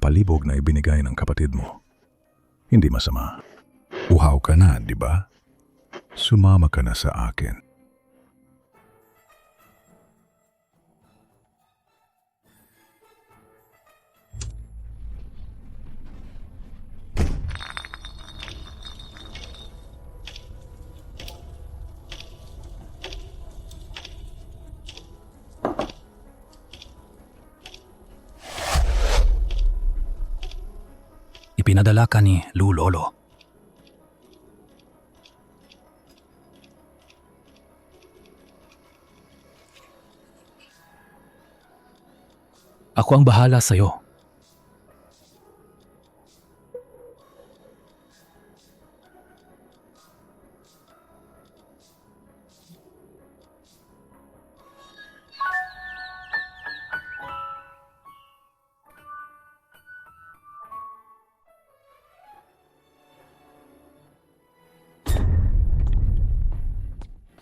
pampalibog na ibinigay ng kapatid mo. Hindi masama. Uhaw ka na, di ba? Sumama ka na sa akin. Ipinadala ka ni Lulolo. Ako ang bahala sa'yo.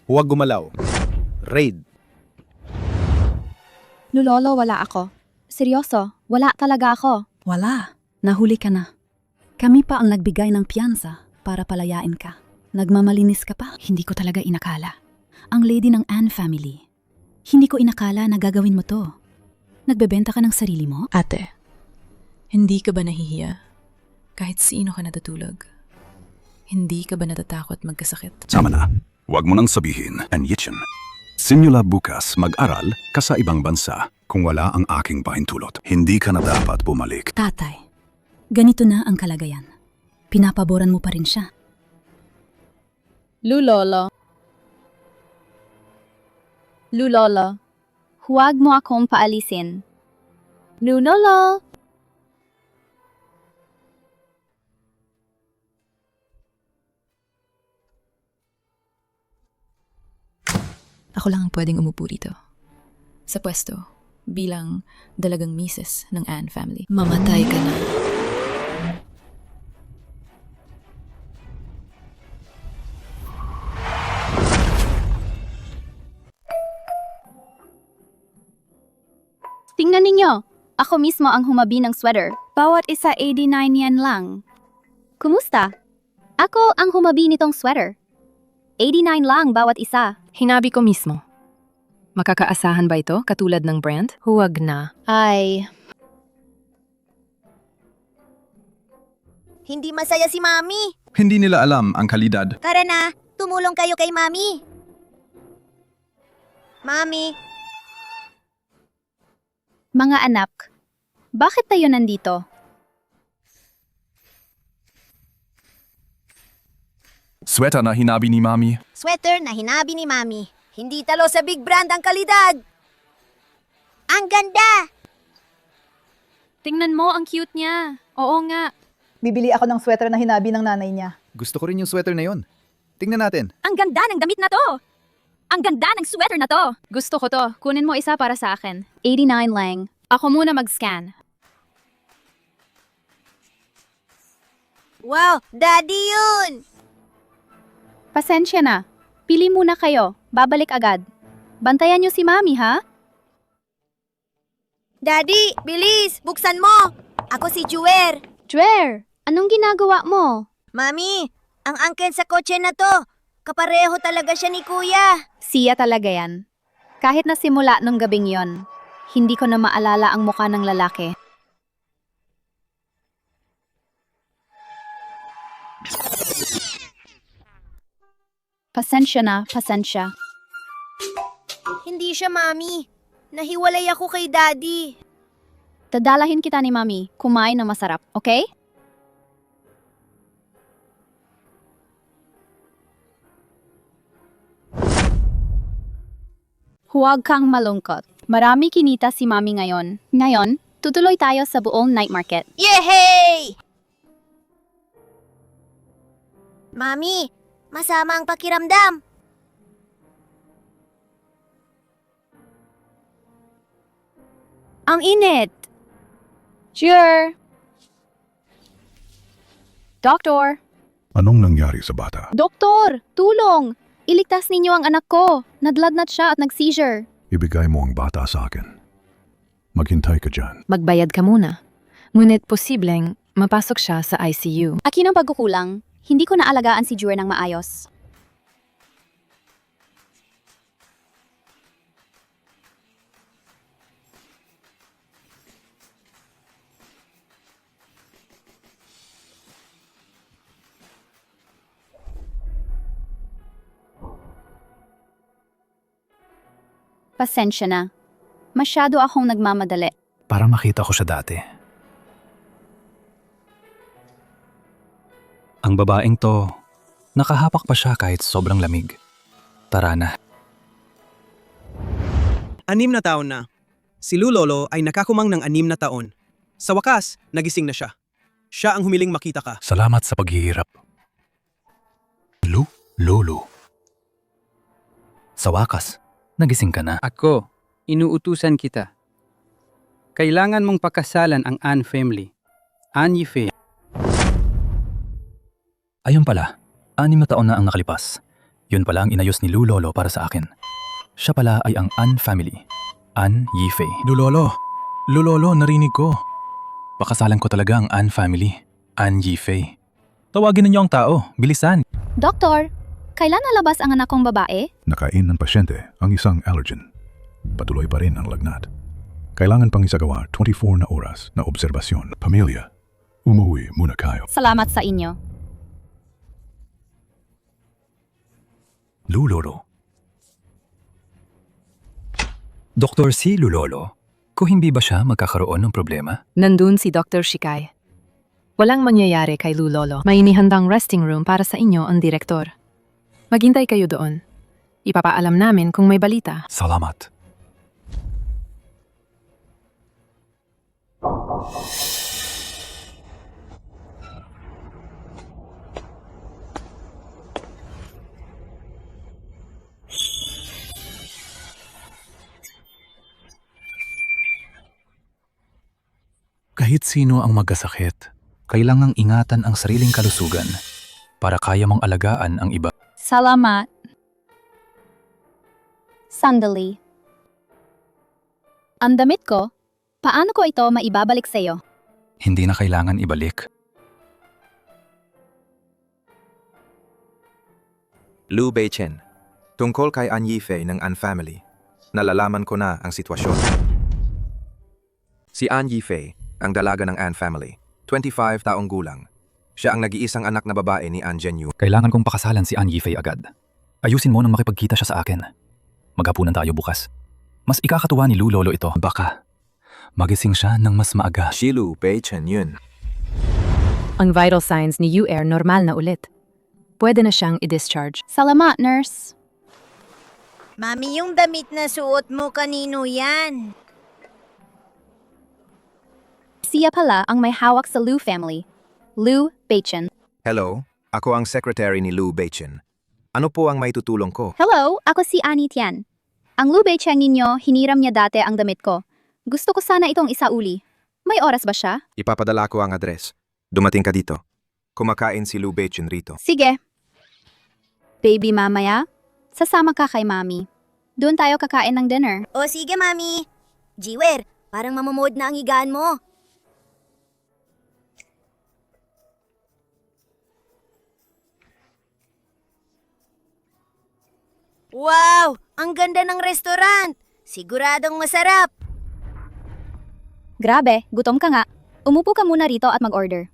Huwag gumalaw. Raid. Lulolo, wala ako. Seryoso, wala talaga ako. Wala. Nahuli ka na. Kami pa ang nagbigay ng piyansa para palayain ka. Nagmamalinis ka pa? Hindi ko talaga inakala. Ang lady ng Ann family. Hindi ko inakala na gagawin mo to. Nagbebenta ka ng sarili mo? Ate, hindi ka ba nahihiya? Kahit sino ka natutulog. Hindi ka ba natatakot magkasakit? Sama na. Huwag mo nang sabihin, Anyichin. Simula bukas mag-aral ka sa ibang bansa kung wala ang aking pahintulot. Hindi ka na dapat bumalik. Tatay, ganito na ang kalagayan. Pinapaboran mo pa rin siya. Lulolo. Lulolo, huwag mo akong paalisin. Lulolo! Ako lang ang pwedeng umupo rito. Sa pwesto, bilang dalagang misis ng Ann family. Mamatay ka na. Tingnan ninyo, ako mismo ang humabi ng sweater. Bawat isa 89 yen lang. Kumusta? Ako ang humabi nitong sweater. 89 lang bawat isa. Hinabi ko mismo. Makakaasahan ba ito katulad ng brand? Huwag na. Ay, Hindi masaya si Mami. Hindi nila alam ang kalidad. Tara na, tumulong kayo kay Mami. Mami, mga anak, bakit tayo nandito? Sweater na hinabi ni Mami. sweater na hinabi ni Mami. Hindi talo sa big brand ang kalidad. Ang ganda! Tingnan mo, ang cute niya. Oo nga. Bibili ako ng sweater na hinabi ng nanay niya. Gusto ko rin yung sweater na yon. Tingnan natin. Ang ganda ng damit na to! Ang ganda ng sweater na to! Gusto ko to. Kunin mo isa para sa akin. 89 lang. Ako muna mag-scan. Wow, Daddy yun! Pasensya na. Pili muna kayo. Babalik agad. Bantayan niyo si Mami, ha? Daddy, bilis! Buksan mo! Ako si Juwer. Dwer, anong ginagawa mo? Mami, ang angkel sa kotse na to. Kapareho talaga siya ni Kuya. Siya talaga yan. Kahit na simula nung gabing yon, hindi ko na maalala ang mukha ng lalaki. Pasensya na, pasensya. Hindi siya, Mami. Nahiwalay ako kay Daddy. Dadalahin kita ni Mami. Kumain na masarap, okay? Huwag kang malungkot. Marami kinita si Mami ngayon. Ngayon, tutuloy tayo sa buong night market. Yehey! Mami, masama ang pakiramdam. Ang init! Sure! Doktor! Anong nangyari sa bata? Doktor! Tulong! Iligtas ninyo ang anak ko. Nadlagnat siya at nag-seizure. Ibigay mo ang bata sa akin. Maghintay ka dyan. Magbayad ka muna. Ngunit posibleng mapasok siya sa ICU. Akin ang pagkukulang. Hindi ko naalagaan si Jure ng maayos. Pasensya na. Masyado akong nagmamadali. Para makita ko siya dati. Ang babaeng to, nakahapak pa siya kahit sobrang lamig. Tara na. 6 na taon na. Si Lulolo ay nakakumang ng 6 na taon. Sa wakas, nagising na siya. Siya ang humiling makita ka. Salamat sa paghihirap. Lolo. Sa wakas, nagising ka na. Ako, inuutusan kita. Kailangan mong pakasalan ang An family. An Yifei. Ayun pala, 6 na taon na ang nakalipas. Yun pala ang inayos ni Lulolo para sa akin. Siya pala ay ang An family. An Yifei. Lulolo, narinig ko. Pakasalan ko talaga ang An family. An Yifei. Tawagin ninyo ang tao. Bilisan. Doktor, kailan nalabas ang anak kong babae? Nakain ng pasyente ang isang allergen. Patuloy pa rin ang lagnat. Kailangan pang isagawa 24 na oras na obserbasyon. Pamilya, umuwi muna kayo. Salamat sa inyo. Lulolo. Doktor si Lulolo, kung hindi ba siya magkakaroon ng problema? Nandun si Dr. Shikai. Walang mangyayari kay Lulolo. May inihandang resting room para sa inyo ang direktor. Maghintay kayo doon. Ipapaalam namin kung may balita. Salamat. Kahit sino ang magkasakit, kailangang ingatan ang sariling kalusugan para kaya mong alagaan ang iba. Salamat. Sandali. Ang damit ko, paano ko ito maibabalik sa iyo? Hindi na kailangan ibalik. Lu Beichen, tungkol kay An Yifei ng An family, nalalaman ko na ang sitwasyon. Si An Yifei, ang dalaga ng An family, 25 taong gulang. Siya ang nag-iisang anak na babae ni An Zhenyu. Kailangan kong pakasalan si An Yifei agad. Ayusin mo nang makipagkita siya sa akin. Maghapunan tayo bukas. Mas ikakatuwa ni Lulolo ito. Baka magising siya ng mas maaga. Si Lu Beichen yun. Ang vital signs ni UR normal na ulit. Pwede na siyang i-discharge. Salamat, nurse. Mami, yung damit na suot mo, kanino yan? Siya pala ang may hawak sa Lu family. Lu Beichen. Hello, ako ang secretary ni Lu Beichen. Ano po ang maitutulong ko? Hello, ako si Annie Tian. Ang Lu Beichen ninyo, hiniram niya dati ang damit ko. Gusto ko sana itong isauli. May oras ba siya? Ipapadala ko ang address. Dumating ka dito. Kumakain si Lu Beichen rito. Sige. Baby, mamaya, sasama ka kay mami. Doon tayo kakain ng dinner. O sige, Mami. Jiwer, parang mamamod na ang higaan mo. Wow! Ang ganda ng restaurant! Siguradong masarap! Grabe, gutom ka nga. Umupo ka muna rito at mag-order.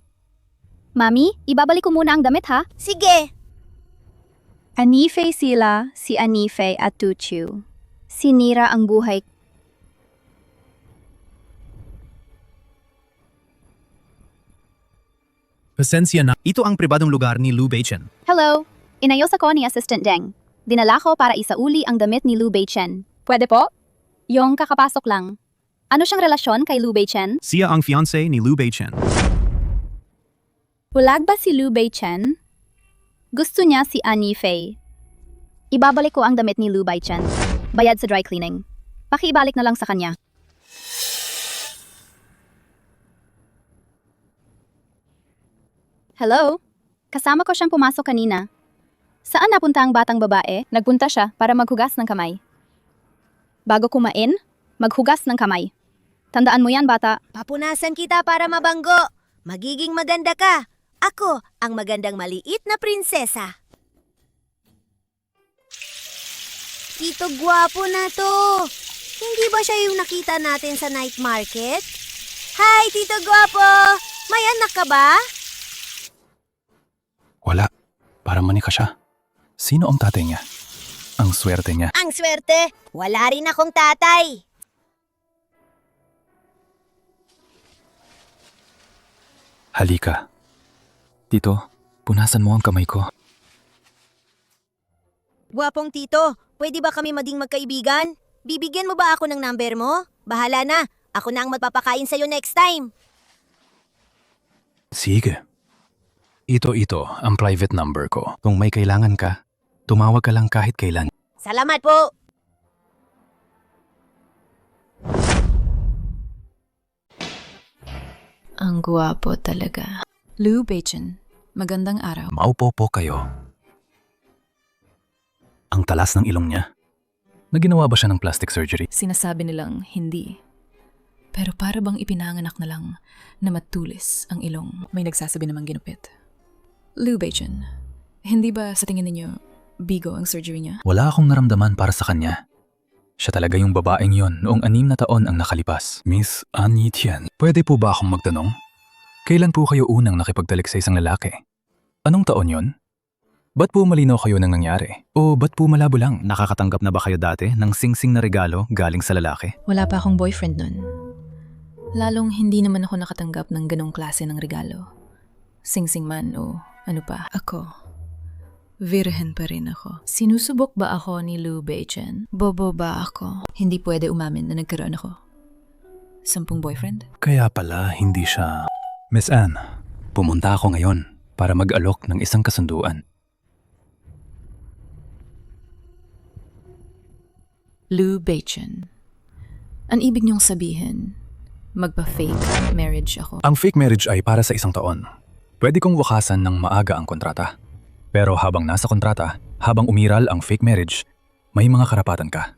Mami, ibabalik ko muna ang damit ha? Sige! Anifei sila, si Anifei at Tuchu. Sinira ang buhay. Pasensya na. Ito ang pribadong lugar ni Lu Beichen. Hello, inayos ako ni Assistant Deng. Dinala ko para isauli ang damit ni Lu Beichen. Pwede po? Yung kakapasok lang. Ano siyang relasyon kay Lu Beichen? Siya ang fiancé ni Lu Beichen. Bulag ba si Lu Beichen? Gusto niya si Anifei. Ibabalik ko ang damit ni Lu Beichen. Bayad sa dry cleaning. Pakiibalik na lang sa kanya. Hello? Kasama ko siyang pumasok kanina. Saan napunta ang batang babae? Nagpunta siya para maghugas ng kamay. Bago kumain, maghugas ng kamay. Tandaan mo yan, bata. Papunasan kita para mabanggo. Magiging maganda ka. Ako ang magandang maliit na prinsesa. Tito, gwapo na to. Hindi ba siya yung nakita natin sa night market? Hi, Tito Gwapo! May anak ka ba? Wala. Para manika siya. Sino ang tatay niya? Ang swerte niya. Ang swerte! Wala rin akong tatay. Halika. Tito, punasan mo ang kamay ko. Gwapong Tito, pwede ba kami maging magkaibigan? Bibigyan mo ba ako ng number mo? Bahala na. Ako na ang magpapakain sa'yo next time. Sige. Ito ang private number ko. Kung may kailangan ka, tumawag ka lang kahit kailan. Salamat po! Ang guwapo talaga. Lou Bacon, magandang araw. Maupo po kayo. Ang talas ng ilong niya. Naginawa ba siya ng plastic surgery? Sinasabi nilang hindi. Pero para bang ipinanganak na lang na matulis ang ilong. May nagsasabi namang ginupit. Lou Bacon, hindi ba sa tingin ninyo bigo ang surgery niya? Wala akong naramdaman para sa kanya. Siya talaga yung babaeng yon noong 6 na taon ang nakalipas. Miss Annie Tian, pwede po ba akong magtanong? Kailan po kayo unang nakipagtalik sa isang lalaki? Anong taon yon? Ba't po malinaw kayo nang nangyari? O ba't po malabo lang? Nakakatanggap na ba kayo dati ng singsing na regalo galing sa lalaki? Wala pa akong boyfriend nun. Lalong hindi naman ako nakatanggap ng ganong klase ng regalo. Singsing man o ano pa. Ako, virhen pa rin ako. Sinusubok ba ako ni Lou Bacon? Bobo ba ako? Hindi pwede umamin na nagkaroon ako. 10 boyfriend? Kaya pala hindi siya... Miss Anne, pumunta ako ngayon para mag-alok ng isang kasunduan. Lou Bacon. Ang ibig niyong sabihin, magpa-fake marriage ako. Ang fake marriage ay para sa 1 taon. Pwede kong wakasan ng maaga ang kontrata. Pero habang nasa kontrata, habang umiral ang fake marriage, may mga karapatan ka.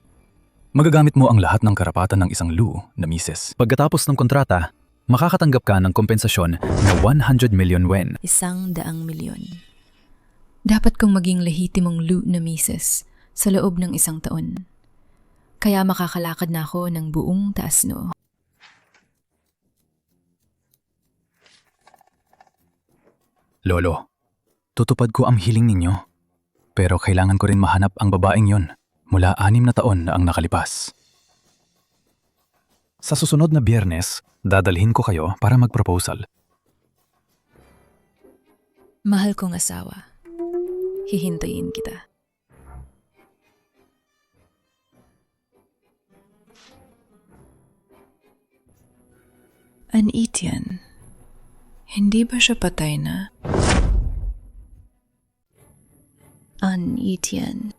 Magagamit mo ang lahat ng karapatan ng isang Lou na misis. Pagkatapos ng kontrata, makakatanggap ka ng kompensasyon na 100 million wen. 100 milyon. Dapat kong maging lehitimong Lou na misis sa loob ng 1 taon. Kaya makakalakad na ako ng buong taas noo. Lolo, tutupad ko ang hiling ninyo. Pero kailangan ko rin mahanap ang babaeng yon mula 6 na taon na ang nakalipas. Sa susunod na Biyernes, dadalhin ko kayo para mag-proposal. Mahal kong asawa, hihintayin kita. An Etienne, hindi ba siya patay na? An Etienne.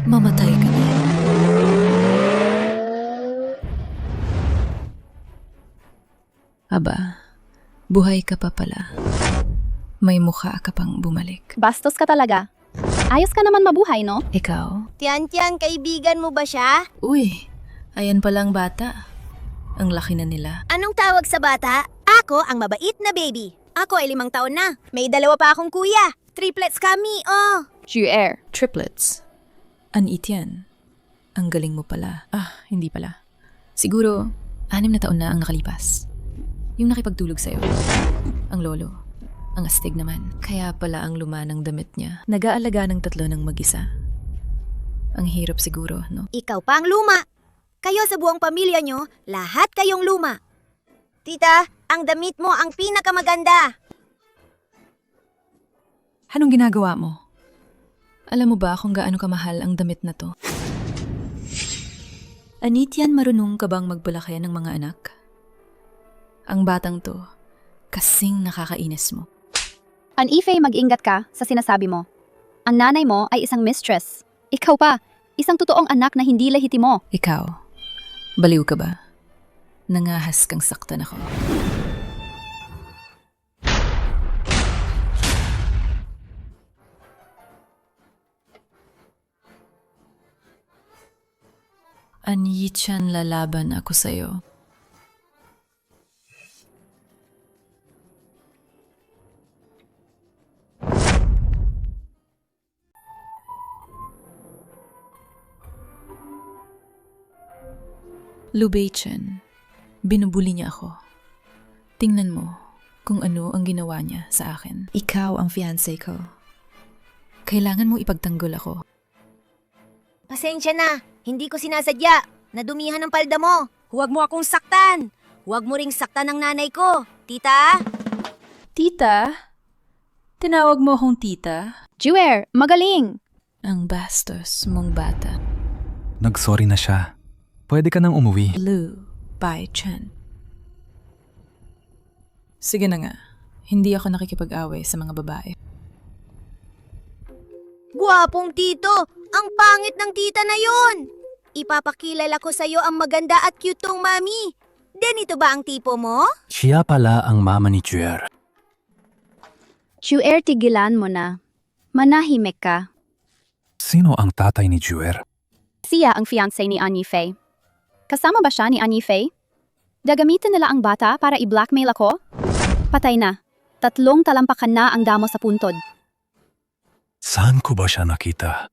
Mamatay ka na. Aba, buhay ka pa pala. May mukha ka pang bumalik. Bastos ka talaga. Ayos ka naman mabuhay, no? Ikaw? Tiyan, kaibigan mo ba siya? Uy, ayan palang bata. Ang laki na nila. Anong tawag sa bata? Ako ang mabait na baby. Ako ay 5 taon na. May 2 pa akong kuya. Triplets kami, oh. Juer. Triplets. An Etienne. Ang galing mo pala. Ah, hindi pala. Siguro, 6 na taon na ang nakalipas. Yung nakipagtulog sa'yo. Ang lolo. Ang astig naman. Kaya pala ang luma ng damit niya. Nag-aalaga ng 3 ng mag-isa. Ang hirap siguro, no? Ikaw pa ang luma. Kayo sa buong pamilya nyo, lahat kayong luma. Tita, ang damit mo ang pinakamaganda. Anong ginagawa mo? Alam mo ba kung gaano kamahal ang damit na to? Anitian, marunong ka bang magbulakyan ng mga anak? Ang batang to, kasing nakakainis mo. An Ife, mag-ingat ka sa sinasabi mo. Ang nanay mo ay isang mistress. Ikaw pa, isang totoong anak na hindi lehitimo. Ikaw, baliw ka ba? Nangahas kang saktan ako. An Yi-chan, lalaban ako sa'yo. Lu Bei-chen, binubuli niya ako. Tingnan mo kung ano ang ginawa niya sa akin. Ikaw ang fiancé ko. Kailangan mo ipagtanggol ako. Pasensya na, hindi ko sinasadya. Nadumihan ng palda mo. Huwag mo akong saktan. Huwag mo ring saktan ng nanay ko. Tita? Tita? Tinawag mo akong tita? Juer, magaling! Ang bastos mong bata. Nagsorry na siya. Pwede ka nang umuwi. Lu Bei-chen. Sige na nga, hindi ako nakikipag-away sa mga babae. Gwapong tito! Ang pangit ng tita na yon! Ipapakilala ko sa'yo ang maganda at cute tong mami. Ganito ba ang tipo mo? Siya pala ang mama ni Juer. Juer, tigilan mo na. Manahimik ka. Sino ang tatay ni Juer? Siya ang fiancé ni An Yifei. Kasama ba siya ni An Yifei? Gagamitin nila ang bata para i-blackmail ako? Patay na. 3 talampakan na ang damo sa puntod. Saan ko ba siya nakita?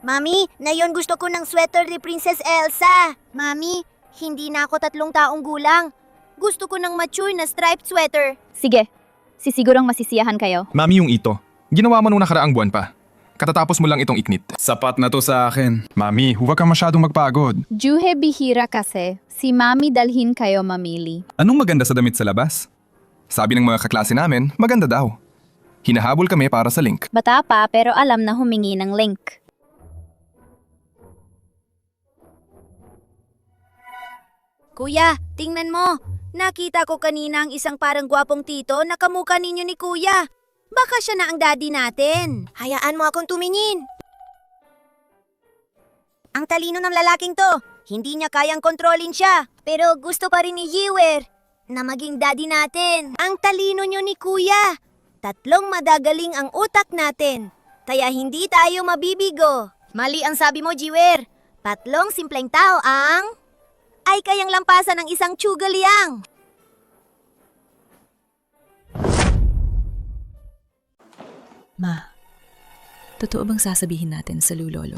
Mami, nayon gusto ko ng sweater ni Princess Elsa. Mami, hindi na ako 3 taong gulang. Gusto ko ng mature na striped sweater. Sige, sisigurong masisiyahan kayo. Mami, yung ito. Ginawa mo nung nakaraang buwan pa. Katatapos mo lang itong iknit. Sapat na to sa akin. Mami, huwag ka masyadong magpagod. Juhe, bihira kasi. Si Mami dalhin kayo mamili. Anong maganda sa damit sa labas? Sabi ng mga kaklase namin, maganda daw. Hinahabol kami para sa link. Bata pa pero alam na humingi ng link. Kuya, tingnan mo. Nakita ko kanina ang isang parang gwapong tito na kamukha ninyo ni Kuya. Baka siya na ang daddy natin. Hayaan mo akong tumingin. Ang talino ng lalaking to. Hindi niya kayang kontrolin siya. Pero gusto pa rin ni Yiwer na maging daddy natin. Ang talino niyo ni Kuya. 3 madagaling ang utak natin. Kaya hindi tayo mabibigo. Mali ang sabi mo, Yiwer. 3 simpleng tao ang ay kayang lampasan ng isang tsugalyang. Ma, totoo bang sasabihin natin sa Lulolo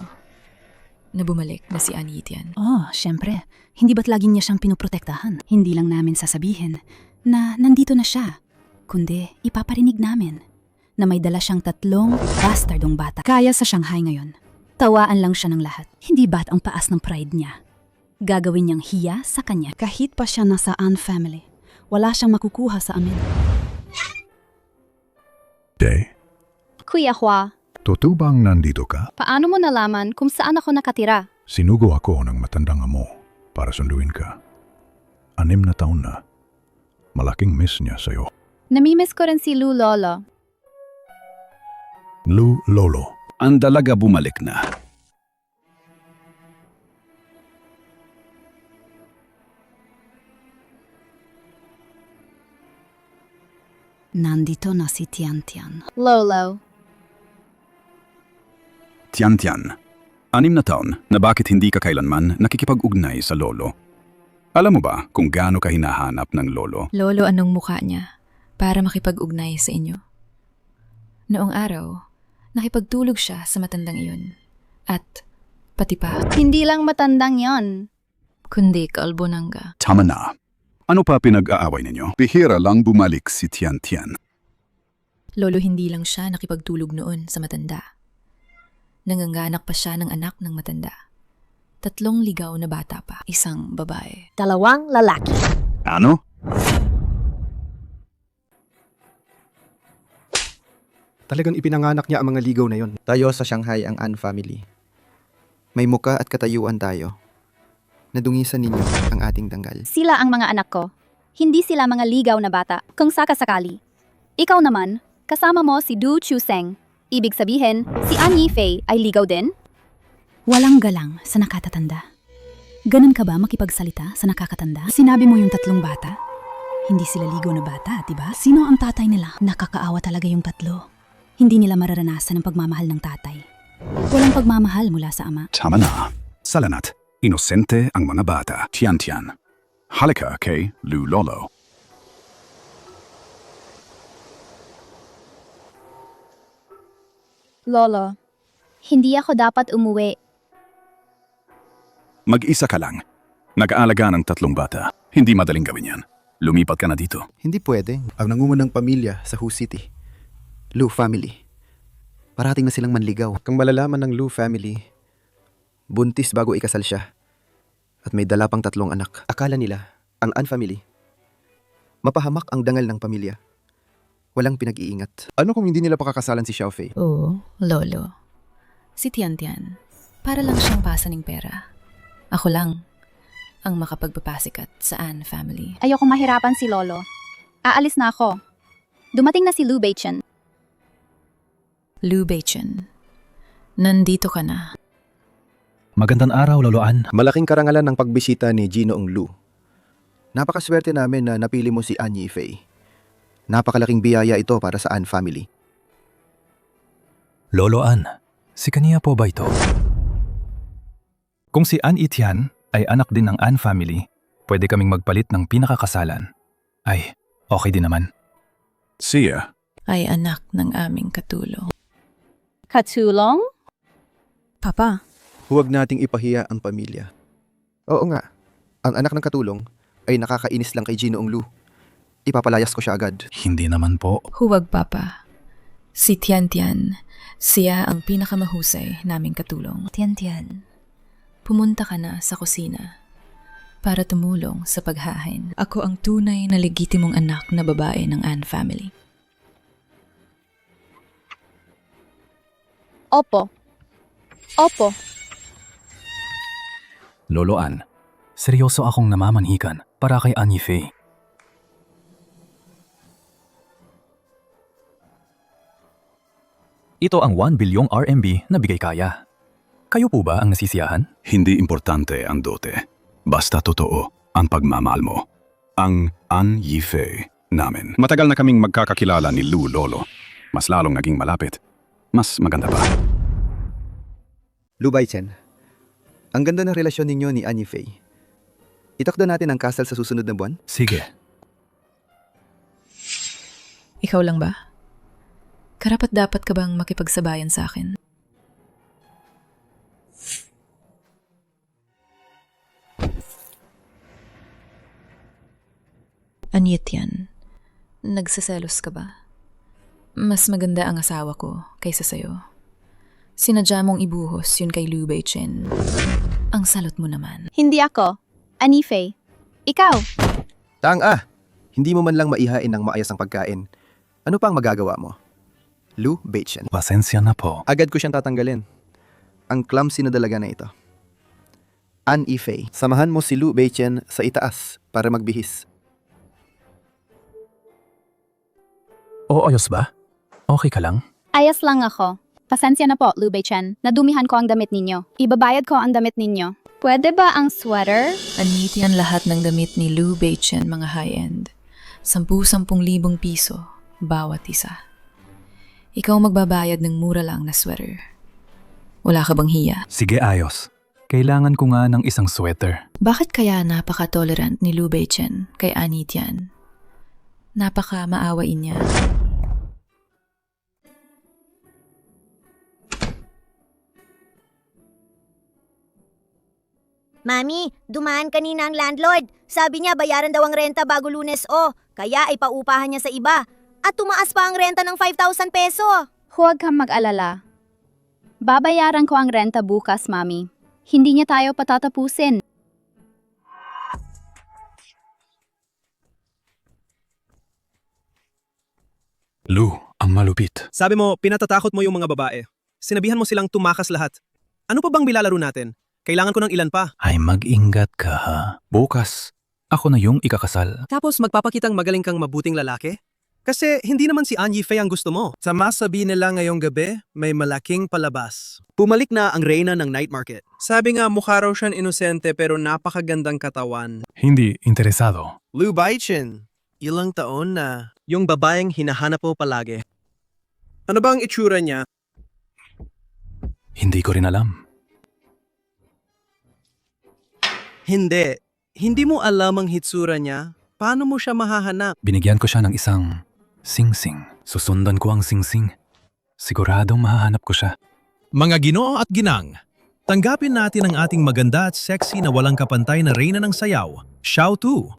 na bumalik na si An Yi-tian? Oh, syempre. Hindi ba't lagi niya siyang pinoprotektahan? Hindi lang namin sasabihin na nandito na siya, kundi ipaparinig namin na may dala siyang 3 bastardong bata. Kaya sa Shanghai ngayon. Tawaan lang siya ng lahat. Hindi ba't ang paas ng pride niya? Gagawin niyang hiya sa kanya. Kahit pa siya nasa An family, wala siyang makukuha sa amin. Day, Kuya Hua, totoo bang nandito ka? paano mo nalaman kung saan ako nakatira? Sinugo ako ng matandang amo para sunduin ka. 6 na taon na. Malaking miss niya sa'yo. Namimiss ko rin si Lu Lolo. Lu Lolo. Ang dalaga bumalik na. Nandito na si Tian Tian. Lolo. Tian Tian, 6 na taon na bakit hindi ka kailanman nakikipag-ugnay sa lolo. Alam mo ba kung gaano ka hinahanap ng lolo? Lolo, anong mukha niya para makipag-ugnay sa inyo? Noong araw, nakipagtulog siya sa matandang iyon. At pati pa, Hindi lang matandang yon. kundi kalbonangga. Tama na. Ano pa pinag-aaway ninyo? Bihira lang bumalik si Tian Tian. Lolo, hindi lang siya nakipagtulog noon sa matanda. Nanganganak pa siya ng anak ng matanda. 3 ligaw na bata pa, 1 babae. 2 lalaki. Ano? Talagang ipinanganak niya ang mga ligaw na yon. Tayo sa Shanghai ang An family. May muka at katayuan tayo. Nadungisan ninyo ang ating tanggal. Sila ang mga anak ko. Hindi sila mga ligaw na bata, kung sakasakali. Ikaw naman, kasama mo si Du Chuseng. Ibig sabihin, si An Yifei ay ligaw din? Walang galang sa nakatatanda. Ganun ka ba makipagsalita sa nakakatanda? Sinabi mo yung 3 bata? Hindi sila ligaw na bata, diba? Sino ang tatay nila? Nakakaawa talaga yung 3. Hindi nila mararanasan ang pagmamahal ng tatay. Walang pagmamahal mula sa ama. Tama na. Salanat. Inosente ang mga bata. Tian-tian. Halika kay Lulolo. Lolo, hindi ako dapat umuwi. Mag-isa ka lang. Nag-aalaga ng 3 bata. Hindi madaling gawin yan. Lumipat ka na dito. Hindi pwede. Ang nangungunang pamilya sa Hu City. Lu family. Parating na silang manligaw. Kung malalaman ng Lu family, buntis bago ikasal siya. At may dala pang 3 anak. Akala nila, ang An family, mapahamak ang dangal ng pamilya. Walang pinag-iingat. Ano kung hindi nila pakakasalan si Xiaofei? Oo, Lolo. Si Tian-Tian, para lang siyang pasaning pera. Ako lang ang makapagpapasikat sa An family. Ayoko mahirapan si Lolo. Aalis na ako. Dumating na si Lu Beichen. Lu Beichen, nandito ka na. Magandang araw, Lolo An. Malaking karangalan ng pagbisita ni Ginoong Lu. Napakaswerte namin na napili mo si An Yifei. Napakalaking biyaya ito para sa An family. Lolo An, si kaniya po ba ito? Kung si An Itian ay anak din ng An family, pwede kaming magpalit ng pinakakasalan. Ay, okay din naman. Siya. Ay anak ng aming katulong. Katulong? Papa, Huwag nating ipahiya ang pamilya. Oo nga, ang anak ng katulong ay nakakainis lang kay Ginoong Lu. Ipapalayas ko siya agad. Hindi naman po. Huwag, Papa. Si Tian-Tian, siya ang pinakamahusay naming katulong. Tian-Tian, pumunta ka na sa kusina para tumulong sa paghahain. Ako ang tunay na legitimong anak na babae ng An family. Opo. Opo. Lolo An, seryoso akong namamanhikan para kay An Yifei. Ito ang 1 bilyong RMB na bigay kaya. Kayo po ba ang nasisiyahan? Hindi importante ang dote. Basta totoo ang pagmamahal mo. Ang An Yifei namin. Matagal na kaming magkakakilala ni Lu Lolo. Mas lalong naging malapit. Mas maganda pa. Lu Baichen, ang ganda ng relasyon ninyo ni An Yifei. Itakda natin ang kasal sa susunod na buwan? Sige. Ikaw lang ba? Karapat dapat ka bang makipagsabayan sa akin? Anyet yan. Nagsaselos ka ba? Mas maganda ang asawa ko kaysa sa'yo. Sinadya mong ibuhos yun kay Lu Beichen. Ang salot mo naman. Hindi ako. An Yifei. Ikaw. Tang-ah! Hindi mo man lang maihain ng maayos ang pagkain. Ano pa ang magagawa mo? Lu Beichen. Pasensya na po. Agad ko siyang tatanggalin. Ang clumsy na dalaga na ito. An Yifei, samahan mo si Lu Beichen sa itaas para magbihis. O ayos ba? Okay ka lang? Ayos lang ako. Pasensya na po, Lu Beichen. Nadumihan ko ang damit ninyo. Ibabayad ko ang damit ninyo. Pwede ba ang sweater? Aniti ang lahat ng damit ni Lu Beichen, mga high-end. 10,000 piso bawat isa. Ikaw magbabayad ng mura lang na sweater. Wala ka bang hiya? Sige, ayos. Kailangan ko nga ng isang sweater. Bakit kaya napaka-tolerant ni Lu Beichen kay Anitian? Napaka-maawain niya. Mami, dumaan kanina ang landlord. Sabi niya bayaran daw ang renta bago Lunes kaya ay paupahan niya sa iba. At tumaas pa ang renta ng 5,000 peso. Huwag kang mag-alala. Babayaran ko ang renta bukas, Mami. Hindi niya tayo patatapusin. Lu, ang malupit. Sabi mo, pinatatakot mo yung mga babae. Sinabihan mo silang tumakas lahat. Ano pa bang bilalaro natin? Kailangan ko ng ilan pa. Ay mag-ingat ka ha. Bukas, ako na yung ikakasal. Tapos magpapakitang magaling kang mabuting lalaki? Kasi hindi naman si An Yifei ang gusto mo. Sa masabi nila ngayong gabi, may malaking palabas. Pumalik na ang reyna ng night market. Sabi nga mukha raw siyang inosente pero napakagandang katawan. Hindi interesado. Lu Beichen, ilang taon na yung babaeng hinahanap mo palagi. Ano ba ang itsura niya? Hindi ko rin alam. Hindi. Hindi mo alam ang hitsura niya. Paano mo siya mahahanap? Binigyan ko siya ng isang singsing. Susundan ko ang singsing. Siguradong mahahanap ko siya. Mga ginoo at ginang, tanggapin natin ang ating maganda at sexy na walang kapantay na reyna ng sayaw, Xiao Tu.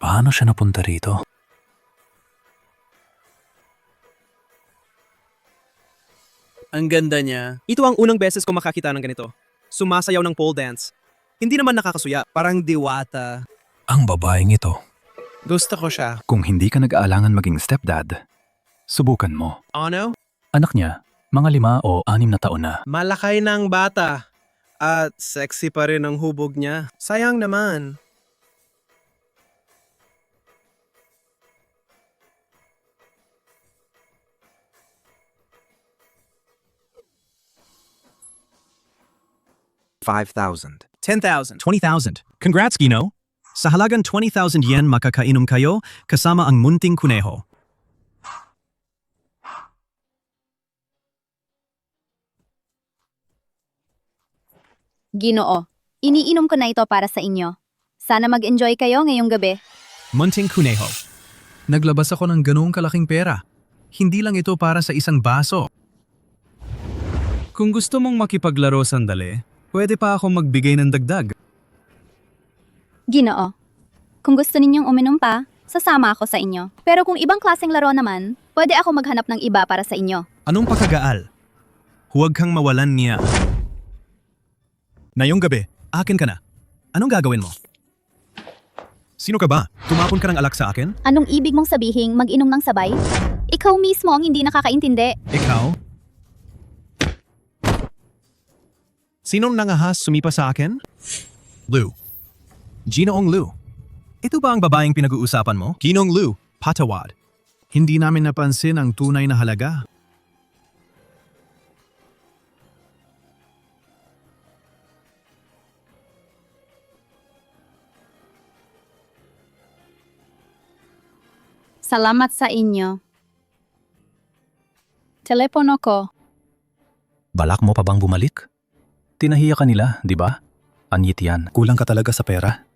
Paano siya napunta rito? Ang ganda niya. Ito ang unang beses ko makakita ng ganito. Sumasayaw ng pole dance. Hindi naman nakakasuya, parang diwata. Ang babaeng ito. Gusto ko siya. Kung hindi ka nag-aalangan maging stepdad, subukan mo. Ano? Anak niya, mga 5 o 6 na taon na. Malakay ng bata. At sexy pa rin ang hubog niya. Sayang naman. $5,000. 10,000. 20,000. Congrats, Gino. Sa halagang 20,000 yen makakainom kayo kasama ang munting kuneho. Ginoo, iniinom ko na ito para sa inyo. Sana mag-enjoy kayo ngayong gabi. Munting kuneho. Naglabas ako ng ganoong kalaking pera. Hindi lang ito para sa isang baso. Kung gusto mong makipaglaro sandali, pwede pa ako magbigay ng dagdag. Ginoo, kung gusto ninyong uminom pa, sasama ako sa inyo. Pero kung ibang klaseng laro naman, pwede ako maghanap ng iba para sa inyo. Anong pagkagaal? Huwag kang mawalan niya. Ngayong gabi, akin ka na. Anong gagawin mo? Sino ka ba? Tumapon ka ng alak sa akin? Anong ibig mong sabihing mag-inom ng sabay? Ikaw mismo ang hindi nakakaintindi. Ikaw? Sinong nangahas sumipa sa akin? Lou. Ginoong Lou. Ito ba ang babaeng pinag-uusapan mo? Ginong Lou, patawad. Hindi namin napansin ang tunay na halaga. Salamat sa inyo. Telepono ko. Balak mo pa bang bumalik? Tinahiya ka nila, di ba? Anyit yan. Kulang ka talaga sa pera.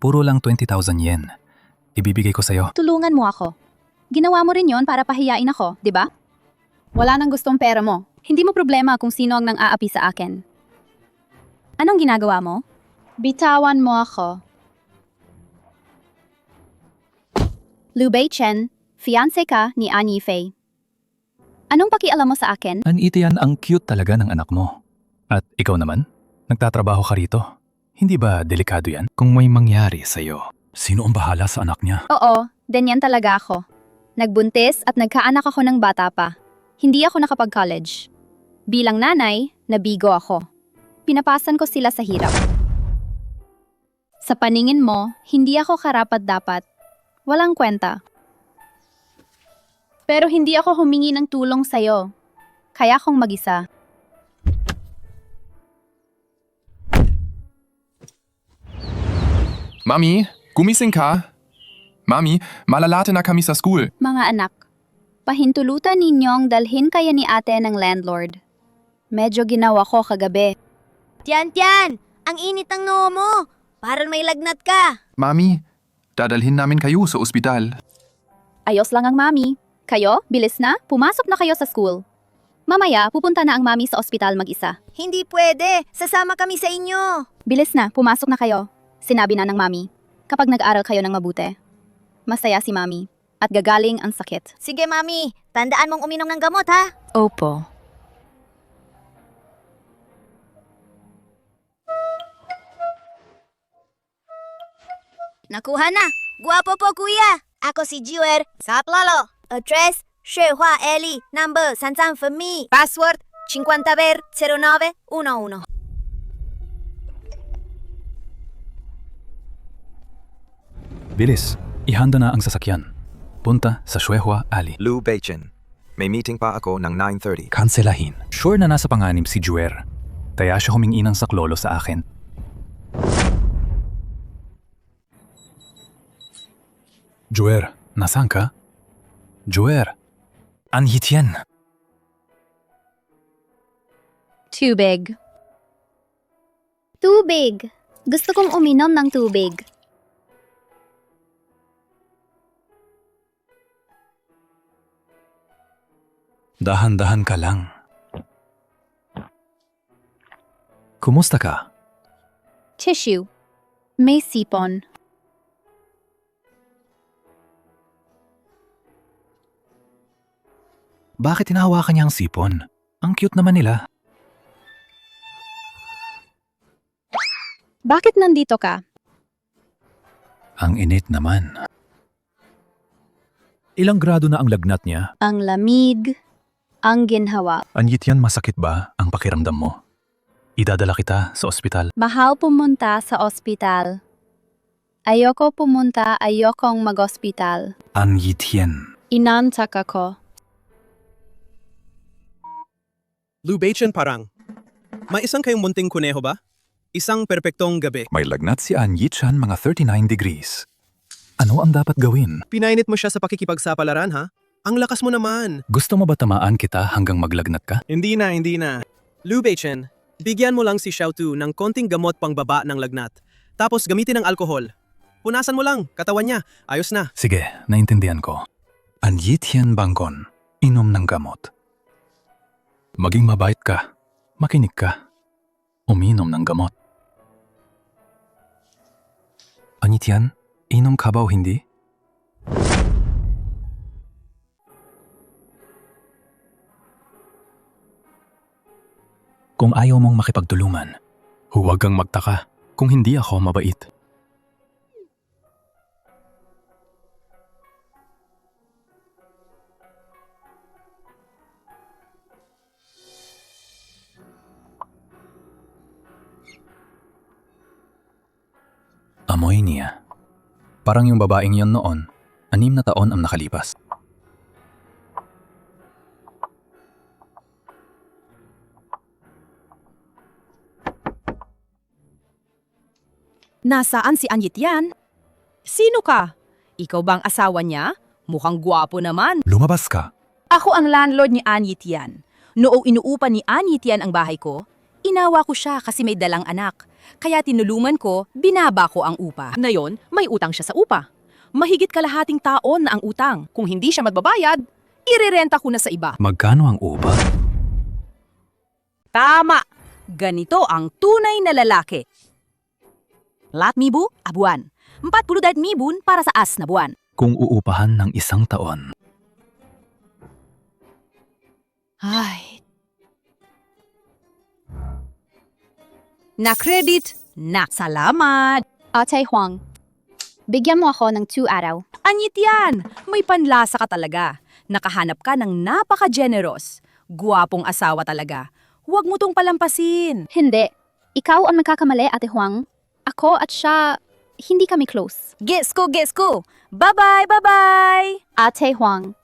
Puro lang 20,000 yen. Ibibigay ko sa'yo. Tulungan mo ako. Ginawa mo rin yon para pahiyain ako, di ba? Wala nang gustong pera mo. Hindi mo problema kung sino ang nang-aapi sa akin. Anong ginagawa mo? Bitawan mo ako. Liu Beichen, fiancé ka ni An Yifei. Anong pakialam mo sa akin? Anitian, ang cute talaga ng anak mo. At ikaw naman? Nagtatrabaho ka rito. Hindi ba delikado yan? Kung may mangyari sa'yo, sino ang bahala sa anak niya? Oo, ganyan talaga ako. Nagbuntis at nagkaanak ako ng bata pa. Hindi ako nakapag-college. Bilang nanay, nabigo ako. Pinapasan ko sila sa hirap. Sa paningin mo, hindi ako karapat-dapat. Walang kwenta. Pero hindi ako humingi ng tulong sa'yo. Kaya akong mag-isa. Mami, gumising ka? Mami, malalate na kami sa school. Mga anak, pahintulutan ninyong dalhin kaya ni ate ng landlord. Medyo ginawa ko kagabi. Tiyan! Ang init ng noo mo! Parang may lagnat ka! Mami, dadalhin namin kayo sa ospital. Ayos lang ang mami. Kayo, bilis na, pumasok na kayo sa school. Mamaya, pupunta na ang mami sa ospital mag-isa. Hindi pwede! Sasama kami sa inyo! Bilis na, pumasok na kayo. Sinabi na ng mami, kapag nag-aral kayo ng mabuti, masaya si mami at gagaling ang sakit. Sige mami, tandaan mong uminom ng gamot ha? Opo. Nakuha na! Guwapo po kuya! Ako si Jiwer. Sap lolo! Address, Shuihua Eli, number 33分密. Password, 50ver0911. Bilis, ihanda na ang sasakyan. Punta sa Shuihua Alley. Liu Beichen. May meeting pa ako ng 9:30. Kanselahin. Sure na nasa panganib si Juer. Kaya siya humingi ng saklolo sa akin. Juer, nasaan ka? Juer, An Yitian. Tubig. Tubig. Gusto kong uminom ng tubig. Dahan-dahan ka lang. Kumusta ka? Tissue. May sipon. Bakit hinahawakan niya ang sipon? Ang cute naman nila. Bakit nandito ka? Ang init naman. Ilang grado na ang lagnat niya? Ang lamig. Ang ginhawa. An Yitian, masakit ba ang pakiramdam mo? Idadala kita sa ospital. Mahal pumunta sa ospital. Ayoko pumunta, ayokong mag-ospital. An Yitian. Inantak ako. Lubation parang. May isang kayong munting kuneho ba? Isang perpektong gabi. May lagnat si An Yitian mga 39 degrees. Ano ang dapat gawin? Pinainit mo siya sa pakikipagsapalaran ha? Ang lakas mo naman. Gusto mo ba tamaan kita hanggang maglagnat ka? Hindi na. Lubation, bigyan mo lang si Xiaotu ng konting gamot pang baba ng lagnat. Tapos gamitin ng alkohol. Punasan mo lang, katawan niya. Ayos na. Sige, naintindihan ko. An Yitian Banggon, inom ng gamot. Maging mabait ka, makinig ka, uminom ng gamot. An Yitian, inom ka ba o hindi? Kung ayaw mong makipagtulungan, huwag kang magtaka kung hindi ako mabait. Amoy niya. Parang yung babaeng yon noon, 6 na taon ang nakalipas. Nasaan si An Yitian? Sino ka? Ikaw bang asawa niya? Mukhang gwapo naman. Lumabas ka. Ako ang landlord ni An Yitian. Noong inuupan ni An Yitian ang bahay ko, inawa ko siya kasi may dalang anak. Kaya tinulungan ko, binaba ko ang upa. Ngayon, may utang siya sa upa. Mahigit kalahating taon na ang utang. Kung hindi siya magbabayad, irerenta ko na sa iba. Magkano ang upa? Tama! Ganito ang tunay na lalaki. Lat mibu, abuan. 40 mibun para sa as na buwan. Kung uupahan ng 1 taon. Ay. Na-credit, na salamat. Ate Huang, bigyan mo ako ng 2 araw. Anyit yan! May panlasa ka talaga. Nakahanap ka ng napaka-generous. Guwapong asawa talaga. Huwag mo tong palampasin. Hindi. Ikaw ang magkakamali, Ate Huang. Ako at siya, hindi kami close. Guess ko! Bye-bye! Bye-bye! Ate Huang.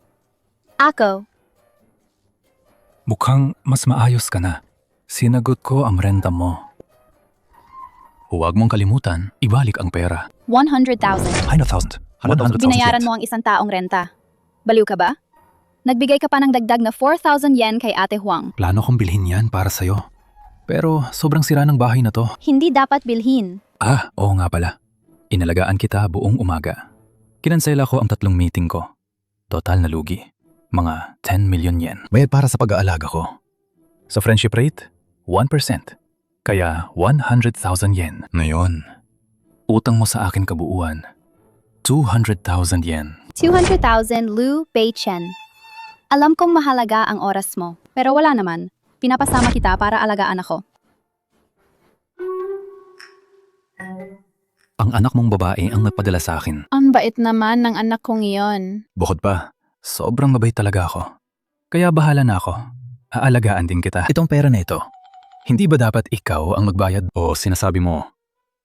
Ako. Mukhang mas maayos ka na. Sinagot ko ang renta mo. Huwag mong kalimutan, ibalik ang pera. 100,000. 100,000. 100,000 Binayaran mo ang 1 taong renta. Baliw ka ba? Nagbigay ka pa ng dagdag na 4,000 yen kay Ate Huang. Plano kong bilhin yan para sa'yo. Pero sobrang sira ng bahay na to. Hindi dapat bilhin. Oo nga pala. Inalagaan kita buong umaga. Kinansela ko ang 3 meeting ko. Total na lugi. Mga 10 million yen. Bayad para sa pag-aalaga ko. Sa friendship rate, 1%. Kaya 100,000 yen. Ngayon, utang mo sa akin kabuuan, 200,000 yen. 200,000 Lu Beichen. Alam kong mahalaga ang oras mo, pero wala naman. Pinapasama kita para alagaan ako. Ang anak mong babae ang nagpadala sa akin. Ang bait naman ng anak kong iyon. Bukod pa, sobrang mabait talaga ako. Kaya bahala na ako. Aalagaan din kita. Itong pera na ito, hindi ba dapat ikaw ang magbayad? O sinasabi mo,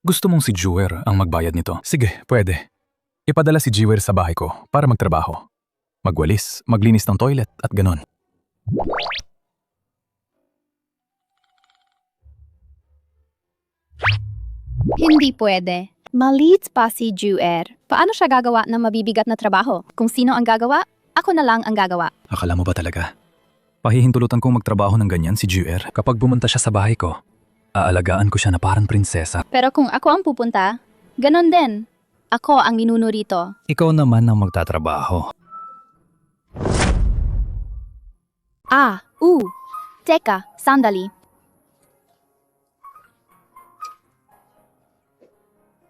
gusto mong si Juer ang magbayad nito? Sige, pwede. Ipadala si Juer sa bahay ko para magtrabaho. magwalis, maglinis ng toilet at ganon. Hindi pwede. Malit pa si Juer. Paano siya gagawa ng mabibigat na trabaho? Kung sino ang gagawa, ako na lang ang gagawa. Akala mo ba talaga? Pahihintulutan kong magtrabaho ng ganyan si Juer. Kapag bumunta siya sa bahay ko, aalagaan ko siya na parang prinsesa. Pero kung ako ang pupunta, ganon din. Ako ang ninuno rito. Ikaw naman ang magtatrabaho. Teka, sandali.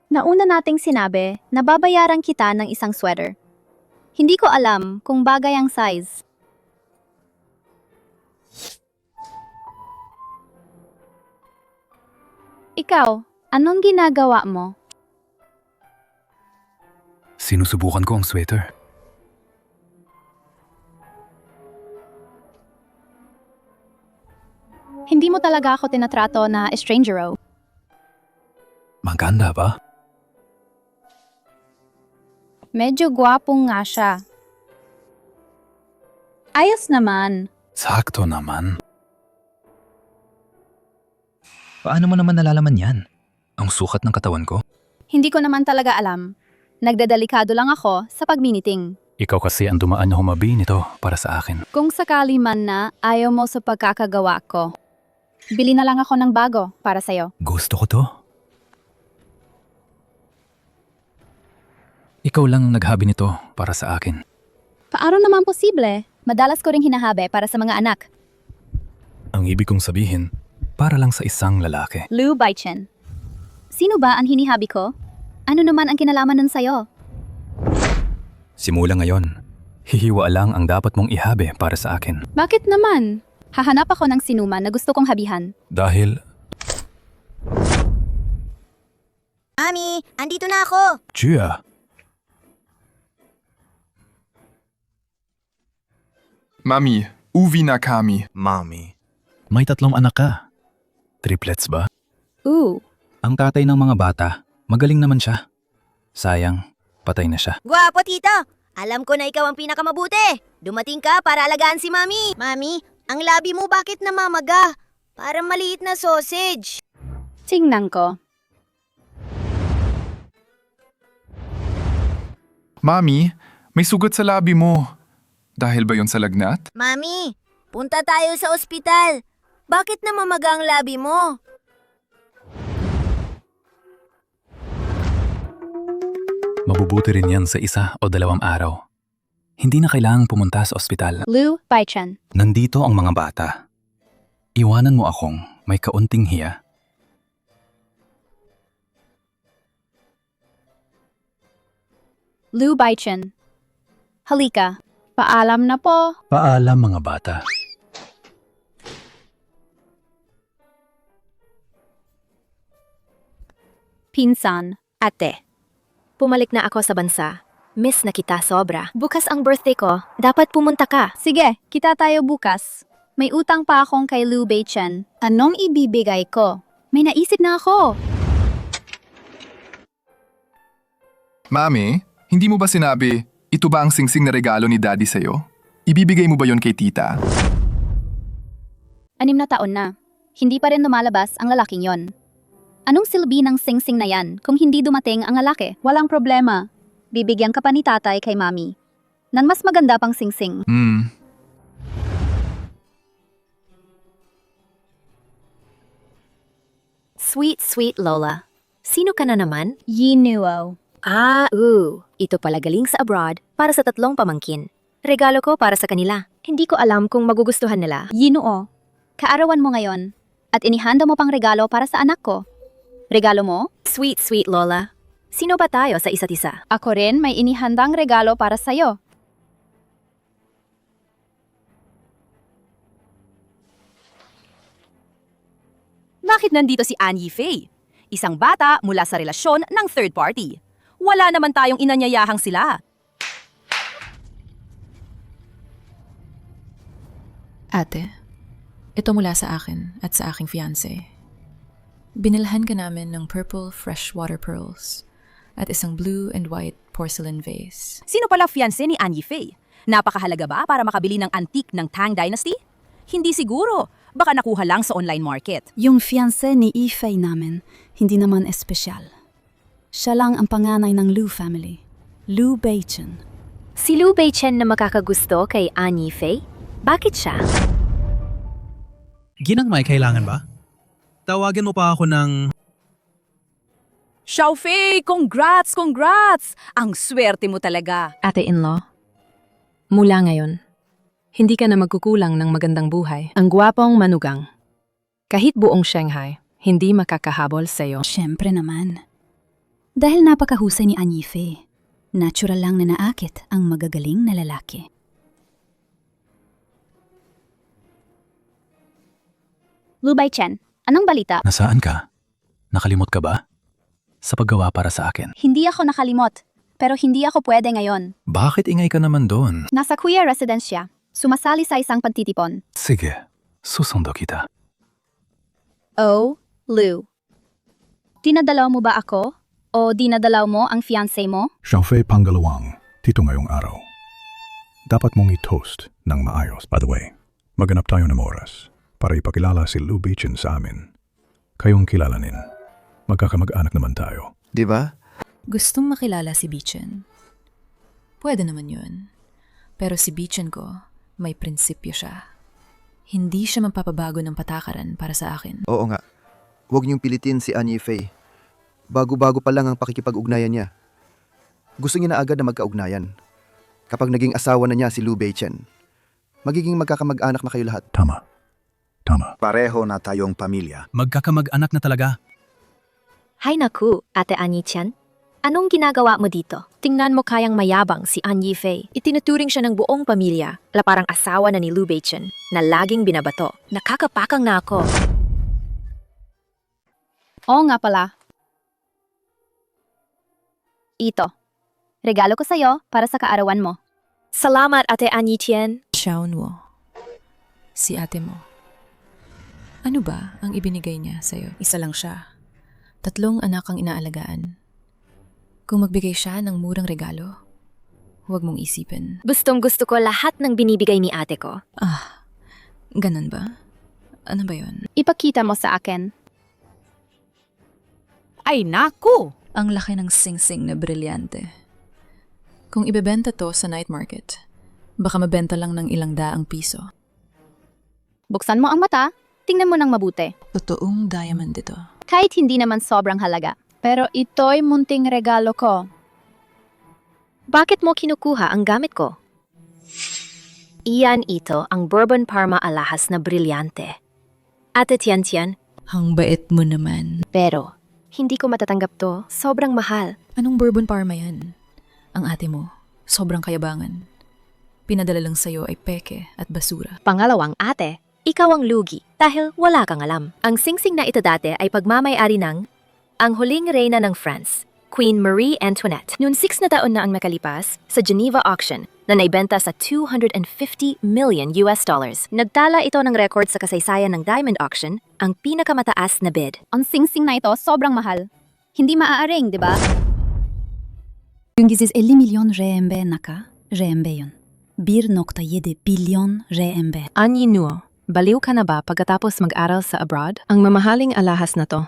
Nauna nating sinabi na babayaran kita ng isang sweater. Hindi ko alam kung bagay ang size. Ikaw, anong ginagawa mo? Sinusubukan ko ang sweater. Hindi mo talaga ako tinatrato na estrangero. Maganda ba? Medyo gwapong nga siya. Ayos naman. Sakto naman. Paano mo naman nalalaman yan? Ang sukat ng katawan ko? Hindi ko naman talaga alam. Nagdedelikado lang ako sa pagminiting. Ikaw kasi ang dumaan na humabi nito para sa akin. Kung sakali man na ayaw mo sa pagkakagawa ko, bili na lang ako ng bago para sa'yo. Gusto ko to. Ikaw lang ang naghabi nito para sa akin. Paano naman posible? Madalas ko ring hinahabi para sa mga anak. Ang ibig kong sabihin, para lang sa isang lalaki. Lou Baichen. Sino ba ang hinihabi ko? Ano naman ang kinalaman nun sa'yo? Simula ngayon, hihiwa lang ang dapat mong ihabi para sa akin. Bakit naman? Hahanap ako ng sinuman na gusto kong habihan. Dahil, Mami, andito na ako. Gia, Mami, uwi na kami. Mami. may 3 anak ka. Triplets ba? Ang tatay ng mga bata, magaling naman siya. Sayang, patay na siya. Gwapo, tito. Alam ko na ikaw ang pinakamabuti. Dumating ka para alagaan si Mami. Mami, ang labi mo bakit namamaga? Parang maliit na sausage. Tingnan ko. Mami, may sugat sa labi mo. Dahil ba yon sa lagnat? Mami, punta tayo sa ospital. Bakit namamaga ang labi mo? Mabubuti rin yan sa 1 o 2 araw. Hindi na kailangang pumunta sa ospital. Lou Baichen. Nandito ang mga bata. Iwanan mo akong may kaunting hiya. Lou Baichen. Halika. Paalam na po. Paalam mga bata. Pinsan. Ate, pumalik na ako sa bansa. Miss na kita sobra. Bukas ang birthday ko. Dapat pumunta ka. Sige, kita tayo bukas. May utang pa akong kay Lou Baichen. Anong ibibigay ko? May naisip na ako. Mami, hindi mo ba sinabi, ito ba ang singsing na regalo ni Daddy sa'yo? Ibibigay mo ba yon kay tita? 6 na taon na. Hindi pa rin lumalabas ang lalaking yon. Anong silbi ng singsing na yan kung hindi dumating ang lalaki? Walang problema. Bibigyan ka pa ni tatay kay mami. Nang mas maganda pang singsing. Sweet, sweet Lola. Sino ka na naman? Yinuo. Ito pala galing sa abroad para sa 3 pamangkin. Regalo ko para sa kanila. Hindi ko alam kung magugustuhan nila. Yinuo. Kaarawan mo ngayon. At inihanda mo pang regalo para sa anak ko. Regalo mo? Sweet, sweet Lola. Sino ba tayo sa isa't isa? Ako rin may inihandang regalo para sa'yo. Bakit nandito si An Yifei? Isang bata mula sa relasyon ng third party. Wala naman tayong inanyayahang sila. Ate, ito mula sa akin at sa aking fiancé. Binilhan ka namin ng purple freshwater pearls at isang blue and white porcelain vase. Sino pala fiancé ni An Yifei? Napakahalaga ba para makabili ng antique ng Tang Dynasty? Hindi siguro. Baka nakuha lang sa online market. Yung fiancé ni Yifei namin, hindi naman espesyal. Siya lang ang panganay ng Liu family, Liu Beichen. Si Liu Beichen na makakagusto kay An Yifei? Bakit siya? Ginang may kailangan ba? Tawagin mo pa ako ng... Xiaofei, congrats, congrats! Ang swerte mo talaga. Ate-in-law, mula ngayon, hindi ka na magkukulang ng magandang buhay. Ang gwapong manugang. Kahit buong Shanghai, hindi makakahabol sa'yo. Siyempre naman. Dahil napakahusay ni An Yifei, natural lang na naakit ang magagaling na lalaki. Liu Beichen, anong balita? Nasaan ka? Nakalimot ka ba? Sa paggawa para sa akin. Hindi ako nakalimot, pero hindi ako pwede ngayon. Bakit ingay ka naman doon? Nasa Kuya residence siya. Sumasali sa isang pagtitipon. Sige, susundo kita. Oh, Liu. Dinadalaw mo ba ako? O dinadalaw mo ang fiancé mo? Xiaofei Pangalawang, tito ngayong araw. Dapat mong i-toast ng maayos. By the way, maghanap tayo ng oras para ipakilala si Liu Beichen sa amin. Kayong kilalanin. Magkakamag-anak naman tayo. Di ba? Gustong makilala si Beichen. Pwede naman yun. Pero si Beichen ko, may prinsipyo siya. Hindi siya mapapabago ng patakaran para sa akin. Oo nga. Huwag niyong pilitin si An Yifei. Bago-bago pa lang ang pakikipag-ugnayan niya. Gusto niya na agad na magkaugnayan. Kapag naging asawa na niya si Liu Beichen, magiging magkakamag-anak na kayo lahat. Tama. Pareho na tayong pamilya. Magkakamag-anak na talaga. Hay naku, Ate An Yitian. Anong ginagawa mo dito? Tingnan mo kayang mayabang si An Yifei. Itinuturing siya ng buong pamilya, la parang asawa na ni Liu Beichen, na laging binabato. Nakakapakang na ako. Oo nga pala. Ito. Regalo ko sa'yo para sa kaarawan mo. Salamat, Ate An Yitian. Xiaonwo. Si ate mo. Ano ba ang ibinigay niya sa'yo? Isa lang siya. 3 anak ang inaalagaan. Kung magbigay siya ng murang regalo, huwag mong isipin. Gustong-gusto ko lahat ng binibigay ni ate ko. Ganun ba? Ano ba yun? Ipakita mo sa akin. Ay naku! Ang laki ng sing-sing na brilyante. Kung ibebenta to sa night market, baka mabenta lang ng ilang daang piso. Buksan mo ang mata, tingnan mo ng mabuti. Totoong diamond ito. Kahit hindi naman sobrang halaga. Pero ito'y munting regalo ko. Bakit mo kinukuha ang gamit ko? Iyan ito ang Bourbon Parma alahas na brilyante. Ate Tian-Tian. Ang bait mo naman. Pero, hindi ko matatanggap to. Sobrang mahal. Anong Bourbon Parma yan? Ang ate mo, sobrang kayabangan. Pinadala lang sa'yo ay peke at basura. Pangalawang ate, ikaw ang lugi dahil wala kang alam. Ang singsing na ito dati ay pagmamayari ng ang huling reyna ng France, Queen Marie Antoinette. Noon 6 na taon na ang nakalipas sa Geneva auction na naibenta sa $250 million. Nagtala ito ng record sa kasaysayan ng diamond auction, ang pinakamataas na bid. Ang singsing na ito sobrang mahal. Hindi maaaring, di ba? Yung gizis 1 milyon RMB naka, RMB yun. 1.7 bilyon RMB. Anyi Nuo, baliw ka na ba pagkatapos mag-aral sa abroad? Ang mamahaling alahas na to.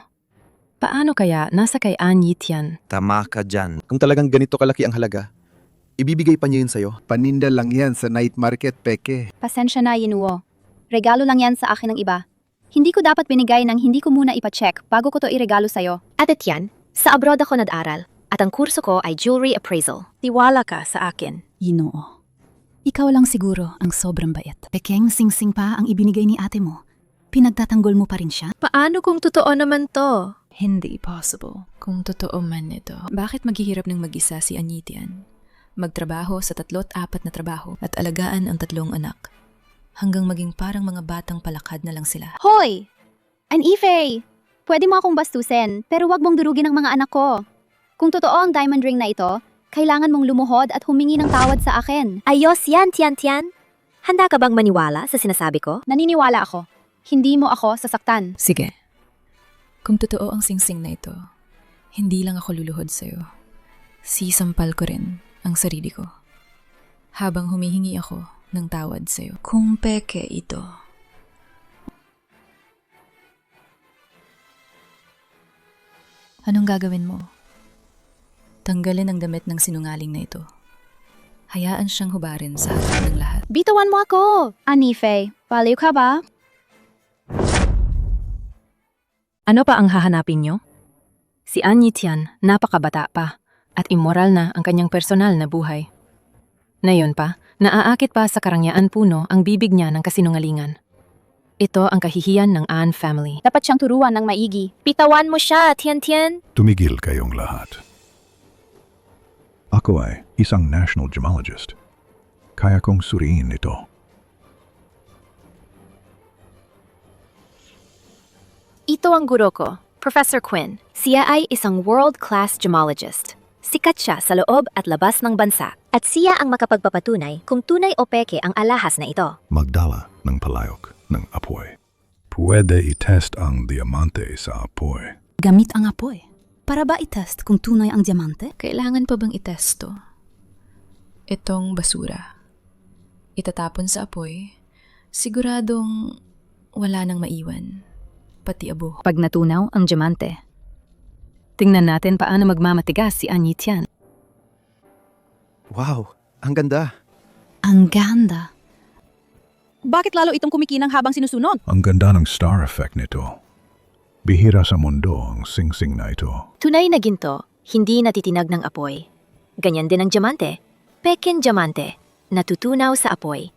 Paano kaya nasa kay An Yitian? Tama ka dyan. Kung talagang ganito kalaki ang halaga, ibibigay pa niya yun sa'yo. Paninda lang yan sa night market, peke. Pasensya na, Yinuo. Regalo lang yan sa akin ng iba. Hindi ko dapat binigay nang hindi ko muna ipacheck bago ko to iregalo sa'yo. Ate Tian, sa abroad ako nag-aral at ang kurso ko ay jewelry appraisal. Tiwala ka sa akin. Yinuo. Ikaw lang siguro ang sobrang bait. Pekeng sing-sing pa ang ibinigay ni ate mo. Pinagtatanggol mo pa rin siya? Paano kung totoo naman to? Hindi possible. Kung totoo man ito, bakit maghihirap ng mag-isa si An Yitian? Magtrabaho sa 3-4 na trabaho at alagaan ang 3 anak. Hanggang maging parang mga batang palakad na lang sila. Hoy! An Yifei! Pwede mo akong bastusin, pero wag mong durugin ang mga anak ko. Kung totoo ang diamond ring na ito, kailangan mong lumuhod at humingi ng tawad sa akin. Ayos yan, Tian-Tian. Handa ka bang maniwala sa sinasabi ko? Naniniwala ako. Hindi mo ako sasaktan. Sige. Kung totoo ang singsing na ito, hindi lang ako luluhod sa'yo. Sisampal ko rin ang sarili ko. habang humihingi ako ng tawad sa'yo. Kung peke ito. Anong gagawin mo? Tanggalin ang damit ng sinungaling na ito. Hayaan siyang hubarin sa harap ng lahat. Bitawan mo ako! Anife, baliw ka ba? Ano pa ang hahanapin nyo? Si An Yitian, napakabata pa at immoral na ang kanyang personal na buhay. Ngayon pa, naaakit pa sa karangyaan puno ang bibig niya ng kasinungalingan. Ito ang kahihiyan ng An family. Dapat siyang turuan ng maigi. Bitawan mo siya, Tian-Tian. Tumigil kayong lahat. Ako ay isang national gemologist. Kaya kong suriin ito. Ito ang guro ko, Professor Quinn. Siya ay isang world-class gemologist. Sikat siya sa loob at labas ng bansa. At siya ang makapagpapatunay kung tunay o peke ang alahas na ito. Magdala ng palayok ng apoy. Pwede i-test ang diamante sa apoy. Gamit ang apoy. Para ba i-test kung tunay ang diamante? Kailangan pa bang i-test to? Itong basura. Itatapon sa apoy. Siguradong wala nang maiwan. Pati abo. Pag natunaw ang diamante. Tingnan natin paano magmamatigas si An Yitian. Wow, ang ganda. Ang ganda. Bakit lalo itong kumikinang habang sinusunog? Ang ganda ng star effect nito. Bihira sa mundo ang sing-sing na ito. Tunay na ginto, hindi natitinag ng apoy. Ganyan din ang diamante. Peking diamante, natutunaw sa apoy.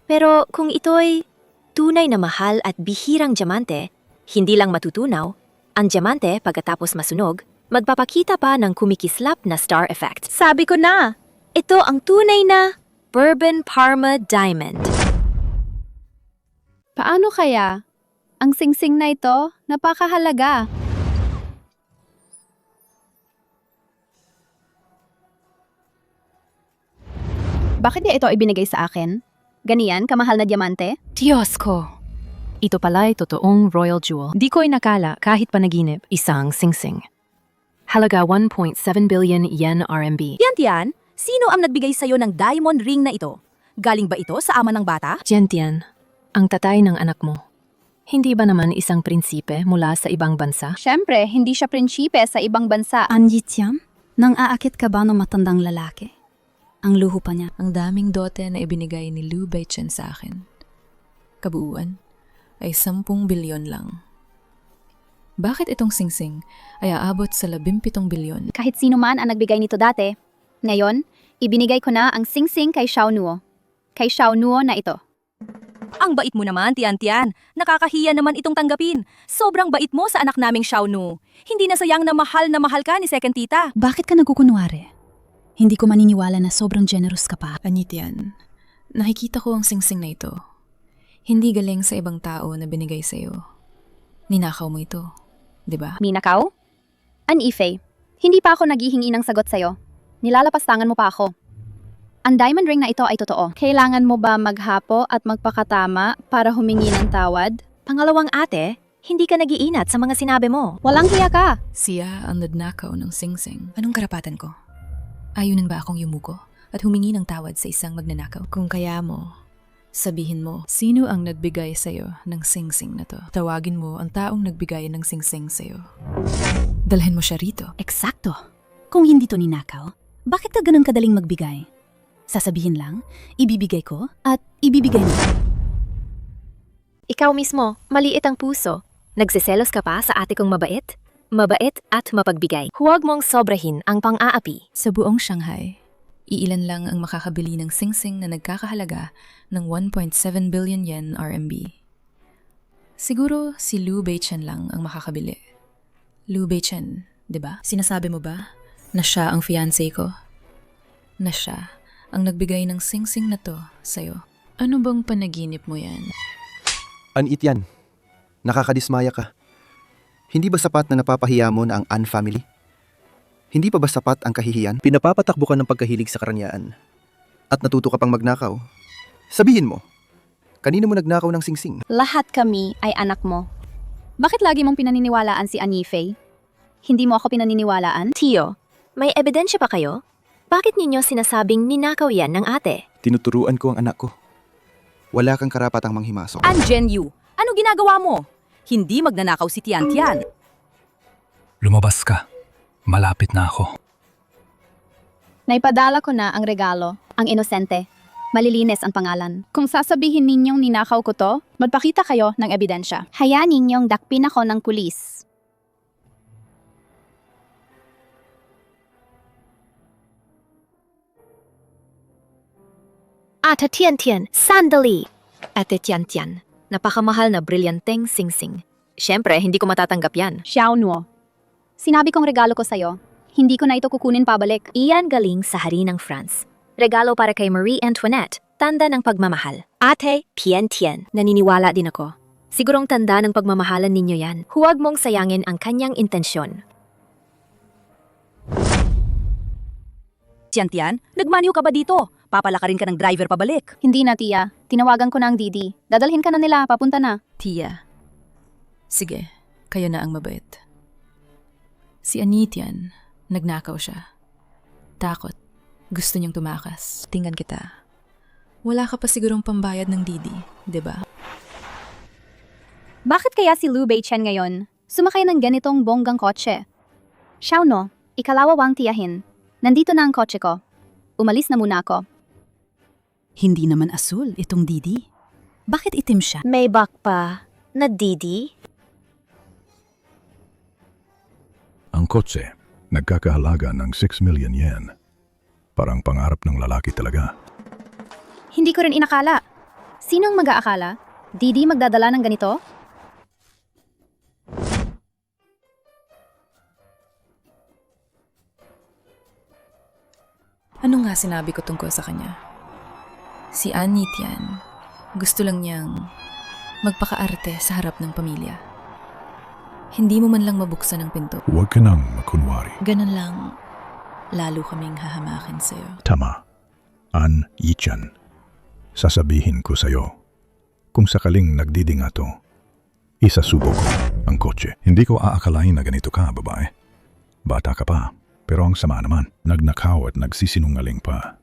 Pero kung ito'y tunay na mahal at bihirang diamante, hindi lang matutunaw, ang diamante pagkatapos masunog, magpapakita pa ng kumikislap na star effect. Sabi ko na, ito ang tunay na Bourbon Parma Diamond. Paano kaya? Ang sing-sing na ito, napakahalaga. Bakit niya ito ibinigay sa akin? Ganiyan, kamahal na diamante? Diyos ko! Ito pala'y totoong royal jewel. Di ko inakala kahit panaginip isang sing-sing. Halaga 1.7 billion yen RMB. Tian-Tian, sino ang nagbigay sa'yo ng diamond ring na ito? Galing ba ito sa ama ng bata? Tian-Tian, ang tatay ng anak mo. Hindi ba naman isang prinsipe mula sa ibang bansa? Siyempre, hindi siya prinsipe sa ibang bansa. An Yitian, nang aakit ka ba ng matandang lalaki? Ang luho pa niya. Ang daming dote na ibinigay ni Liu Beichen sa akin. Kabuuan ay 10 bilyon lang. Bakit itong singsing ay aabot sa 17 bilyon? Kahit sino man ang nagbigay nito dati. Ngayon, ibinigay ko na ang sing-sing kay Xiao Nuo. Kay Xiao Nuo na ito. Ang bait mo naman, Tian-Tian. Nakakahiya naman itong tanggapin. Sobrang bait mo sa anak naming Xiao Nuo. Hindi na sayang na mahal ka ni Second Tita. Bakit ka nagkukunwari? Hindi ko maniniwala na sobrang generous ka pa. Anitian, nakikita ko ang singsing na ito. Hindi galing sa ibang tao na binigay sa'yo. Ninakaw mo ito, di ba? Ninakaw? An-Ife, hindi pa ako naghihingi ng sagot sa'yo. Nilalapastangan mo pa ako. Ang diamond ring na ito ay totoo. Kailangan mo ba maghapo at magpakatama para humingi ng tawad? Pangalawang ate, hindi ka nag-iinat sa mga sinabi mo. Walang hiya ka. Siya ang nadnakaw ng singsing. Anong karapatan ko? Ayunan ba akong yumuko at humingi ng tawad sa isang magnanakaw? Kung kaya mo, sabihin mo, sino ang nagbigay sa'yo ng singsing na to? Tawagin mo ang taong nagbigay ng singsing sa'yo. Dalhin mo siya rito. Eksakto. Kung hindi to ninakaw, bakit ka ganun kadaling magbigay? Sasabihin lang, ibibigay ko at ibibigay mo. Ikaw mismo, maliit ang puso. Nagsiselos ka pa sa ate kong mabait? Mabait at mapagbigay. Huwag mong sobrahin ang pang-aapi. Sa buong Shanghai, iilan lang ang makakabili ng singsing na nagkakahalaga ng 1.7 billion yen RMB. Siguro si Liu Beichen lang ang makakabili. Liu Beichen, di ba? Sinasabi mo ba na siya ang fiancé ko? Na siya ang nagbigay ng singsing na to sa'yo? Ano bang panaginip mo yan? An-Itian, nakakadismaya ka. Hindi ba sapat na napapahiya mo na ang An family? Hindi pa ba sapat ang kahihiyan? Pinapapatakbo ka ng pagkahilig sa karangyaan at natuto ka pang magnakaw. Sabihin mo, kanino mo nagnakaw ng singsing? Lahat kami ay anak mo. Bakit lagi mong pinaniniwalaan si Anife? Hindi mo ako pinaniniwalaan? Tio, may ebidensya pa kayo? Bakit ninyo sinasabing ninakaw yan ng ate? Tinuturuan ko ang anak ko. Wala kang karapatang manghimasok. An Genyu, ano ginagawa mo? Hindi magnanakaw si Tian Tian. Lumabas ka. Malapit na ako. Naipadala ko na ang regalo, ang inosente. Malilinis ang pangalan. Kung sasabihin ninyong ninakaw ko to, magpakita kayo ng ebidensya. Hayaan ninyong dakpin ako ng pulis. Ate Tian Tian, sandali! Ate Tian Tian, napakamahal na brilyanteng singsing. Siyempre, hindi ko matatanggap yan. Xiaonuo, sinabi kong regalo ko sa'yo. Hindi ko na ito kukunin pabalik. Iyan galing sa hari ng France. Regalo para kay Marie Antoinette, tanda ng pagmamahal. Ate Tian Tian, naniniwala din ako. Sigurong tanda ng pagmamahalan ninyo yan. Huwag mong sayangin ang kanyang intensyon. Tian Tian, nagmaniw ka ba dito? Papalakarin ka ng driver pabalik. Hindi na, Tia. Tinawagan ko na ang Didi. Dadalhin ka na nila, papunta na. Tia, sige, kayo na ang mabait. Si Anitian, nagnakaw siya. Takot. Gusto niyang tumakas. Tingnan kita. Wala ka pa sigurong pambayad ng Didi, di ba? Bakit kaya si Liu Beichen ngayon? Sumakay ng ganitong bonggang kotse. Xiaono, ikalawa wang tiyahin. Nandito na ang kotse ko. Umalis na muna ako. Hindi naman asul itong Didi. Bakit itim siya? May bak pa na Didi? Ang kotse, nagkakahalaga ng 6 million yen. Parang pangarap ng lalaki talaga. Hindi ko rin inakala. Sinong mag-aakala? Didi magdadala ng ganito? Ano nga sinabi ko tungkol sa kanya? Si Anitian, gusto lang niyang magpakaarte sa harap ng pamilya. Hindi mo man lang mabuksan ang pinto. Huwag ka nang makunwari. Ganun lang, lalo kaming hahamakin sa'yo. Tama. An Yichan. Sasabihin ko sa'yo, kung sakaling nagdidinga to, isasubo ko ang kotse. Hindi ko aakalain na ganito ka, babae. Bata ka pa, pero ang sama naman, nagnakaw at nagsisinungaling pa.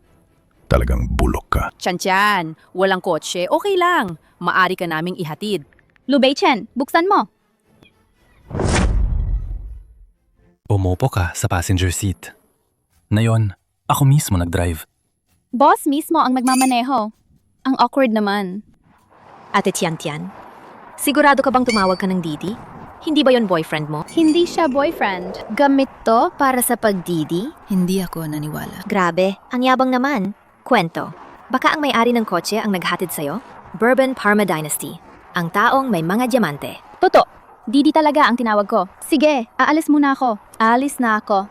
Talagang bulok ka. Tian Tian, walang kotse, okay lang. Maari ka naming ihatid. Liu Beichen, buksan mo. Umupo ka sa passenger seat. Ngayon, ako mismo nag-drive. Boss mismo ang magmamaneho. Ang awkward naman. Ate Tian Tian, sigurado ka bang tumawag ka ng Didi? Hindi ba yon boyfriend mo? Hindi siya boyfriend. Gamit to para sa pagdidi? Hindi ako naniwala. Grabe, ang yabang naman. Kwento, baka ang may-ari ng kotse ang naghatid sa'yo? Bourbon Parma Dynasty, ang taong may mga diamante. Toto, Didi talaga ang tinawag ko. Sige, aalis muna ako. Aalis na ako.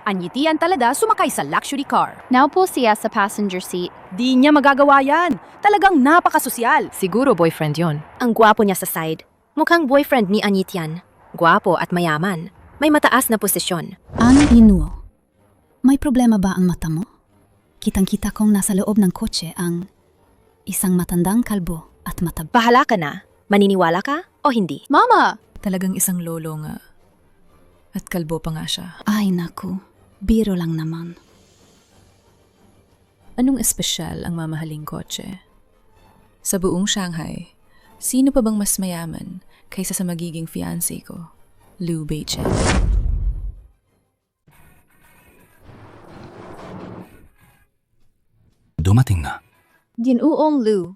Anyitian talaga sumakay sa luxury car. Naupo siya sa passenger seat. Di niya magagawa yan. Talagang napakasosyal. Siguro boyfriend yon. Ang gwapo niya sa side. Mukhang boyfriend ni Anitian. Gwapo at mayaman. May mataas na posisyon. Ang Inuo, may problema ba ang mata mo? Kitang-kita kong nasa loob ng kotse ang isang matandang kalbo at mataba. Bahala ka na. Maniniwala ka o hindi? Mama! Talagang isang lolo nga. At kalbo pa nga siya. Ay naku, biro lang naman. Anong espesyal ang mamahaling kotse? Sa buong Shanghai, sino pa bang mas mayaman kaysa sa magiging fiancé ko, Liu Beichen? Dumating na. Ginuong Liu.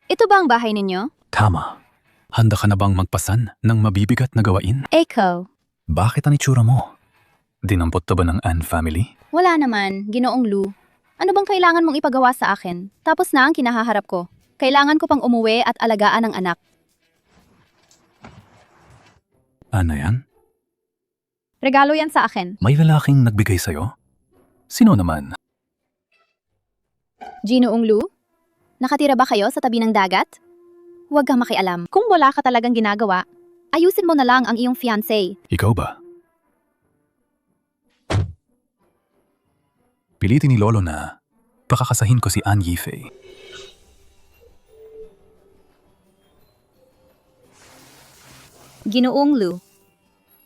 Ito ba ang bahay ninyo? Tama. Handa ka na bang magpasan ng mabibigat na gawain? Eko. Bakit ang itsura mo? Dinampot to ba ng An family? Wala naman, Ginoong Liu. Ano bang kailangan mong ipagawa sa akin? Tapos na ang kinahaharap ko. Kailangan ko pang umuwi at alagaan ang anak. Ano yan? Regalo yan sa akin. May lalaking nagbigay sa'yo? Sino naman? Ginoong Liu? Nakatira ba kayo sa tabi ng dagat? Huwag kang makialam. Kung wala ka talagang ginagawa, ayusin mo na lang ang iyong fiancé. Ikaw ba? Pilitin ni Lolo na pakakasahin ko si An Yifei. Ginoong Lu,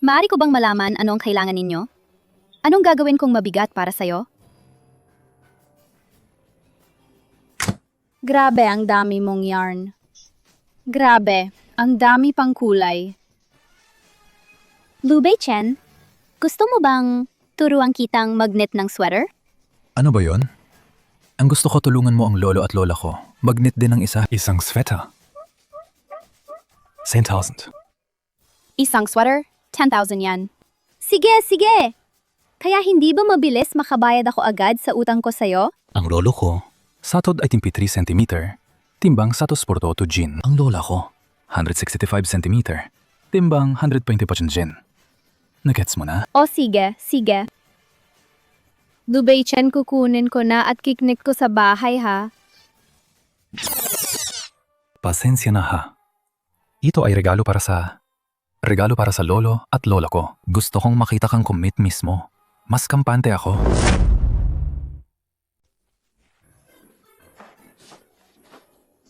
maaari ko bang malaman ano ang kailangan ninyo? Anong gagawin kong mabigat para sa'yo? Grabe ang dami mong yarn. Grabe, ang dami pang kulay. Lu Beichen, gusto mo bang turuan kitang magnet ng sweater? Ano ba yon? Ang gusto ko tulungan mo ang lolo at lola ko. Magnet din ng isang sweater. 10,000. Isang sweater, 10,000 yan. Sige, sige! Kaya hindi ba mabilis makabayad ako agad sa utang ko sa'yo? Ang lolo ko, satod ay timpi 3 cm, timbang satos porto to gin. Ang lola ko, 165 cm, timbang 120 pa gin. Nagets mo na? O sige, sige. Lubeichen, kukunin ko na at kiknik ko sa bahay ha. Pasensya na ha. Ito ay regalo para sa lolo at lola ko. Gusto kong makita kang commit mismo. Mas kampante ako.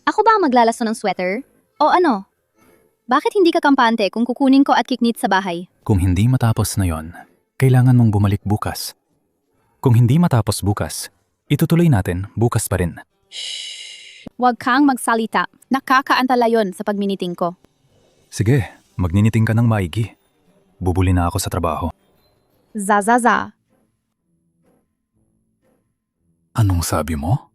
Ako ba ang maglalaso ng sweater? O ano? Bakit hindi ka kampante kung kukunin ko at kiknit sa bahay? Kung hindi matapos na yon, kailangan mong bumalik bukas. Kung hindi matapos bukas, itutuloy natin bukas pa rin. Huwag kang magsalita. Nakakaantala yon sa pagminiting ko. Sige, magniniting ka ng maigi. Bubuli na ako sa trabaho. Zazaza. Anong sabi mo?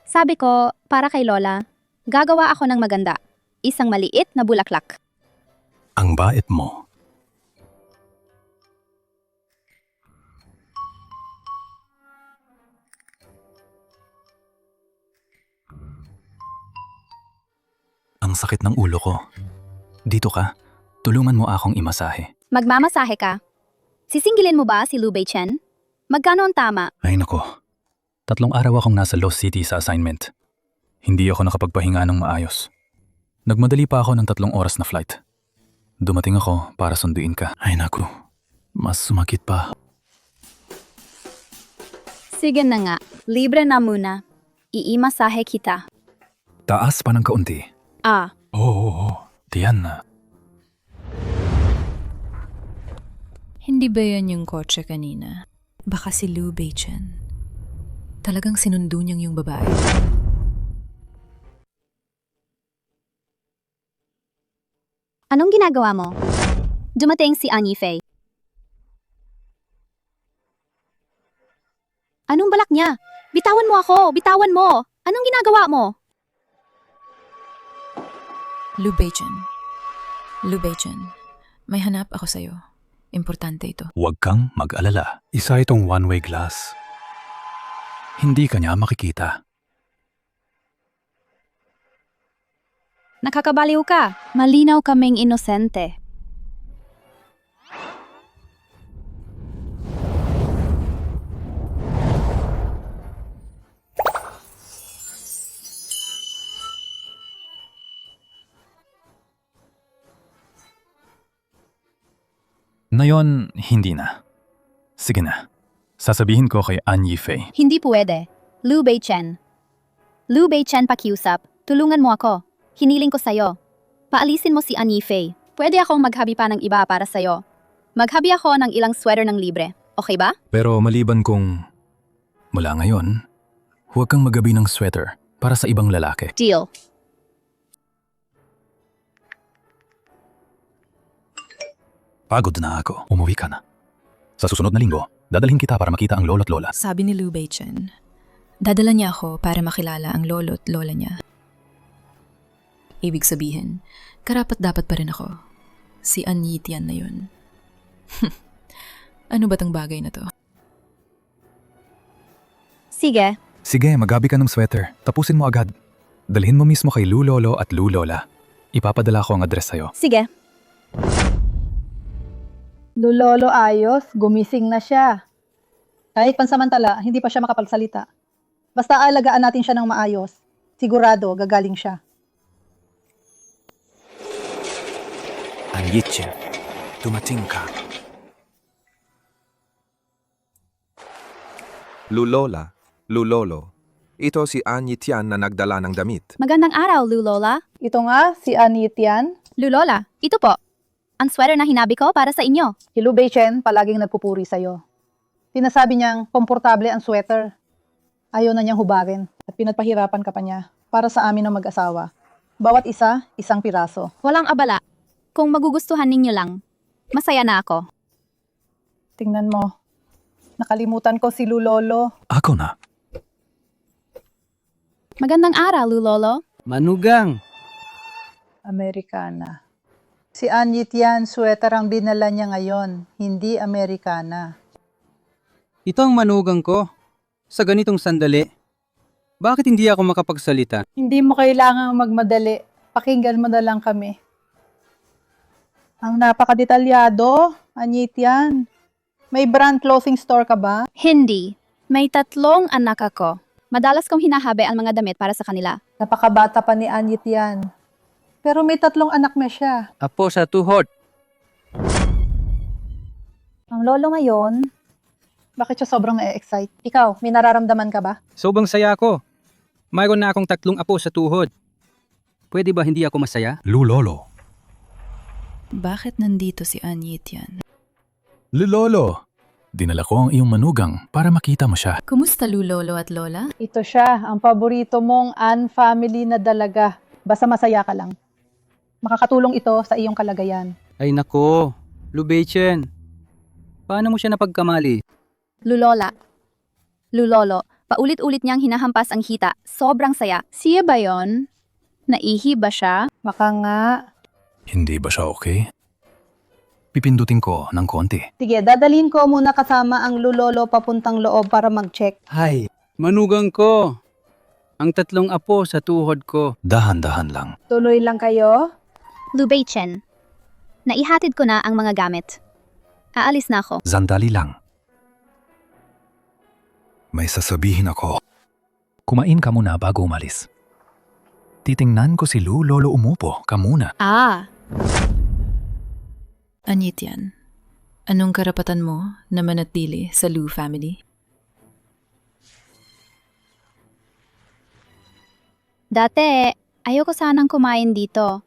Sabi ko, para kay Lola, gagawa ako ng maganda. Isang maliit na bulaklak. Ang bait mo. Ang sakit ng ulo ko. Dito ka, tulungan mo akong imasahe. Magmamasahe ka. Sisingilin mo ba si Lu Beichen? Magkano ang tama? Ay nako, 3 araw akong nasa Lost City sa assignment. Hindi ako nakapagpahinga ng maayos. Nagmadali pa ako ng 3 oras na flight. Dumating ako para sunduin ka. Ay naku, mas sumakit pa. Sige na nga, libre na muna. Iimasahe kita. Taas pa ng kaunti. Ah, Oo, tiyan na. Hindi ba yan yung kotse kanina? Baka si Lu Beichen. Talagang sinundo niyang yung babae. anong ginagawa mo? Dumating si An Yifei. Anong balak niya? Bitawan mo ako! Bitawan mo! Anong ginagawa mo? Lu Beichen. Lu Beichen, may hanap ako sa'yo. Importante ito. Huwag kang mag-alala. Isa itong one-way glass. Hindi ka niya makikita. Nakakabaliw ka. Malinaw kaming inosente. Ngayon, hindi na. Sige na. Sasabihin ko kay An Yifei. Hindi pwede. Lu Beichen. Lu Beichen, pakiusap. Tulungan mo ako. Hiniling ko sa'yo. Paalisin mo si An Yifei. Pwede akong maghabi pa ng iba para sa'yo. Maghabi ako ng ilang sweater ng libre. Okay ba? Pero maliban kung mula ngayon, huwag kang magabi ng sweater para sa ibang lalaki. Deal. Pagod na ako. Umuwi ka na. Sa susunod na linggo, dadalhin kita para makita ang lolo at lola. Sabi ni Lu Beichen, dadala niya ako para makilala ang lolo at lola niya. Ibig sabihin, karapat dapat pa rin ako. Si An Yitian na yun. Ano ba tang bagay na to? Sige. Sige, magabi ka ng sweater. Tapusin mo agad. Dalhin mo mismo kay Lu Lolo at Lu Lola. Ipapadala ko ang address sa'yo. Sige. Lulolo ayos, gumising na siya. Kahit pansamantala, hindi pa siya makapagsalita. Basta alagaan natin siya ng maayos. Sigurado, gagaling siya. An Yitian, dumating ka. Lulola, Lulolo, ito si An Yitian na nagdala ng damit. Magandang araw, Lu Lola. Ito nga, si An Yitian. Lu Lola, ito po. Ang sweater na hinabi ko para sa inyo. Si Lu Beichen palaging nagpupuri sa'yo. Sinasabi niyang komportable ang sweater. Ayaw na niyang hubarin at pinagpahirapan ka pa niya para sa amin ng mag-asawa. Bawat isa, isang piraso. Walang abala. Kung magugustuhan ninyo lang, masaya na ako. Tingnan mo. Nakalimutan ko si Lulolo. Ako na. Magandang araw, Lulolo. Manugang. Amerikana. Si Anyi Tian, sweater ang dinala niya ngayon, hindi Amerikana. Ito ang manugang ko. Sa ganitong sandali. Bakit hindi ako makapagsalita? Hindi mo kailangang magmadali. Pakinggan mo na lang kami. Ang napakadetalyado, Anyi Tian. May brand clothing store ka ba? Hindi. May 3 anak ako. Madalas kong hinahabe ang mga damit para sa kanila. Napakabata pa ni Anyi Tian. Pero may 3 anak na siya. Apo sa tuhod. Ang lolo ngayon, bakit siya sobrang na-excite? Ikaw, may nararamdaman ka ba? Sobrang saya ako. Mayroon na akong 3 apo sa tuhod. Pwede ba hindi ako masaya? Lulolo. Bakit nandito si Anyi Tian? Lulolo. Dinala ko ang iyong manugang para makita mo siya. Kumusta Lulolo at Lola? Ito siya, ang paborito mong An family na dalaga. Basta masaya ka lang. Makakatulong ito sa iyong kalagayan. Ay nako, Lu Beichen. Paano mo siya napagkamali? Lulolo, paulit-ulit niyang hinahampas ang hita. Sobrang saya. Siya ba yon? Naihi ba siya? Baka nga. Hindi ba siya okay? Pipindutin ko ng konti. Sige, dadalhin ko muna kasama ang Lulolo papuntang loob para mag-check. Hay, manugang ko. Ang 3 apo sa tuhod ko. Dahan-dahan lang. Tuloy lang kayo. Lu Beichen, naihatid ko na ang mga gamit. Aalis na ako. Sandali lang. May sasabihin ako. Kumain ka muna bago umalis. Titingnan ko si Lulolo umupo ka muna. Anyi Tian, anong karapatan mo na manatili sa Lu family? Dati, ayoko sanang kumain dito.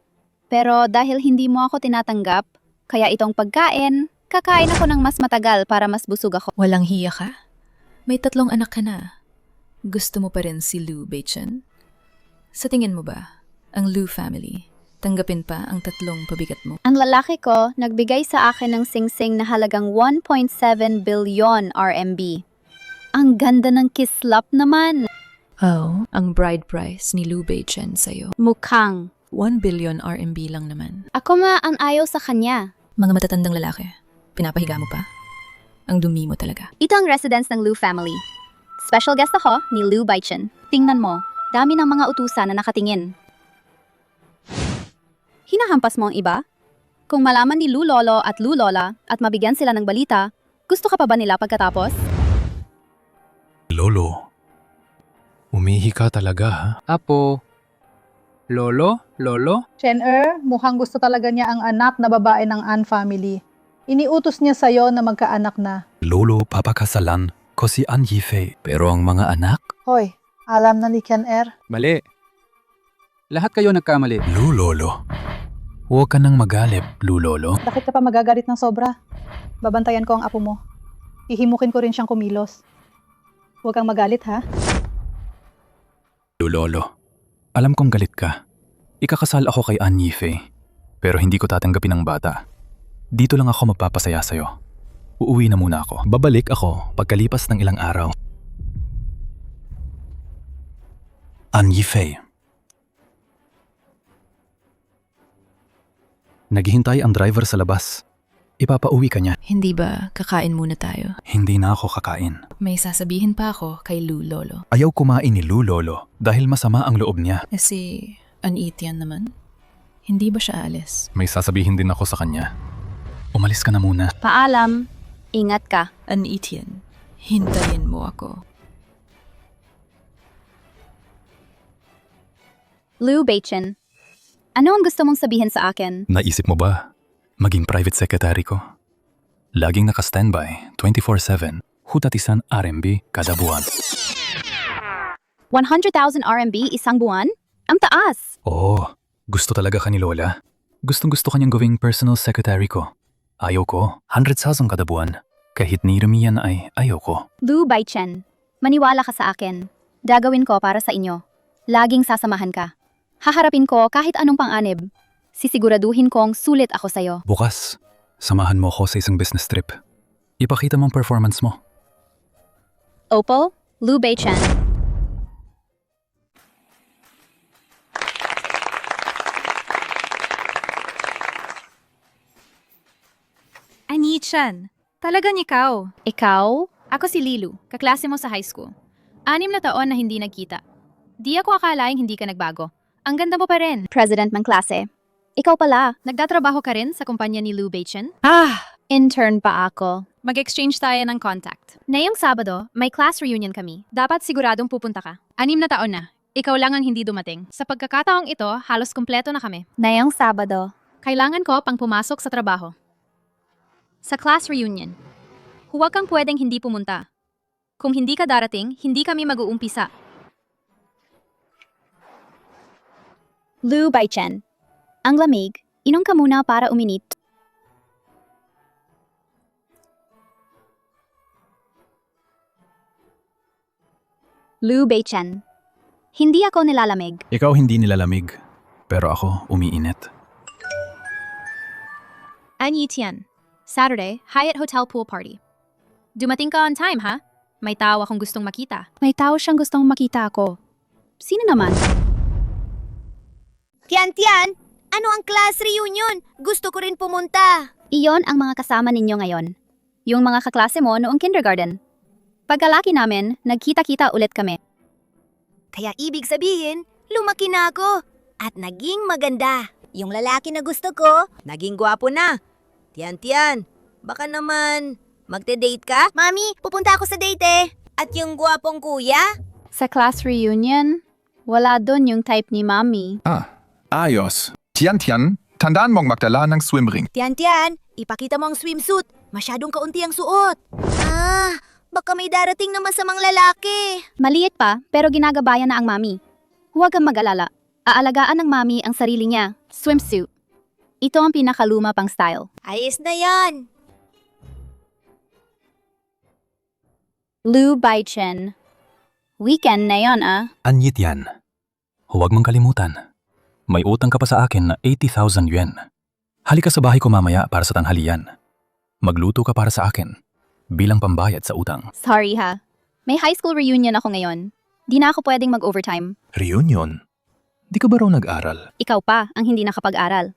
Pero dahil hindi mo ako tinatanggap, kaya itong pagkain, kakain ako ng mas matagal para mas busog ako. Walang hiya ka? May 3 anak ka na. Gusto mo pa rin si Lu Beichen? Sa tingin mo ba, ang Lu family, tanggapin pa ang 3 pabigat mo? Ang lalaki ko nagbigay sa akin ng singsing na halagang 1.7 billion RMB. Ang ganda ng kislap naman. Oh, ang bride price ni Lu Beichen sa'yo. Mukhang. 1 billion RMB lang naman. Ako nga ang ayaw sa kanya. Mga matatandang lalaki, pinapahiga mo pa? Ang dumi mo talaga. Ito ang residence ng Lu family. Special guest ako ni Lu Beichen. Tingnan mo, dami ng mga utusan na nakatingin. Hinahampas mo ang iba? Kung malaman ni Lulolo at Lulola at mabigyan sila ng balita, gusto ka pa ba nila pagkatapos? Lolo, umihi ka talaga ha? Apo. Lolo? Chen-er, mukhang gusto talaga niya ang anak na babae ng An family. Iniutos niya sa'yo na magkaanak na. Lolo, papakasalan ko si An Yifei. Pero ang mga anak? Hoy, alam na ni Chen-er. Mali. Lahat kayo nagkamali. Lulolo, huwag ka nang magalip, Lulolo. Bakit ka pa magagalit ng sobra? Babantayan ko ang apo mo. Ihimukin ko rin siyang kumilos. Huwag kang magalit ha. Lulolo, alam kong galit ka. Ikakasal ako kay An Yifei. Pero hindi ko tatanggapin ang bata. Dito lang ako magpapasaya sa'yo. Uuwi na muna ako. Babalik ako pagkalipas ng ilang araw. An Yifei. Naghihintay ang driver sa labas. Ipapauwi ka niya. Hindi ba kakain muna tayo? Hindi na ako kakain. May sasabihin pa ako kay Lu Lolo. Ayaw kumain ni Lulolo dahil masama ang loob niya. Si Anyi Tian naman. Hindi ba siya alis? May sasabihin din ako sa kanya. Umalis ka na muna. Paalam. Ingat ka. Anyi Tian, hintayin mo ako. Lu Beichen, ano ang gusto mong sabihin sa akin? Naisip mo ba maging private secretary ko? Laging naka-standby, 24/7, hutatisan RMB kada buwan. 100,000 RMB isang buwan? Ang taas! Oo, gusto talaga ka ni Lola. Gustong-gusto kanyang gawing personal secretary ko. Ayaw ko. 100,000 kada buwan. Kahit ni Ramian ay ayaw ko. Lu Baichen, maniwala ka sa akin. Gagawin ko para sa inyo. Laging sasamahan ka. Haharapin ko kahit anong panganib. Sisiguraduhin kong sulit ako sa'yo. Bukas, samahan mo ko sa isang business trip. Ipakita mong performance mo. Opo, Lu Baichen. Anichan, talagang ikaw. Ikaw? Ako si Lilu, kaklase mo sa high school. 6 na taon na hindi nagkita. Di ako akalaing hindi ka nagbago. Ang ganda mo pa rin. President ng klase. Ikaw pala, nagtatrabaho ka rin sa kumpanya ni Lu Baichen? Intern pa ako. Mag-exchange tayo ng contact. Ngayong Sabado, may class reunion kami. Dapat siguradong pupunta ka. 6 na taon na. Ikaw lang ang hindi dumating. Sa pagkakataong ito, halos kumpleto na kami. Ngayong Sabado. Kailangan ko pang pumasok sa trabaho. Sa class reunion, huwag kang pwedeng hindi pumunta. Kung hindi ka darating, hindi kami mag-uumpisa. Lu Baichen. Ang lamig, inom ka muna para uminit. Lu Baichen. Hindi ako nilalamig. Ikaw hindi nilalamig, pero ako umiinit. An Yitian. Saturday, Hyatt Hotel Pool Party. Dumating ka on time, ha? May tao akong gustong makita. May tao siyang gustong makita ako. Sino naman? Tian, ano ang class reunion? Gusto ko rin pumunta. Iyon ang mga kasama ninyo ngayon. Yung mga kaklase mo noong kindergarten. Pagkalaki namin, nagkita-kita ulit kami. Kaya ibig sabihin, lumaki na ako. At naging maganda. Yung lalaki na gusto ko, naging gwapo na. Tian, baka naman magte-date ka? Mami, pupunta ako sa date eh. At yung gwapong kuya? Sa class reunion, wala doon yung type ni Mami. Ayos. Tian, tandaan mong magdala ng swim ring. Tian, ipakita mo ang swimsuit. Masyadong kaunti ang suot. Baka may darating na masamang lalaki. Maliit pa, pero ginagabayan na ang Mami. Huwag kang mag-alala. Aalagaan ng Mami ang sarili niya. Swimsuit. Ito ang pinakaluma pang style. Ayos na yan. Lu Baichen. Weekend na yon, Anyit yan. Huwag mong kalimutan. May utang ka pa sa akin na 80,000 yuan. Halika sa bahay ko mamaya para sa tanghalian. Magluto ka para sa akin. Bilang pambayad sa utang. Sorry ha. May high school reunion ako ngayon. Di na ako pwedeng mag-overtime. Reunion? Di ka ba raw nag-aral? Ikaw pa ang hindi nakapag-aral.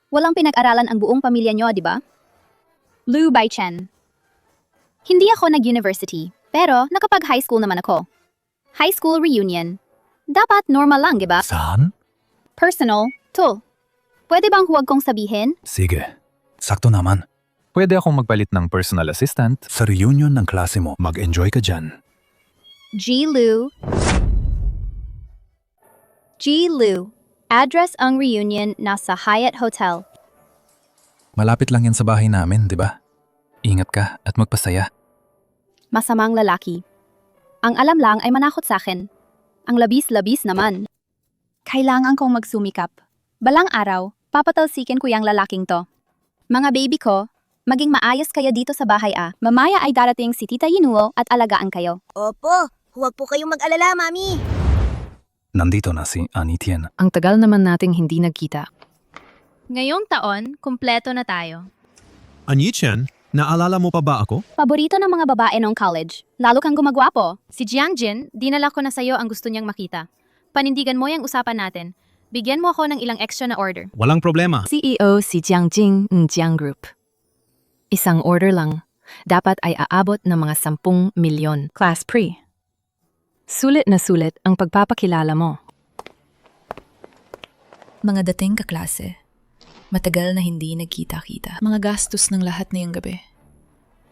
Walang pinag-aralan ang buong pamilya nyo, di ba? Lu Baichen. Hindi ako nag-university, pero nakapag-high school naman ako. High school reunion. Dapat normal lang, di ba? Saan? Personal, to. Pwede bang huwag kong sabihin? Sige. Sakto naman. Pwede akong magpalit ng personal assistant. Sa reunion ng klase mo, mag-enjoy ka dyan. G. Lu. Address ang reunion nasa Hyatt Hotel. Malapit lang yan sa bahay namin, di ba? Ingat ka at magpasaya. Masamang lalaki. Ang alam lang ay manakot sa akin. Ang labis-labis naman. Kailangan kong magsumikap. Balang araw, papatalsikin ko yung lalaking to. Mga baby ko, maging maayos kayo dito sa bahay Mamaya ay darating si Tita Yinuo at alagaan kayo. Opo, huwag po kayong mag-alala, Mami. Nandito na si Anitian. Ang tagal naman nating hindi nagkita. Ngayong taon, kumpleto na tayo. Anichan, naalala mo pa ba ako? Paborito ng mga babae noong college. Lalo kang gumagwapo. Si Jiangjin, dinala ko na sa'yo ang gusto niyang makita. Panindigan mo yung usapan natin. Bigyan mo ako ng ilang extra na order. Walang problema. CEO si Jiangjing ng Jiang Group. Isang order lang. Dapat ay aabot ng mga 10 milyon. Class pre. Sulit na sulit ang pagpapakilala mo. Mga dating kaklase. Matagal na hindi nagkita-kita. Mga gastos ng lahat ngayong gabi.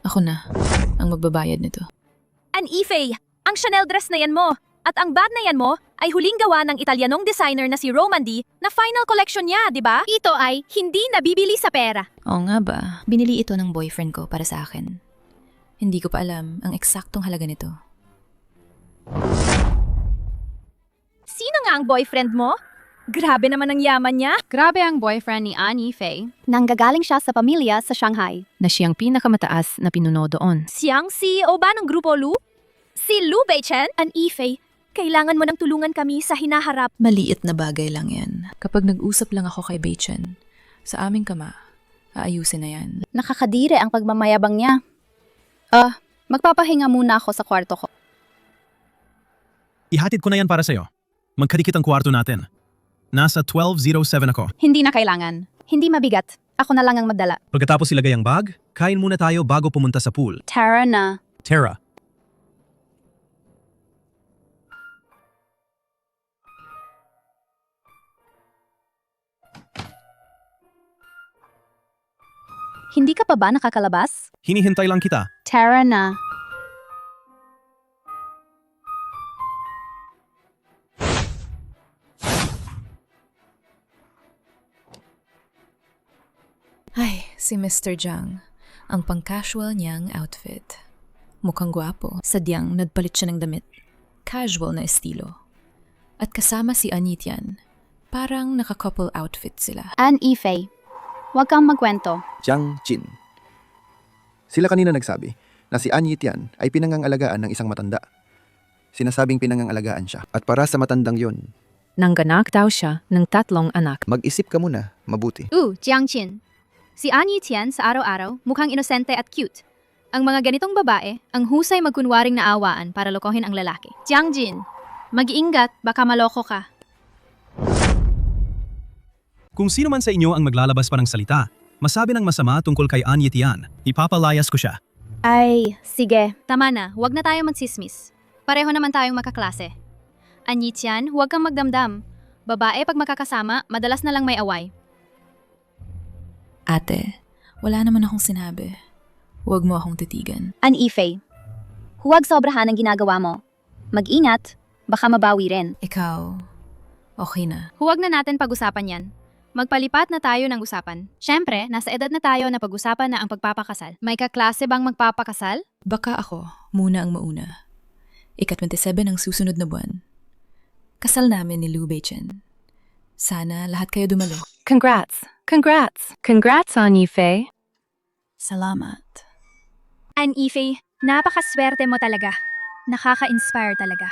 Ako na ang magbabayad nito. An Ifei, ang Chanel dress na yan mo. At ang bag na yan mo ay huling gawa ng Italianong designer na si Roman D na final collection niya, di ba? Ito ay hindi nabibili sa pera. Oo nga ba? Binili ito ng boyfriend ko para sa akin. Hindi ko pa alam ang eksaktong halaga nito. Sino nga ang boyfriend mo? Grabe naman ang yaman niya. Grabe ang boyfriend ni An Yifei. Nanggagaling siya sa pamilya sa Shanghai. Na siyang pinakamataas na pinuno doon. Siyang CEO ba ng Grupo Lu? Si Lu Beichen? An Yifei, kailangan mo ng tulungan kami sa hinaharap. Maliit na bagay lang yan. Kapag nag-usap lang ako kay Beichen, sa aming kama, aayusin na yan. Nakakadire ang pagmamayabang niya. Magpapahinga muna ako sa kwarto ko. Ihatid ko na yan para sa'yo. Magkadikit ang kwarto natin. Nasa 1207 ako. Hindi na kailangan. Hindi mabigat. Ako na lang ang magdala. Pagkatapos ilagay ang bag, kain muna tayo bago pumunta sa pool. Tara na. Tara. Hindi ka pa ba nakakalabas? Hinihintay lang kita. Tara na. Ay, si Mr. Zhang. Ang pang-casual niyang outfit. Mukhang gwapo. Sadyang nagpalit siya ng damit. Casual na estilo. At kasama si An Yitian. Parang naka-couple outfit sila. An Yifei, huwag kang magkwento. Jiang Jin. Sila kanina nagsabi na si An Yitian ay pinangangalagaan ng isang matanda. Sinasabing pinangangalagaan siya. At para sa matandang yon, Nangganak daw siya ng 3 anak. mag-isip ka muna, mabuti. Jiang Qin. Si An Yitian sa araw-araw mukhang inosente at cute. Ang mga ganitong babae, ang husay magkunwaring naawaan para lokohin ang lalaki. Jiang Jin, mag-iingat, baka maloko ka. Kung sino man sa inyo ang maglalabas pa ng salita, masabi ng masama tungkol kay An Yitian, ipapalayas ko siya. Ay, sige. Tama na, huwag na tayong magsismis. Pareho naman tayong makaklase. An Yitian, huwag kang magdamdam. Babae pag makakasama, madalas na lang may away. Ate, wala naman akong sinabi. Huwag mo akong titigan. An Yifei, huwag sobrahan ang ginagawa mo. Mag-ingat, baka mabawi rin. Ikaw, okay na. Huwag na natin pag-usapan yan. Magpalipat na tayo ng usapan. Siyempre, nasa edad na tayo na pag-usapan na ang pagpapakasal. May kaklase bang magpapakasal? Baka ako, muna ang mauna. Ika-27 ang susunod na buwan. Kasal namin ni Lu Beichen. Sana lahat kayo dumalo. Congrats! Congrats! Congrats, An Yifei. Salamat. An Yifei, napakaswerte mo talaga. Nakaka-inspire talaga.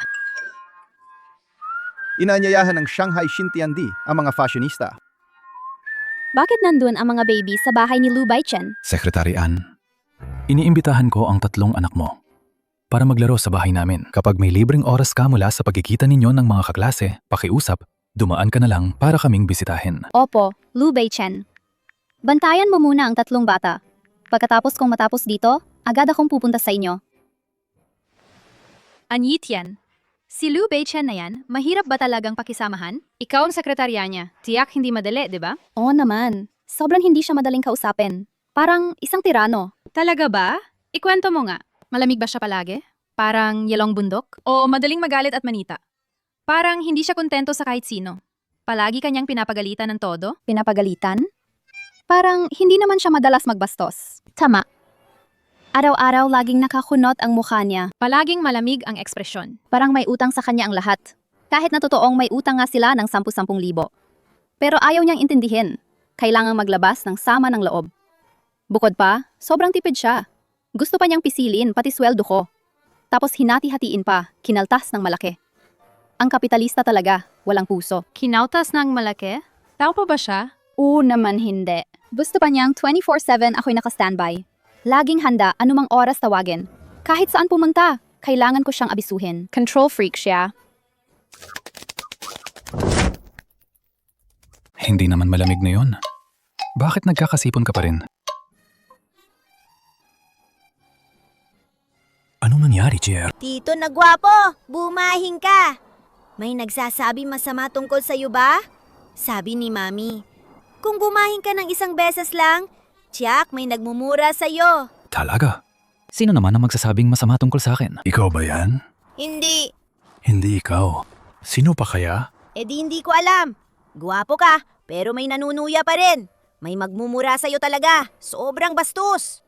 Inaanyayahan ng Shanghai Xintiandi ang mga fashionista. Bakit nandun ang mga baby sa bahay ni Lu Beichen? Secretary Ann, iniimbitahan ko ang 3 anak mo para maglaro sa bahay namin. Kapag may libreng oras ka mula sa pagkikita ninyo ng mga kaklase, pakiusap, dumaan ka na lang para kaming bisitahin. Opo, Lu Beichen. Bantayan mo muna ang 3 bata. Pagkatapos kong matapos dito, agad akong pupunta sa inyo. An Yitian, si Lu Beichen na yan, mahirap ba talagang pakisamahan? Ikaw ang sekretarya niya. Tiyak hindi madali, di ba? Oo naman. Sobrang hindi siya madaling kausapin. Parang isang tirano. Talaga ba? Ikwento mo nga. Malamig ba siya palagi? Parang yelong bundok? O madaling magalit at manita? Parang hindi siya kontento sa kahit sino. Palagi kanyang pinapagalitan ng todo. Pinapagalitan? Parang hindi naman siya madalas magbastos. Tama. Araw-araw laging nakakunot ang mukha niya. Palaging malamig ang ekspresyon. Parang may utang sa kanya ang lahat. Kahit na totoong may utang nga sila ng 10,000 libo. Pero ayaw niyang intindihin. Kailangang maglabas ng sama ng loob. Bukod pa, sobrang tipid siya. Gusto pa niyang pisilin pati sweldo ko. Tapos hinati-hatiin pa, kinaltas ng malaki. Ang kapitalista talaga, walang puso. Kinautas ng malaki? Tao pa ba siya? Oo naman hindi. Gusto pa niyang 24/7 ako'y naka-standby. Laging handa anumang oras tawagin. Kahit saan pumunta, kailangan ko siyang abisuhin. Control freak siya. Hindi naman malamig na yon. Bakit nagkakasipon ka pa rin? Anong nangyari, Jer? Tito na gwapo, bumahing ka. May nagsasabi masama tungkol sa'yo ba? Sabi ni Mami. Kung bumahing ka ng 1 beses lang, tiyak may nagmumura sa'yo. Talaga? Sino naman ang magsasabing masama tungkol sa akin? Ikaw ba yan? Hindi. Hindi ikaw. Sino pa kaya? Eh di hindi ko alam. Gwapo ka, pero may nanunuya pa rin. May magmumura sa'yo talaga. Sobrang bastos.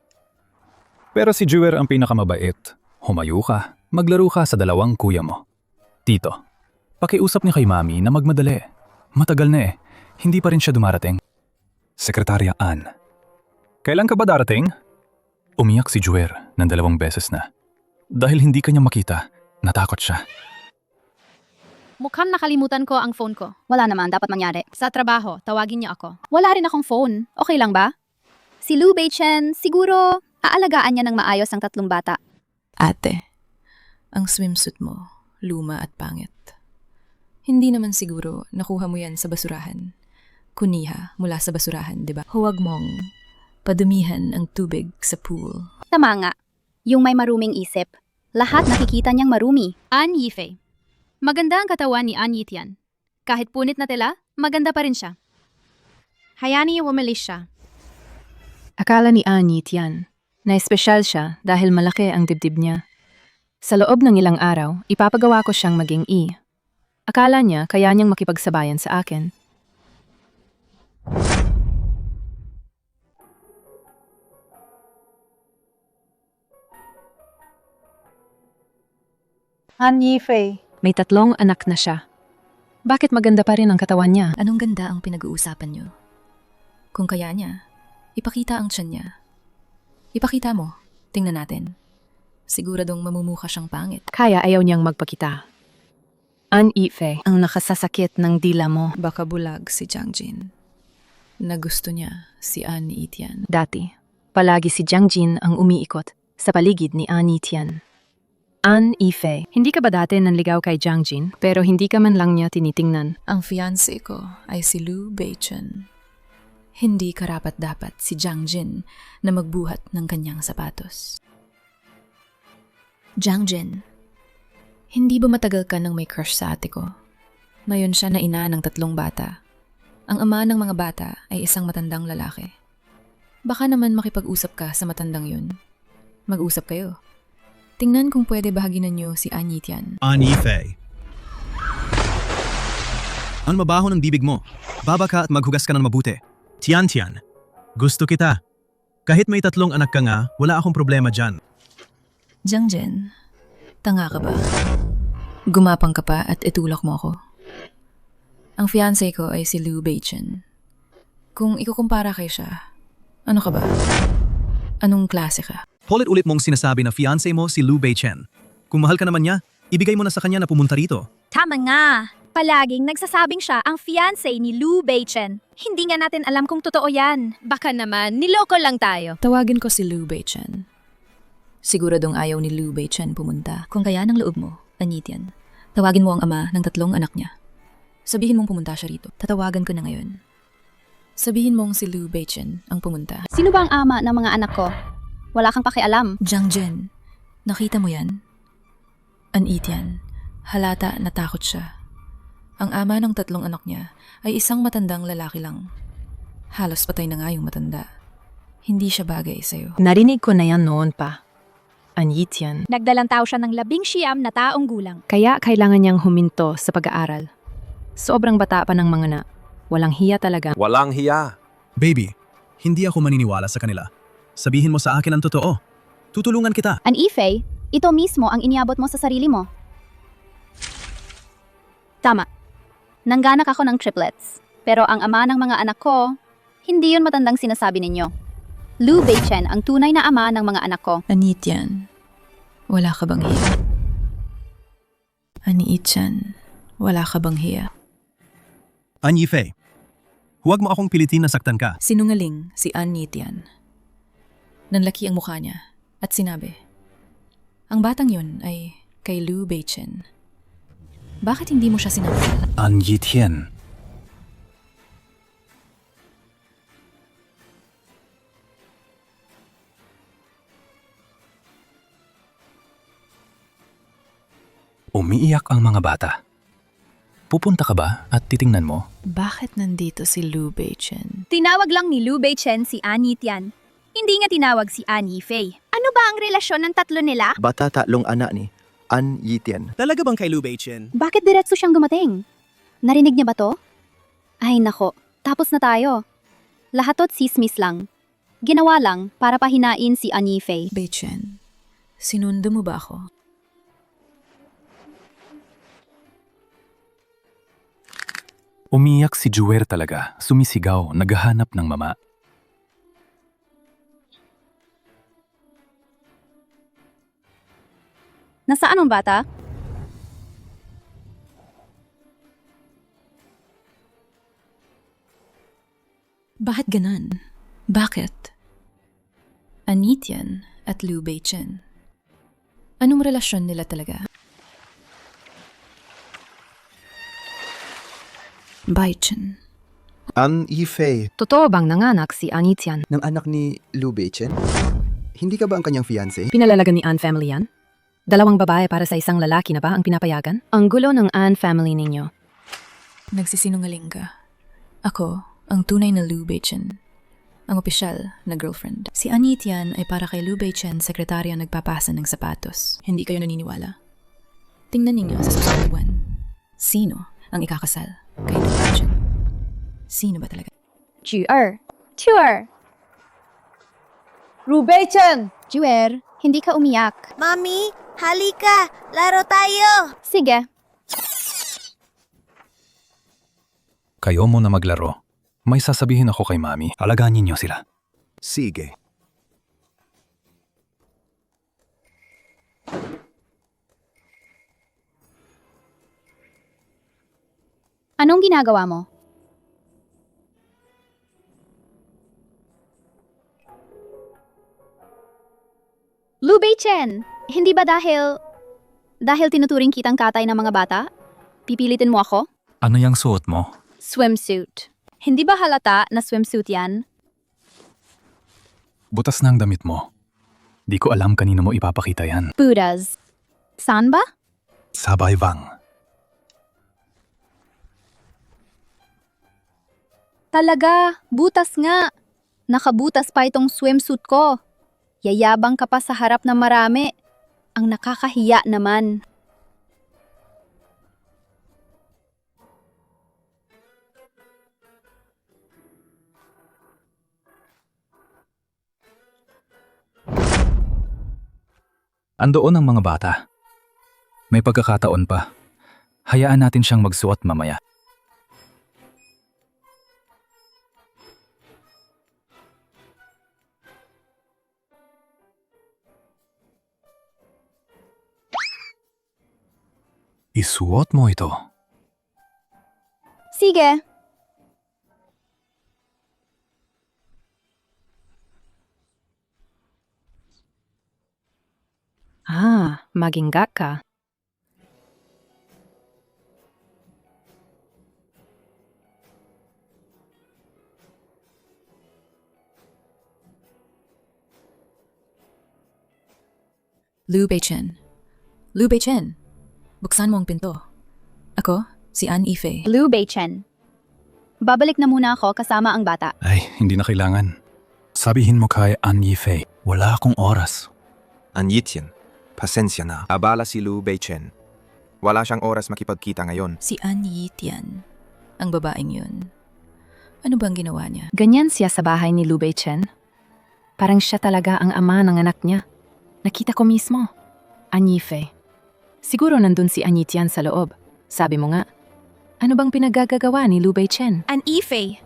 Pero si Jewer ang pinakamabait. Humayo ka. Maglaro ka sa 2 kuya mo. Tito, pakiusap niya kay Mami na magmadali. Matagal na eh. Hindi pa rin siya dumarating. Sekretarya Ann. Kailan ka ba darating? Umiyak si Juer ng 2 beses na. Dahil hindi kanya makita, natakot siya. Mukhang nakalimutan ko ang phone ko. Wala naman, dapat mangyari. Sa trabaho, tawagin niyo ako. Wala rin akong phone. Okay lang ba? Si Lu Beichen, siguro aalagaan niya ng maayos ang 3 bata. Ate, ang swimsuit mo, luma at pangit. Hindi naman siguro nakuha mo yan sa basurahan. Kuniha mula sa basurahan, di ba? Huwag mong padumihan ang tubig sa pool. Tama nga. Yung may maruming isip. Lahat nakikita niyang marumi. An Yifei. Maganda ang katawan ni An Yitian. Kahit punit na tela, maganda pa rin siya. Hayaan niyo umalis siya. Akala ni An Yitian na espesyal siya dahil malaki ang dibdib niya. Sa loob ng ilang araw, ipapagawa ko siyang maging E. Akala niya kaya niyang makipagsabayan sa akin. Han Yifei. May 3 anak na siya. Bakit maganda pa rin ang katawan niya? Anong ganda ang pinag-uusapan niyo? Kung kaya niya, ipakita ang tiyan niya. Ipakita mo. Tingnan natin. Siguradong mamumukha siyang pangit. Kaya ayaw niyang magpakita. An Yifei, ang nakasasakit ng dila mo. Baka bulag si Jiang Jin. Na gusto niya si An Yitian. Dati, palagi si Jiang Jin ang umiikot sa paligid ni An Yitian. An Yifei, hindi ka ba dati nanligaw kay Jiang Jin pero hindi ka man lang niya tinitingnan? Ang fiancé ko ay si Lu Beichen. Hindi karapat-dapat si Jiang Jin na magbuhat ng kanyang sapatos. Jiang Jin, hindi ba matagal ka nang may crush sa ate ko? Ngayon siya na ina ng 3 bata. Ang ama ng mga bata ay isang matandang lalaki. Baka naman makipag-usap ka sa matandang yun. Mag-usap kayo. Tingnan kung pwede bahaginan niyo si An Yitian. An Yifei. Ang mabaho ng bibig mo. Baba ka at maghugas ka ng mabuti. Tian, gusto kita. Kahit may 3 anak ka nga, wala akong problema dyan. Jiang Jin, tanga ka ba? Gumapang ka pa at itulak mo ako. Ang fiancé ko ay si Lu Beichen. Kung ikukumpara kay siya, ano ka ba? Anong klase ka? Ulit-ulit mong sinasabi na fiancé mo si Lu Beichen. Kung mahal ka naman niya, ibigay mo na sa kanya na pumunta rito. Tama nga. Palaging nagsasabing siya ang fiancé ni Lu Beichen. Hindi nga natin alam kung totoo yan. Baka naman, niloko lang tayo. Tawagin ko si Lu Beichen. Siguradong ayaw ni Lu Beichen pumunta. Kung kaya ng loob mo, An Yitian, tawagin mo ang ama ng 3 anak niya. Sabihin mong pumunta siya rito. Tatawagan ko na ngayon. Sabihin mong si Lu Beichen ang pumunta. Sino ba ang ama ng mga anak ko? Wala kang pakialam. Jiang Jin, nakita mo yan? An Yitian, halata natakot siya. Ang ama ng 3 anak niya ay isang matandang lalaki lang. Halos patay na nga yung matanda. Hindi siya bagay sa'yo. Narinig ko na yan noon pa. An Yitian. Nagdalang tao siya ng 19 na taong gulang. Kaya kailangan niyang huminto sa pag-aaral. Sobrang bata pa ng mga na. Walang hiya talaga. Walang hiya. Baby, hindi ako maniniwala sa kanila. Sabihin mo sa akin ang totoo. Tutulungan kita. An Yifei, ito mismo ang iniabot mo sa sarili mo. Tama. Nangganak ako ng triplets. Pero ang ama ng mga anak ko, hindi yun matandang sinasabi ninyo. Lu Beichen ang tunay na ama ng mga anak ko. An Yitian, wala ka bang hiya? An Yitian, wala ka bang hiya? An Yifei, huwag mo akong pilitin na saktan ka. Sinungaling si An Yitian. Nanlaki ang mukha niya at sinabi, ang batang yun ay kay Lu Beichen. Bakit hindi mo siya sinabi? An Yitian. Umiiyak ang mga bata. Pupunta ka ba at titingnan mo? Bakit nandito si Lu Beichen? Tinawag lang ni Lu Beichen si An Yitian. Hindi nga tinawag si An Yifei. Ano ba ang relasyon ng 3 nila? Bata 3 anak ni An Yitian. Talaga bang kay Lu Beichen? Bakit diretso siyang dumating? Narinig niya ba to? Ay nako, tapos na tayo. Lahatot sismis lang. Ginawa lang para pahinain si An Yifei. Beichen, sinundo mo ba ako? Umiyak si Juer talaga, sumisigaw, naghahanap ng mama. Nasaan ang bata? Bakit ganan? Bakit? Anitian at Liu Beichen. Anong relasyon nila talaga? Beichen. An Yifei. Totoo bang nanganak si Anitian? Ng anak ni Liu Beichen? Hindi ka ba ang kanyang fiancé? Pinalalagan ni An family yan? Dalawang babae para sa isang lalaki na ba ang pinapayagan? Ang gulo ng An family ninyo. Nagsisinungaling ka. Ako, ang tunay na Liu Beichen. Ang opisyal na girlfriend. Si Anitian ay para kay Liu Beichen, sekretarya nagpapasa ng sapatos. Hindi kayo naniniwala? Tingnan ninyo sa susunod na buwan. Sino ang ikakasal kay Liu Beichen? Sino ba talaga? Juer. Rubeichen! Juer, hindi ka umiyak. Mami, halika! Laro tayo! Sige. Kayo muna maglaro. May sasabihin ako kay Mami. Alagaan ninyo sila. Sige. Anong ginagawa mo? Liu Beichen, hindi ba dahil tinuturing kitang katay ng mga bata? Pipilitin mo ako? Ano yung suot mo? Swimsuit. Hindi ba halata na swimsuit yan? Butas na ang damit mo. Di ko alam kanino mo ipapakita yan. Buddhas. Saan ba? Sa Baivang. Talaga, butas nga. Nakabutas pa itong swimsuit ko. Yayabang ka pa sa harap ng marami. Ang nakakahiya naman. Andoon ang mga bata. May pagkakataon pa. Hayaan natin siyang magsuot mamaya. Isuot mo ito. Sige. Magingga ka. Liu Beichen. Liu Beichen. Buksan mo ang pinto. Ako, si An Yifei. Liu Beichen. Babalik na muna ako kasama ang bata. Ay, hindi na kailangan. Sabihin mo kay An Yifei, wala akong oras. An Yitian, pasensya na. Abala si Liu Beichen. Wala siyang oras makipagkita ngayon. Si An Yitian. Ang babaeng yun. Ano bang ginawa niya? Ganyan siya sa bahay ni Liu Beichen. Parang siya talaga ang ama ng anak niya. Nakita ko mismo. An Yifei. Siguro nandun si Anitian sa loob. Sabi mo nga, ano bang pinaggagawa ni Liu Beichen? An Yifei.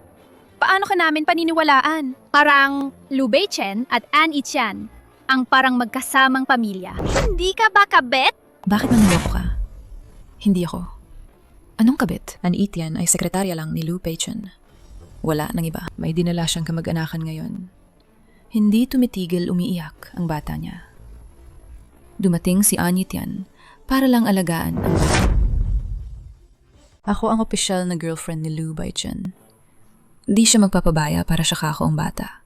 Paano ka namin paniniwalaan? Parang Liu Beichen at An Itian. Ang parang magkasamang pamilya. Hindi ka ba kabet? Bakit nanuloko ka? Hindi ako. Anong kabit? An Itian ay sekretarya lang ni Liu Beichen. Wala nang iba. May dinala siyang kamag-anakan ngayon. Hindi tumitigil umiiyak ang bata niya. Dumating si An Itian para lang alagaan ang bata. Ako ang opisyal na girlfriend ni Liu Beichen. Di siya magpapabaya para siya kako ang bata.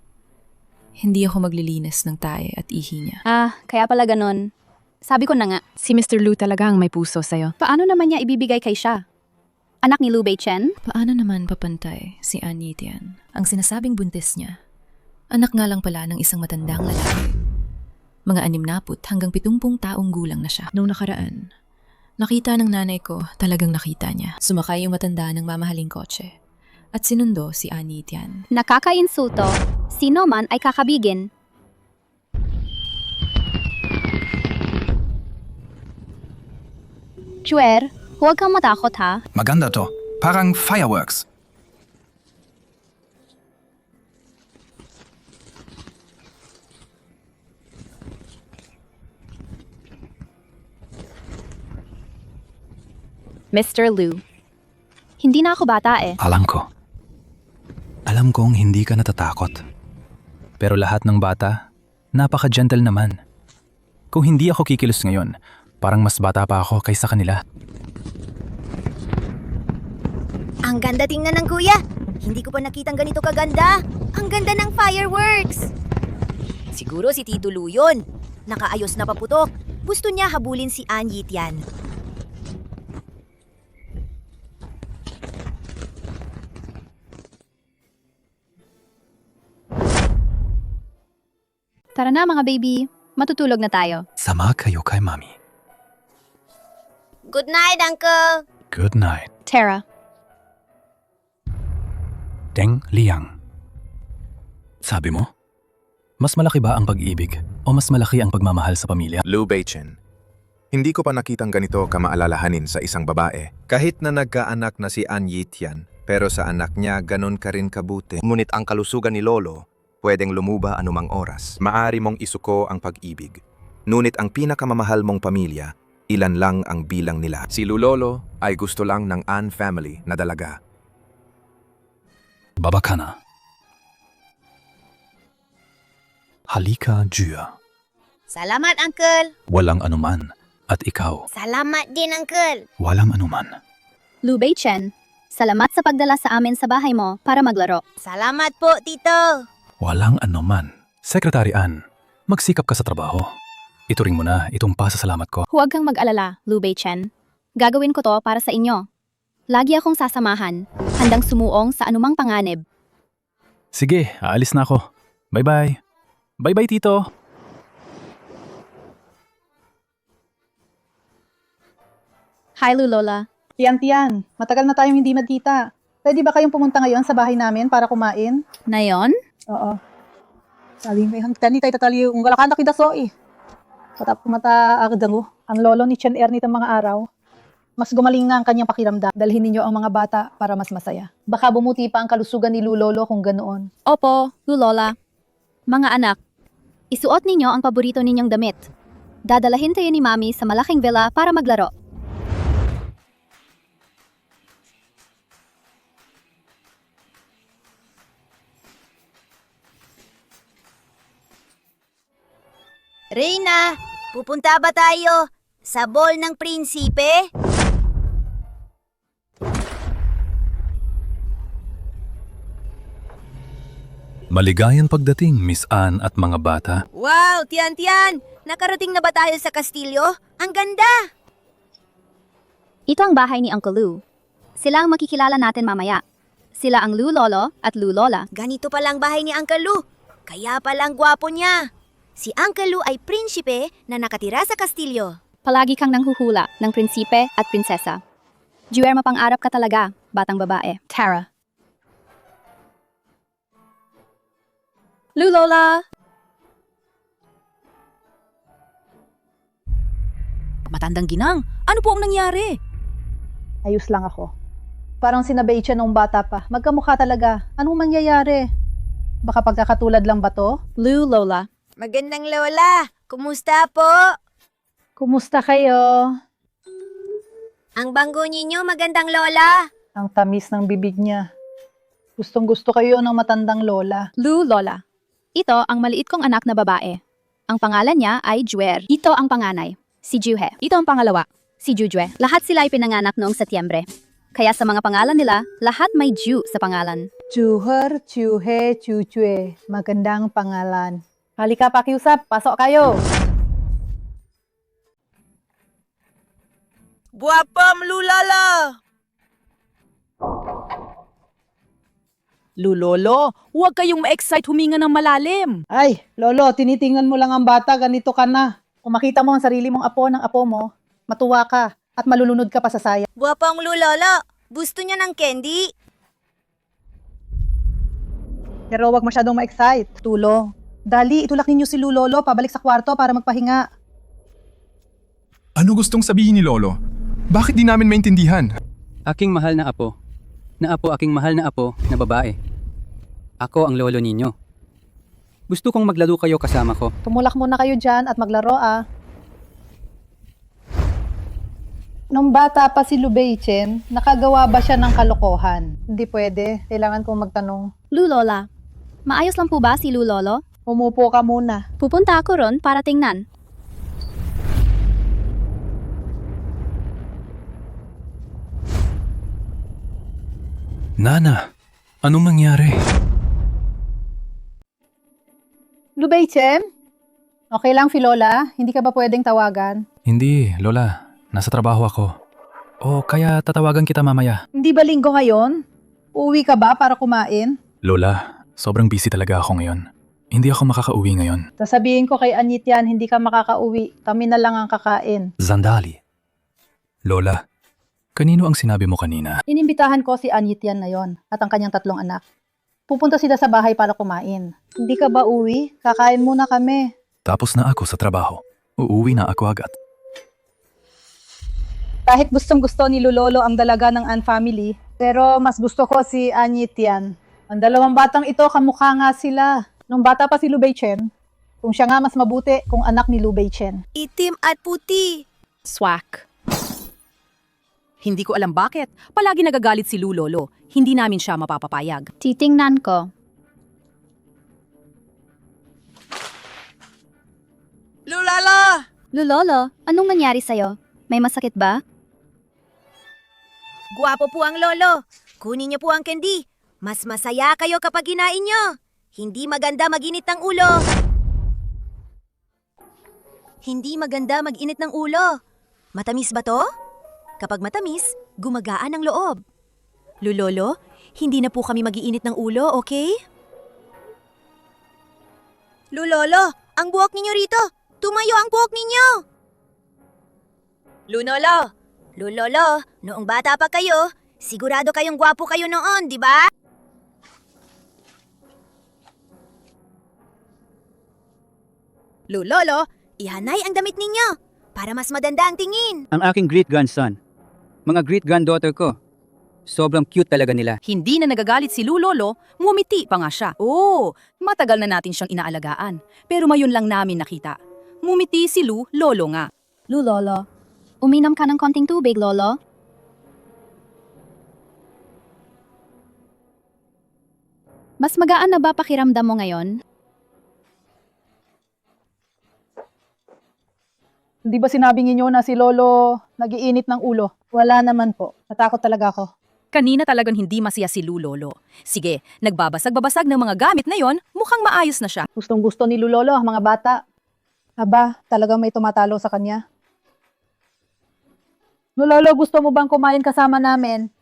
Hindi ako maglilinis ng tae at ihi niya. Kaya pala ganon. Sabi ko na nga. Si Mr. Liu talaga ang may puso sa'yo. Paano naman niya ibibigay kay siya? Anak ni Liu Beichen? Paano naman papantay si An Yitian? Ang sinasabing buntis niya, anak nga lang pala ng isang matandang lalaki. Mga 60 hanggang 70 taong gulang na siya. Noong nakaraan, nakita ng nanay ko, talagang nakita niya. Sumakay yung matanda ng mamahaling kotse at sinundo si An Yitian. Nakakainsulto. Sino man ay kakabigin. Juer, huwag kang matakot ha. Maganda to. Parang fireworks. Mr. Lu, hindi na ako bata eh. Alam ko. Alam kong hindi ka natatakot. Pero lahat ng bata, napaka-gentle naman. Kung hindi ako kikilos ngayon, parang mas bata pa ako kaysa kanila. Ang ganda tingnan ng kuya. Hindi ko pa nakitang ganito kaganda. Ang ganda ng fireworks. Siguro si Tito Lu yun. Nakaayos na paputok. Gusto niya habulin si An Yitian. Tara na mga baby, matutulog na tayo. Sama kayo kay Mami. Good night, Uncle. Good night. Tara. Deng Liang. Sabi mo? Mas malaki ba ang pag-ibig o mas malaki ang pagmamahal sa pamilya? Lu Beichen, hindi ko pa nakitang ganito kamaalalahanin sa isang babae. Kahit na nagkaanak na si An Yitian, pero sa anak niya ganon ka rin kabuti. Ngunit ang kalusugan ni Lolo, pwedeng lumuba anumang oras. Maari mong isuko ang pag-ibig. Ngunit ang pinakamamahal mong pamilya, ilan lang ang bilang nila. Si Lulolo ay gusto lang ng An family na dalaga. Baba ka na. Halika, Jia. Salamat, Uncle. Walang anuman. At ikaw, Salamat din, Uncle. walang anuman. Lu Beichen, salamat sa pagdala sa amin sa bahay mo para maglaro. Salamat po, Tito. Walang anuman. Sekretary Ann, magsikap ka sa trabaho. Ituring mo na itong pasasalamat ko. Huwag kang mag-alala, Lu Beichen. Gagawin ko to para sa inyo. Lagi akong sasamahan, handang sumuong sa anumang panganib. Sige, aalis na ako. Bye-bye. Bye-bye, Tito. Hi, Lu Lola. Tiyan, matagal na tayong hindi magkita. Pwede ba kayong pumunta ngayon sa bahay namin para kumain? Na yon? Oo. Sabi may hangtani tayo tatali yung galakan na kidasoi. Patap mata agdango. Ang lolo ni Chen Er nitong mga araw. Mas gumaling nga ang kanyang pakiramdam. Dalhin ninyo ang mga bata para mas masaya. Baka bumuti pa ang kalusugan ni Lulolo kung ganoon. Opo, Lu Lola. Mga anak, isuot ninyo ang paborito ninyong damit. Dadalahin tayo ni Mami sa malaking villa para maglaro. Reyna, pupunta ba tayo sa ball ng prinsipe? Maligayang pagdating, Miss Ann at mga bata. Wow, Tian! Nakarating na ba tayo sa kastilyo? Ang ganda! Ito ang bahay ni Uncle Lu. Sila ang makikilala natin mamaya. Sila ang Lu Lolo at Lu Lola. Ganito palang bahay ni Uncle Lu. Kaya palang gwapo niya. Si Uncle Lu ay prinsipe na nakatira sa kastilyo. Palagi kang nanghuhula ng prinsipe at prinsesa. Juer mapang-arap ka talaga, batang babae. Tara. Lu Lola! Matandang ginang, ano po ang nangyari? Ayos lang ako. Parang sinabay siya nung bata pa. Magkamukha talaga. Anong mangyayari? Baka pagkakatulad lang ba to? Lu Lola. Magandang lola. Kumusta po? Kumusta kayo? Ang banggo ninyo, magandang lola. Ang tamis ng bibig niya. Gustong-gusto kayo ng matandang lola. Lu Lola. Ito ang maliit kong anak na babae. Ang pangalan niya ay Juer. Ito ang panganay, si Juhe. Ito ang pangalawa, si Jujue. Lahat sila ay pinanganak noong Setyembre. Kaya sa mga pangalan nila, lahat may Ju sa pangalan. Juher, Juhe, Jujue. Magandang pangalan. Halika pakiusap, pasok kayo. Buwapam, Lulala! Lulolo, huwag kayong ma-excite huminga ng malalim. Ay, lolo, tinitingnan mo lang ang bata, ganito ka na. Kung makita mo ang sarili mong apo ng apo mo, matuwa ka at malulunod ka pa sa saya. Buwapang Lulala, gusto niya ng candy? Pero wag masyadong ma-excite. Tulo. Dali, itulak ninyo si Lulolo pabalik sa kwarto para magpahinga. Ano gustong sabihin ni Lolo? Bakit di namin maintindihan? Aking mahal na apo, na apo, aking mahal na apo na babae. Ako ang lolo ninyo. Gusto kong maglaro kayo kasama ko. Tumulak muna kayo dyan at maglaro Nung bata pa si Lubeichen, nakagawa ba siya ng kalokohan? Hindi pwede. Kailangan kong magtanong. Lulola, maayos lang po ba si Lulolo? Umupo ka muna. Pupunta ako ron para tingnan. Nana, anong nangyari? Lubeichen? Okay lang, Filola. Hindi ka ba pwedeng tawagan? Hindi, Lola. Nasa trabaho ako. O kaya tatawagan kita mamaya. Hindi ba linggo ngayon? Uuwi ka ba para kumain? Lola, sobrang busy talaga ako ngayon. Hindi ako makakauwi ngayon. Sasabihin ko kay Anyit yan, hindi ka makakauwi. Kami na lang ang kakain. Zandali. Lola, kanino ang sinabi mo kanina? Inimbitahan ko si Anyit yan na yon at ang kanyang 3 anak. Pupunta sila sa bahay para kumain. Hindi ka ba uwi? Kakain muna kami. Tapos na ako sa trabaho. Uuwi na ako agad. Kahit gustong-gusto ni Lulolo ang dalaga ng An family, pero mas gusto ko si Anyit yan. Ang dalawang batang ito, kamukha nga sila. Nung bata pa si Lubeichen, kung siya nga mas mabuti kung anak ni Lubeichen. Itim at puti. Swak. Hindi ko alam bakit. Palagi nagagalit si Lulolo. Hindi namin siya mapapapayag. Titingnan ko. Lulala! Lulolo, anong nangyari sa'yo? May masakit ba? Guwapo po ang lolo. Kunin niyo po ang candy. Mas masaya kayo kapag kinain niyo. Hindi maganda mag-init ng ulo. Hindi maganda mag-init ng ulo. Matamis ba to? Kapag matamis, gumagaan ang loob. Lulolo, hindi na po kami mag-iinit ng ulo, okay? Lulolo, ang buhok ninyo rito. Tumayo ang buhok ninyo. Lulolo, noong bata pa kayo, sigurado kayong gwapo kayo noon, di ba? Lulolo, ihanay ang damit ninyo para mas maganda ang tingin. Ang aking great-grandson. Mga great-granddaughter ko. Sobrang cute talaga nila. Hindi na nagagalit si Lulolo, ngumiti pa nga siya. Oo, matagal na natin siyang inaalagaan. Pero mayon lang namin nakita. Ngumiti si Lolo nga. Lulolo, uminom ka ng konting tubig, Lolo. Mas magaan na ba pakiramdam mo ngayon? Hindi ba sinabi ninyo na si Lolo nagiinit ng ulo? Wala naman po. Natakot talaga ako. Kanina talagang hindi masaya si Lulolo. Sige, nagbabasag-babasag ng mga gamit na yon, mukhang maayos na siya. Gustong-gusto ni Lulolo ang mga bata. Aba, talagang may tumatalo sa kanya. Lolo, gusto mo bang kumain kasama namin?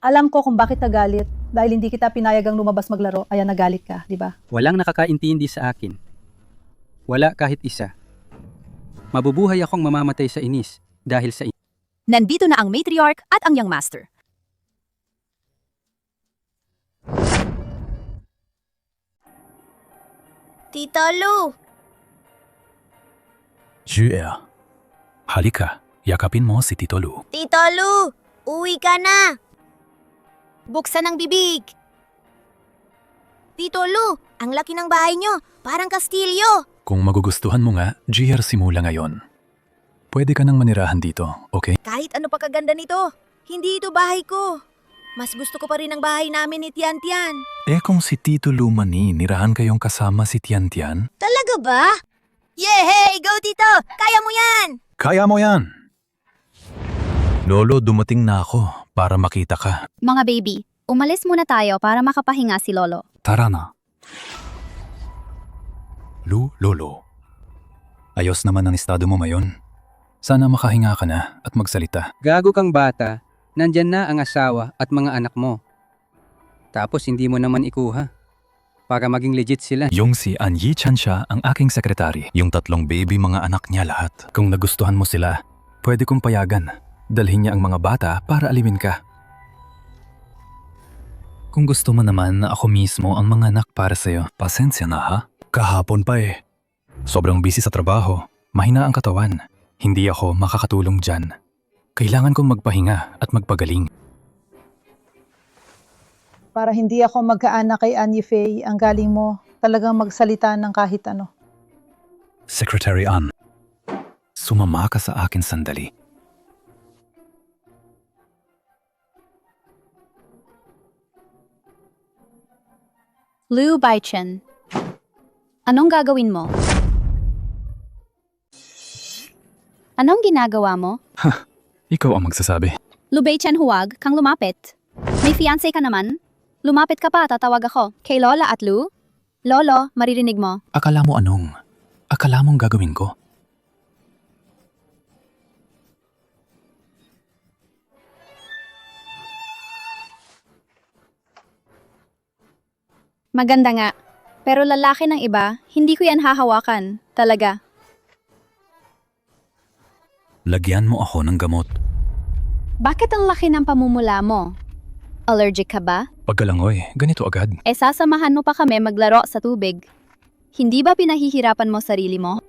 Alam ko kung bakit nagalit. Dahil hindi kita pinayagang lumabas maglaro, kaya nagalit ka, di ba? Walang nakakaintindi sa akin. Wala kahit isa. Mabubuhay akong mamamatay sa inis dahil sa inis. Nandito na ang matriarch at ang young master. Tita Lu! Juer, halika. Yakapin mo si Tito Lu. Tito Lu! Uwi ka na! Buksan ang bibig! Tito Lu, ang laki ng bahay nyo. Parang kastilyo. Kung magugustuhan mo nga, GR simula ngayon. Pwede ka nang manirahan dito, okay? Kahit ano pa kaganda nito, hindi ito bahay ko. Mas gusto ko pa rin ang bahay namin ni Tian Tian. Eh kung si Tito Lu mani, nirahan kayong kasama si Tian Tian? Talaga ba? Yehey! Go, Tito! Kaya mo yan! Kaya mo yan! Lolo, dumating na ako para makita ka. Mga baby, umalis muna tayo para makapahinga si Lolo. Tara na. Lolo. Ayos naman ang estado mo ngayon. Sana makahinga ka na at magsalita. Gago kang bata, nandyan na ang asawa at mga anak mo. Tapos hindi mo naman ikuha. Para maging legit sila. Yung si An Yi-chan siya ang aking sekretary. Yung 3 baby mga anak niya lahat. Kung nagustuhan mo sila, pwede kong payagan. Dalhin niya ang mga bata para alimin ka. Kung gusto mo naman na ako mismo ang mga anak para sa'yo, pasensya na ha? Kahapon pa eh. Sobrang busy sa trabaho. Mahina ang katawan. Hindi ako makakatulong dyan. Kailangan kong magpahinga at magpagaling. Para hindi ako magkaanak kay Annie Faye, ang galing mo talagang magsalita ng kahit ano. Secretary Ann, sumama ka sa akin sandali. Lu Baichen, anong gagawin mo? Anong ginagawa mo? Ikaw ang magsasabi. Lu Baichen, huwag kang lumapit. May fiancé ka naman? Lumapit ka pa, tatawag ako. Kay Lola at Lu? Lolo, maririnig mo. Akala mo anong? Akala mong gagawin ko? Maganda nga. Pero lalaki ng iba, hindi ko yan hahawakan. Talaga. Lagyan mo ako ng gamot. Bakit ang laki ng pamumula mo? Allergic ka ba? Pagkalangoy, ganito agad. Sasamahan mo pa kami maglaro sa tubig. Hindi ba pinahihirapan mo sarili mo?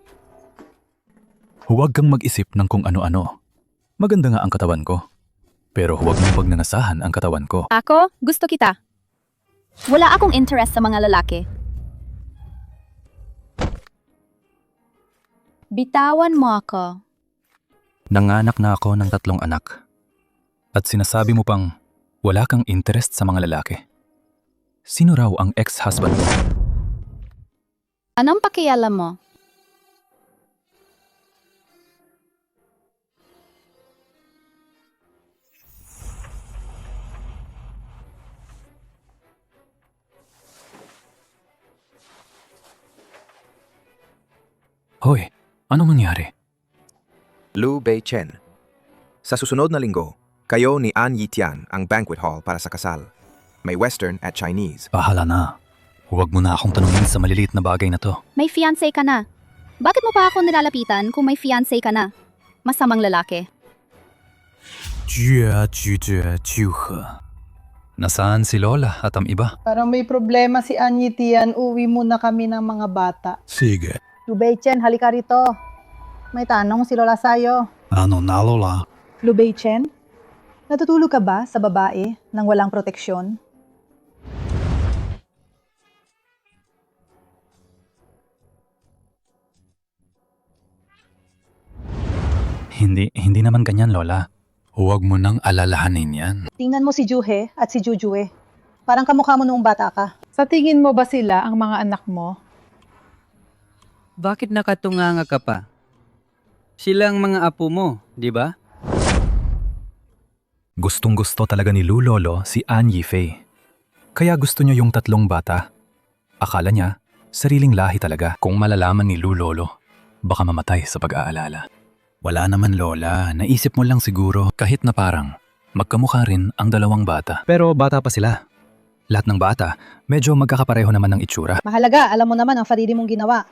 Huwag kang mag-isip ng kung ano-ano. Maganda nga ang katawan ko. Pero huwag mong pagnanasahan ang katawan ko. Ako, gusto kita. Wala akong interest sa mga lalaki. Bitawan mo ako. Nanganak na ako ng 3 anak. At sinasabi mo pang wala kang interest sa mga lalaki. Sino raw ang ex-husband mo? Anong pakialam mo? Hoy, anong nangyari? Lu Beichen. Sa susunod na linggo, kayo ni An Yitian ang banquet hall para sa kasal. May Western at Chinese. Bahala na. Huwag mo na akong tanungin sa maliliit na bagay na to. May fiancé ka na. Bakit mo pa ako nilalapitan kung may fiancé ka na? Masamang lalaki. Nasaan si Lola at ang iba? Parang may problema si Annie Tian, uwi muna kami ng mga bata. Sige. Lu Beichen, halika rito. May tanong si Lola sa'yo. Ano na, Lola? Lu Beichen, natutulog ka ba sa babae nang walang proteksyon? Hindi naman ganyan, Lola. Huwag mo nang alalahanin yan. Tingnan mo si Juhe at si Jujue. Parang kamukha mo noong bata ka. Sa tingin mo ba sila ang mga anak mo? Bakit nakatunganga ka pa? Silang mga apo mo, di ba? Gustong-gusto talaga ni Lu Lolo si An Yifei. Kaya gusto niya yung 3 bata. Akala niya, sariling lahi talaga. Kung malalaman ni Lu Lolo, baka mamatay sa pag-aalala. Wala naman, Lola. Naisip mo lang siguro kahit na parang magkamukha rin ang 2 bata. Pero bata pa sila. Lahat ng bata, medyo magkakapareho naman ng itsura. Mahalaga, alam mo naman ang sarili mong ginawa.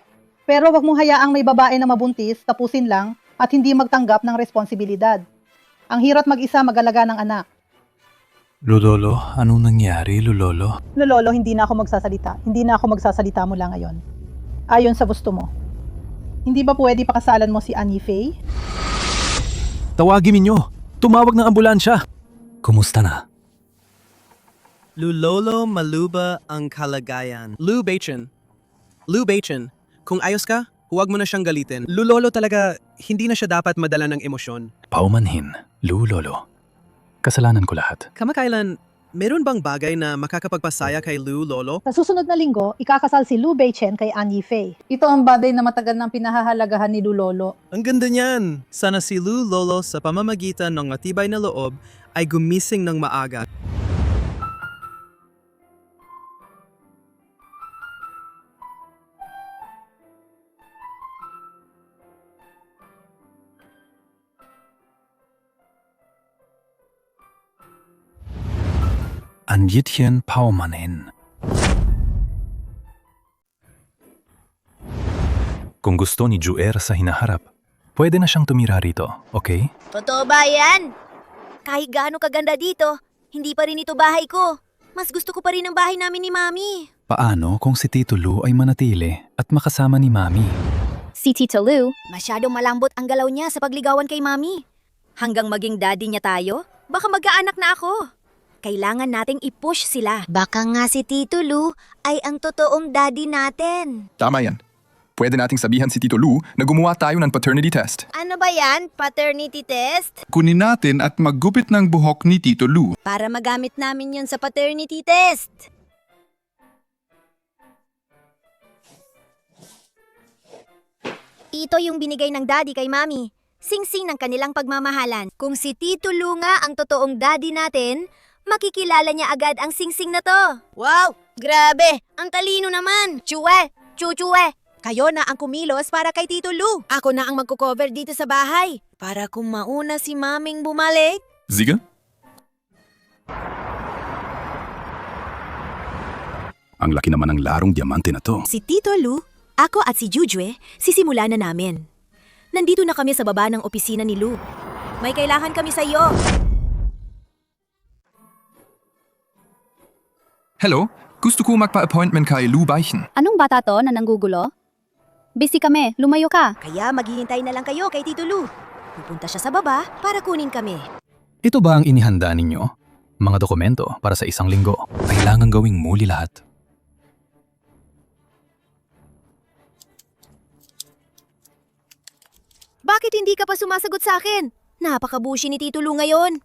Pero wag mong hayaang may babae na mabuntis, tapusin lang, at hindi magtanggap ng responsibilidad. Ang hirap mag-isa mag-alaga ng anak. Lulolo, anong nangyari, Lulolo? Lolo, hindi na ako magsasalita. Hindi na ako magsasalita mula ngayon. Ayon sa gusto mo. Hindi ba pwede pakasalan mo si Annie Faye? Tawagin ninyo! Tumawag ng ambulansya! Kumusta na? Lulolo maluba ang kalagayan. Lu Beichen. Lu Beichen, kung ayos ka, huwag mo na siyang galitin. Lulolo talaga, hindi na siya dapat madala ng emosyon. Paumanhin, Lulolo. Kasalanan ko lahat. Kamakailan, meron bang bagay na makakapagpasaya kay Lu Lolo? Sa susunod na linggo, ikakasal si Lu Beichen kay Annie Faye. Ito ang bagay na matagal nang pinahahalagahan ni Lu Lolo. Ang ganda niyan! Sana si Lu Lolo sa pamamagitan ng matibay na loob ay gumising ng maaga. An Yitian paumanhin. Kung gusto ni Juer sa hinaharap, pwede na siyang tumira rito, okay? Totoo ba yan? Kahit gaano kaganda dito, hindi pa rin ito bahay ko. Mas gusto ko pa rin ang bahay namin ni Mami. Paano kung si Tito Lu ay manatili at makasama ni Mami? Si Tito Lu? Masyadong malambot ang galaw niya sa pagligawan kay Mami. Hanggang maging daddy niya tayo, baka magkaanak na ako. Kailangan nating i-push sila. Baka nga si Tito Lu ay ang totoong daddy natin. Tama yan. Pwede nating sabihan si Tito Lu na gumawa tayo ng paternity test. Ano ba yan? Paternity test? Kunin natin at maggupit ng buhok ni Tito Lu. Para magamit namin yun sa paternity test. Ito yung binigay ng daddy kay mami. Singsing ng kanilang pagmamahalan. Kung si Tito Lu nga ang totoong daddy natin, makikilala niya agad ang singsing na to. Wow! Grabe! Ang talino naman! Chue! Chuchue! Kayo na ang kumilos para kay Tito Lu. Ako na ang magko-cover dito sa bahay. Para kung mauna si maming bumalik. Ziga? Ang laki naman ng larong diamante na to. Si Tito Lu, ako at si Jujue, sisimula na namin. Nandito na kami sa baba ng opisina ni Lu. May kailangan kami sa iyo. Hello? Gusto ko magpa-appointment kay Lu Baichen. Anong bata to na nanggugulo? Busy kami, lumayo ka. Kaya maghihintay na lang kayo kay Tito Lu. Pupunta siya sa baba para kunin kami. Ito ba ang inihanda ninyo? Mga dokumento para sa isang linggo. Kailangan gawing muli lahat. Bakit hindi ka pa sumasagot sa akin? Napaka-busy ni Tito Lu ngayon.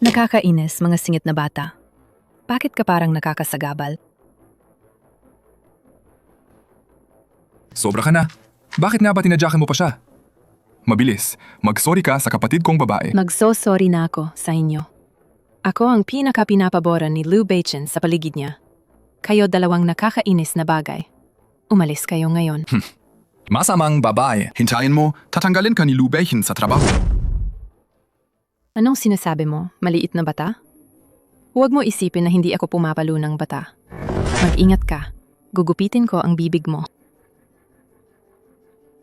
Nakakainis, mga singit na bata. Bakit ka parang nakakasagabal? Sobra ka na. Bakit nga ba tinadyakan mo pa siya? Mabilis, mag-sorry ka sa kapatid kong babae. Magso-sorry na ako sa inyo. Ako ang pinaka-pinapaboran ni Lu Baichen sa paligid niya. Kayo dalawang nakakainis na bagay. Umalis kayo ngayon. Masamang babae. Hintayin mo, tatanggalin ka ni Lu Baichen sa trabaho. Anong sinasabi mo? Maliit na bata? Huwag mo isipin na hindi ako pumapalo ng bata. Mag-ingat ka. Gugupitin ko ang bibig mo.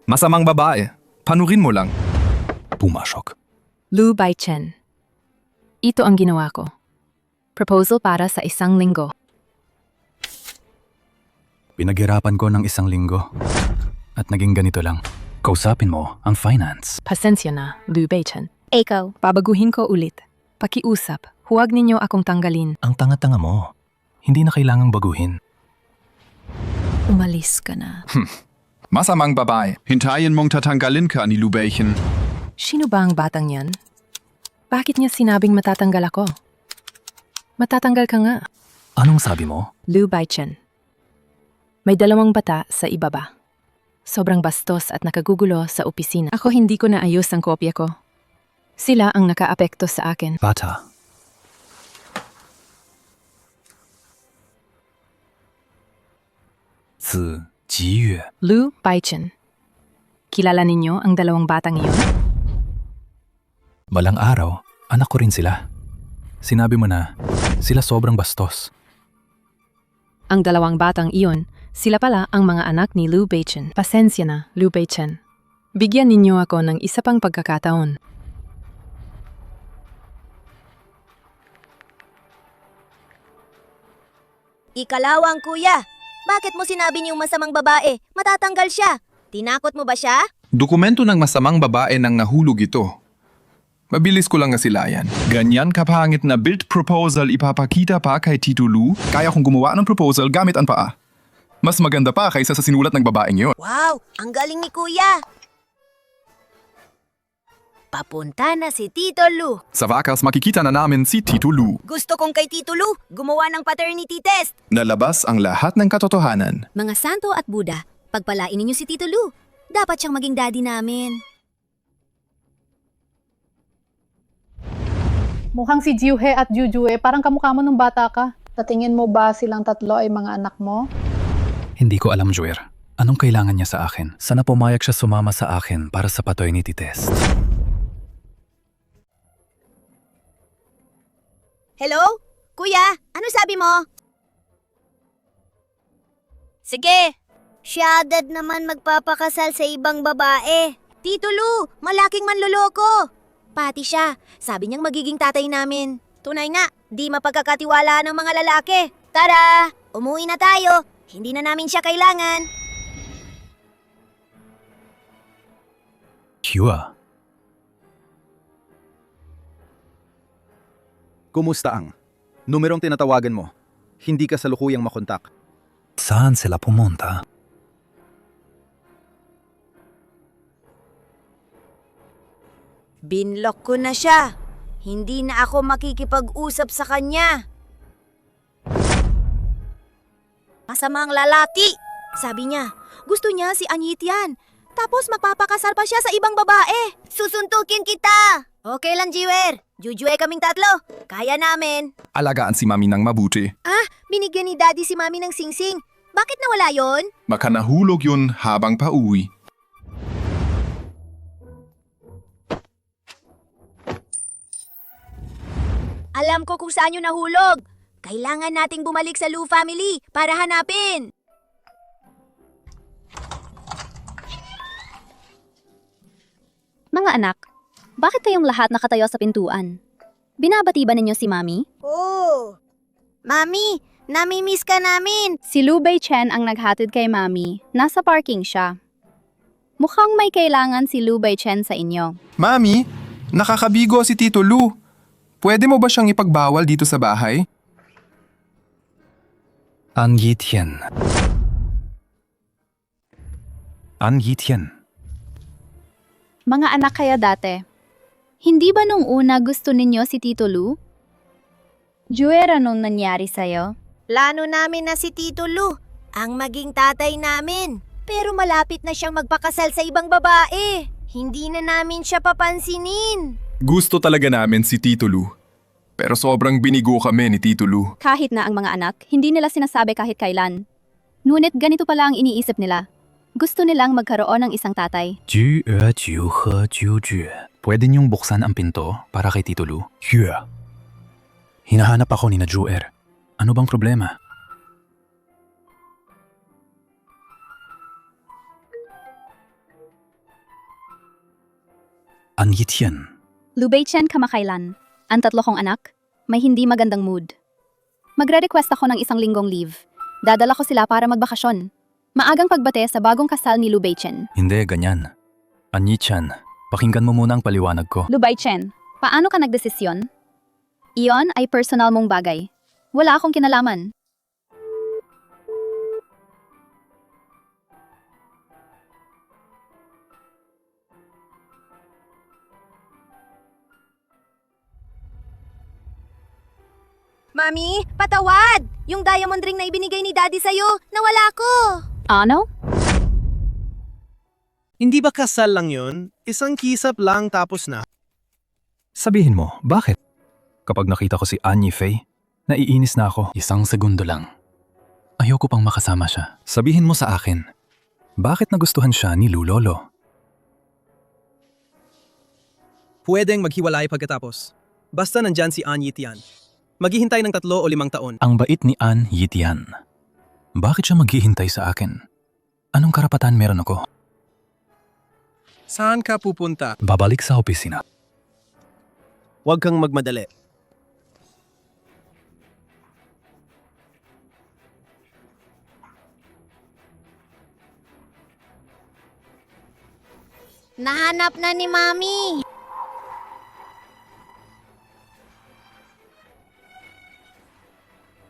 Masamang babae. Panurin mo lang. Pumasok. Lu Baichen. Ito ang ginawa ko. Proposal para sa 1 linggo. Pinaghirapan ko ng 1 linggo. At naging ganito lang. Kausapin mo ang finance. Pasensya na, Lu Baichen. Ikaw. Babaguhin ko ulit. Pakiusap, huwag ninyo akong tanggalin. Ang tanga-tanga mo. Hindi na kailangang baguhin. Umalis ka na. Masamang babae. Hintayin mong tatanggalin ka ni Lu Baichen. Sino ba ang batang yan? Bakit niya sinabing matatanggal ako? Matatanggal ka nga. Anong sabi mo? Lu Baichen. May 2 bata sa ibaba. Sobrang bastos at nakagugulo sa opisina. Ako hindi ko naayos ang kopya ko. Sila ang nakaapekto sa akin. Bata. Jiyue. Lu Baichen. Kilala ninyo ang 2 batang iyon? Balang araw, anak ko rin sila. Sinabi mo na, sila sobrang bastos. Ang 2 batang iyon, sila pala ang mga anak ni Lu Baichen. Pasensya na, Lu Baichen. Bigyan ninyo ako ng isa pang pagkakataon. Ikalawang kuya, bakit mo sinabi niyong masamang babae? Matatanggal siya. Tinakot mo ba siya? Dokumento ng masamang babae nang nahulog ito. Mabilis ko lang nasilayan. Ganyan kapangit na build proposal ipapakita pa kay Tito Lu? Kaya kong gumawa ng proposal gamit ang paa. Mas maganda pa kaysa sa sinulat ng babaeng yun. Wow, ang galing ni kuya. Papunta na si Tito Lu. Sa wakas makikita na namin si Tito Lu. Gusto kong kay Tito Lu gumawa ng paternity test. Nalabas ang lahat ng katotohanan. Mga santo at Buddha, pagpalain ninyo si Tito Lu. Dapat siyang maging daddy namin. Mukhang si Jiuhe at Jujue, parang kamukha mo nung bata ka. Sa tingin mo ba silang tatlo ay mga anak mo? Hindi ko alam, Juer. Anong kailangan niya sa akin? Sana pumayag siya sumama sa akin para sa paternity test. Hello? Kuya, ano sabi mo? Sige. Siya agad naman magpapakasal sa ibang babae. Tito Lu, malaking manloloko. Pati siya, sabi niyang magiging tatay namin. Tunay nga, di mapagkakatiwala ng mga lalaki. Tara, umuwi na tayo. Hindi na namin siya kailangan. Hua, Kumusta ang? Numerong tinatawagan mo. Hindi ka salukuyang makontak. Saan sila pumunta? Binlock ko na siya. Hindi na ako makikipag-usap sa kanya. Masamang lalaki! Sabi niya, gusto niya si Anyitian. Tapos magpapakasal pa siya sa ibang babae. Susuntukin kita! Okay lang, Jiwer. Jujuwe kaming tatlo. Kaya namin. Alagaan si Mami ng mabuti. Ah, binigyan ni Daddy si Mami ng singsing. Bakit nawala yon? Baka nahulog yun habang pauwi. Alam ko kung saan yun nahulog. Kailangan nating bumalik sa Lu family para hanapin. Mga anak, bakit kayong lahat nakatayo sa pintuan? Binabati ba ninyo si Mami? Oo. Mami, nami-miss ka namin. Si Lu Beichen ang naghatid kay Mami. Nasa parking siya. Mukhang may kailangan si Lu Beichen sa inyo. Mami, nakakabigo si Tito Lu. Pwede mo ba siyang ipagbawal dito sa bahay? An Yitian. An Yitian. Mga anak kaya dati, hindi ba nung una gusto ninyo si Tito Lu? Juer, anong nangyari sa'yo? Plano namin na si Tito Lu ang maging tatay namin. Pero malapit na siyang magpakasal sa ibang babae. Hindi na namin siya papansinin. Gusto talaga namin si Tito Lu. Pero sobrang binigo kami ni Tito Lu. Kahit na ang mga anak, hindi nila sinasabi kahit kailan. Ngunit ganito pala ang iniisip nila. Gusto nilang magkaroon ng isang tatay. Pwede niyong buksan ang pinto para kay Tito Lu? Yeah. Hinahanap ako ni na Juer. Ano bang problema? An Yitian. Lu Beichen kamakailan. Ang tatlo kong anak, may hindi magandang mood. Magre-request ako ng 1 linggong leave. Dadala ko sila para magbakasyon. Maagang pagbate sa bagong kasal ni Lu Beichen. Hindi, ganyan. An Yitian, pakinggan mo muna ang paliwanag ko. Lu Beichen, paano ka nagdesisyon? Iyon ay personal mong bagay. Wala akong kinalaman. Mami, patawad! Yung diamond ring na ibinigay ni Daddy sa'yo, nawala ko! Ano? Hindi ba kasal lang yun? Isang kisap lang tapos na. Sabihin mo, bakit? Kapag nakita ko si An Yifei, naiinis na ako. 1 segundo lang. Ayoko pang makasama siya. Sabihin mo sa akin, bakit nagustuhan siya ni Lu Lolo? Pwedeng maghiwalay pagkatapos. Basta nandyan si An Yitian. Maghihintay ng 3 o 5 taon. Ang bait ni An Yitian. Bakit siya maghihintay sa akin? Anong karapatan meron ako? Saan ka pupunta? Babalik sa opisina. Huwag kang magmadali. Nahanap na ni Mami!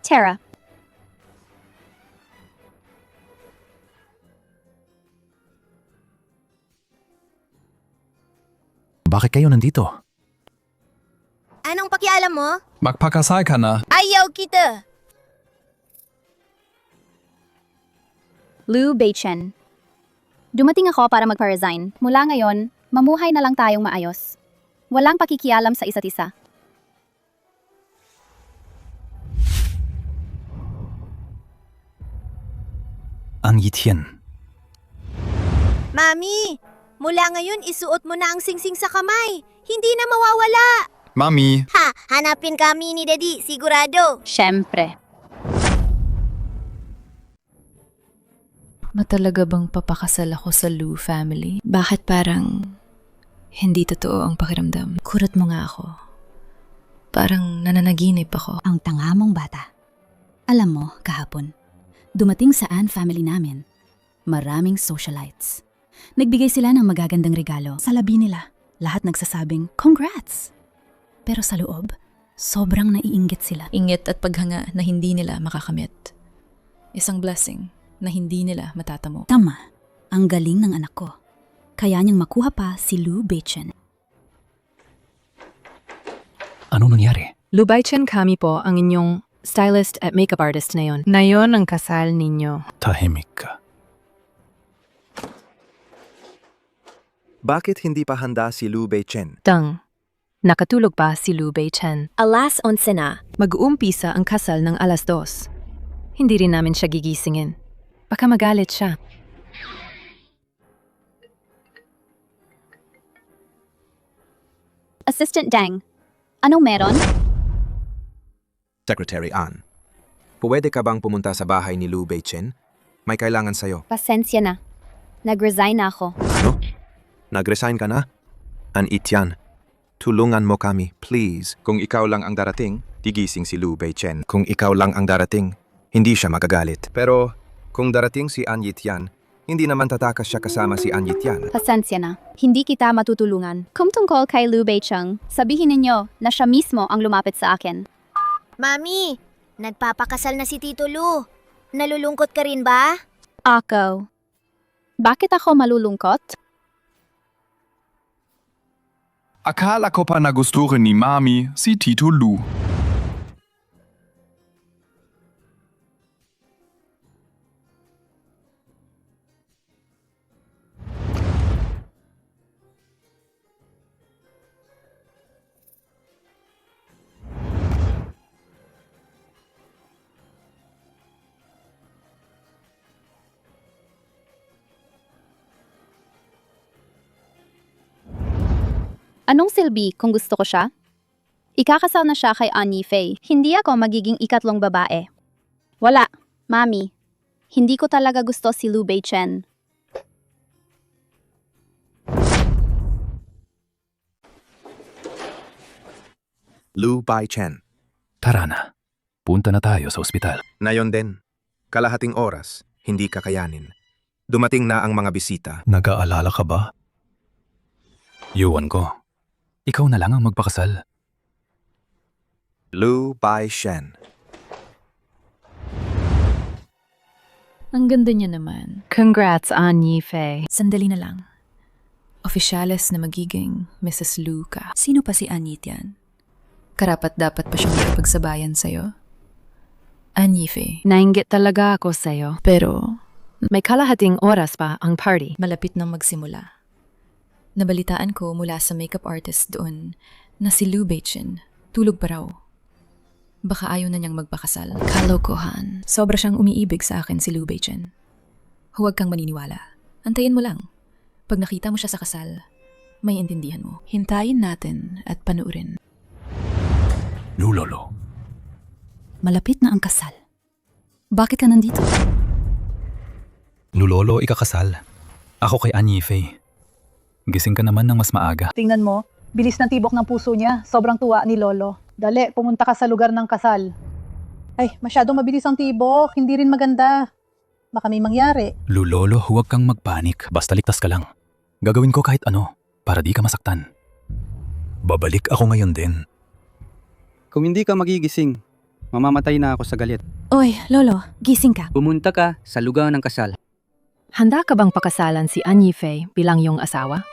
Tara. Bakit kayo nandito? Anong pakialam mo? Magpakasal ka na. Ayaw kita! Lu Beichen. Dumating ako para magpa-resign. Mula ngayon, mamuhay na lang tayong maayos. Walang pakikialam sa isa't isa. An Yitian. Mami, mula ngayon isuot mo na ang singsing sa kamay. Hindi na mawawala. Mami. Ha, hanapin kami ni Daddy, sigurado. Siyempre. Matalaga bang papakasal ako sa Lu family? Bakit parang hindi totoo ang pakiramdam? Kurot mo nga ako. Parang nananaginip ako. Ang tanga mong bata. Alam mo, kahapon, dumating sa An family namin. Maraming socialites. Nagbigay sila ng magagandang regalo. Sa labi nila, lahat nagsasabing, "Congrats!" Pero sa loob, Sobrang naiinggit sila. Inggit at paghanga na hindi nila makakamit. Isang blessing na hindi nila matatamo. Tama, ang galing ng anak ko. Kaya niyang makuha pa si Lou Beichen. Anong nangyari? Lubaichen kami po ang inyong stylist at makeup artist na yon. Na yon ang kasal ninyo. Tahimik ka. Bakit hindi pa handa si Lu Beichen? Tang, nakatulog pa si Lou Beichen. Alas 11 na. Mag-uumpisa ang kasal ng alas 2. Hindi rin namin siya gigisingin. Baka magalit siya. Assistant Dang, anong meron? Secretary Ann, pwede ka bang pumunta sa bahay ni Lu Beichen? May kailangan sa'yo. Pasensya na. Nag-resign na ako. Ano? Nag-resign ka na? An Itian, tulungan mo kami, please. Kung ikaw lang ang darating, tigising si Lu Beichen. Kung ikaw lang ang darating, hindi siya magagalit. Pero kung darating si An Yitian, hindi naman tatakas siya kasama si An Yitian. Pasensya na. Hindi kita matutulungan. Kung tungkol kay Lu Beicheng, sabihin ninyo na siya mismo ang lumapit sa akin. Mami, nagpapakasal na si Tito Lu. Nalulungkot ka rin ba? Ako. Bakit ako malulungkot? Akala ko pa nagustuhan ni Mami si Tito Lu. Anong silbi kung gusto ko siya? Ikakasal na siya kay An Yifei. Hindi ako magiging ikatlong babae. Wala, Mami. Hindi ko talaga gusto si Lu Beichen. Lu Beichen. Tara na. Punta na tayo sa ospital. Nayon din, kalahating oras, hindi kakayanin. Dumating na ang mga bisita. Nag-aalala ka ba? Yuwan ko. Ikaw na lang ang magpakasal. Lu Beichen. Ang ganda niya naman. Congrats, An Yifei. Sandali na lang. Oficiales na magiging Mrs. Lu ka. Sino pa si An Yitian? Karapat dapat pa siyang makipagsabayan sa'yo. An Yifei. Nainggit talaga ako sa'yo. Pero may kalahating oras pa ang party. malapit nang magsimula. Nabalitaan ko mula sa makeup artist doon na si Lu Beichen tulog pa raw. Baka ayaw na niyang magpakasal. Kalokohan. Sobra siyang umiibig sa akin si Lu Beichen. Huwag kang maniniwala. Antayin mo lang. Pag nakita mo siya sa kasal, may intindihan mo. Hintayin natin at panuurin. Lulolo. Malapit na ang kasal. Bakit ka nandito? Lulolo, ikakasal. Ako kay An Yifei. Gising ka naman ng mas maaga. Tingnan mo, bilis ng tibok ng puso niya. Sobrang tuwa ni Lolo. Dali, pumunta ka sa lugar ng kasal. Ay, masyadong mabilis ang tibok. Hindi rin maganda. Baka may mangyari. Lulolo, huwag kang magpanik. Basta ligtas ka lang. Gagawin ko kahit ano, para di ka masaktan. Babalik ako ngayon din. Kung hindi ka magigising, mamamatay na ako sa galit. Oy, Lolo, gising ka. Pumunta ka sa lugar ng kasal. Handa ka bang pakasalan si An Yifei bilang iyong asawa?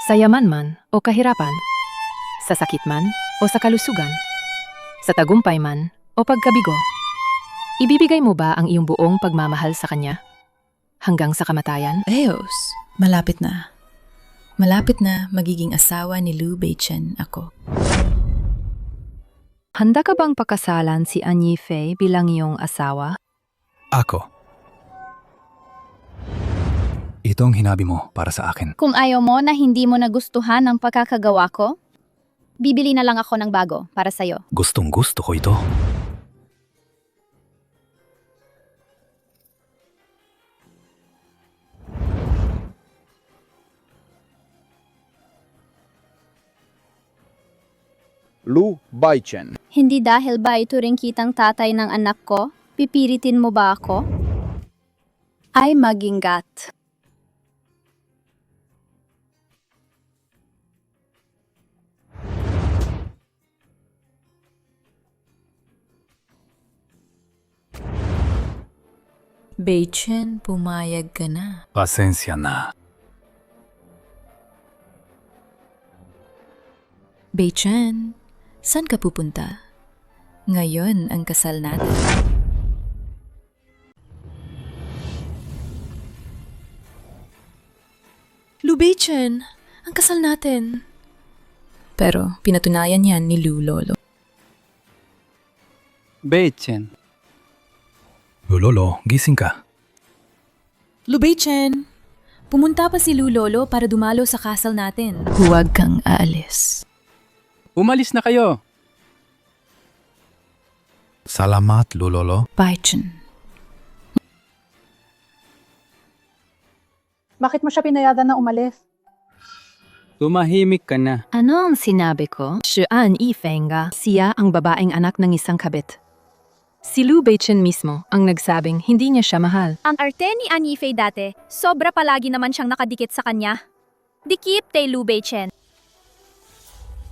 Sa yaman man o kahirapan? Sa sakit man o sa kalusugan? Sa tagumpay man o pagkabigo? Ibibigay mo ba ang iyong buong pagmamahal sa kanya? Hanggang sa kamatayan? Ayos, malapit na. Malapit na magiging asawa ni Lu Beichen ako. Handa ka bang pakasalan si An Yifei bilang iyong asawa? Ako. Ito ang hinabi mo para sa akin. Kung ayaw mo na hindi mo nagustuhan ang pagkakagawa ko, bibili na lang ako ng bago para sa'yo. Gustong gusto ko ito. Lu Beichen. Hindi dahil ba ito rin kitang tatay ng anak ko, pipiritin mo ba ako? Ay maginggat. Beichen, pumayag ka na. Pasensya na. Beichen, saan ka pupunta? Ngayon ang kasal natin. Lu Beichen, ang kasal natin. Pero pinatunayan yan ni Lu Lolo. Beichen. Lulolo, gising ka. Lu Beichen, pumunta pa si Lu Lolo para dumalo sa kasal natin. Huwag kang aalis. Umalis na kayo. Salamat, Lulolo. Beichen. Bakit mo siya pinayagan na umalis? Tumahimik ka na. Ano ang sinabi ko? Si An Yifei nga. Siya ang babaeng anak ng isang kabit. Si Lu Beichen mismo ang nagsabing hindi niya siya mahal. Ang arte ni An Yifei dati, sobra palagi naman siyang nakadikit sa kanya. Dikip kay Lu Beichen.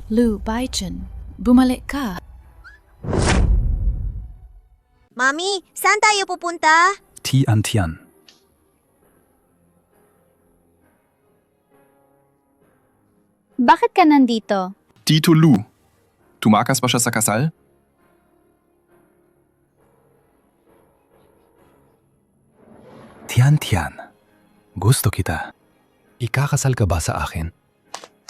Lu Beichen, bumalik ka. Mami, saan tayo pupunta? Tian. Bakit ka nandito? Tito Lu, tumakas ba siya sa kasal? Tian. Gusto kita. Ikakasal ka ba sa akin?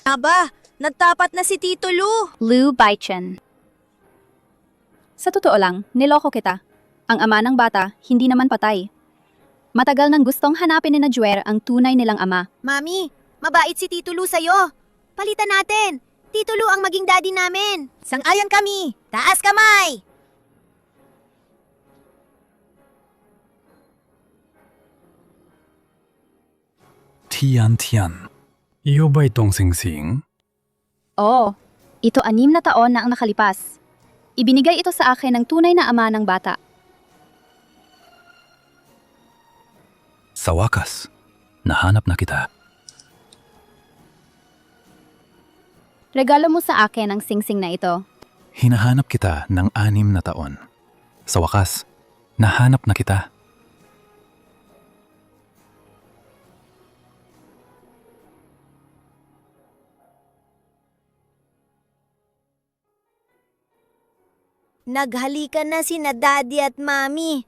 Aba, nagtapat na si Tito Lu. Lu Beichen. Sa totoo lang, niloko kita. Ang ama ng bata, hindi naman patay. Matagal nang gustong hanapin ni na Juer ang tunay nilang ama. Mami, mabait si Tito Lu sa'yo. Palitan natin. Tito Lu ang maging daddy namin. Sang-ayon kami. Taas kamay! Tian. Iyo ba itong singsing? Oo, ito 6 na taon na ang nakalipas. Ibinigay ito sa akin ng tunay na ama ng bata. Sa wakas, nahanap na kita. Regalo mo sa akin ang singsing na ito. Hinahanap kita ng 6 na taon. Sa wakas, nahanap na kita. Naghalikan na sina Daddy at Mami.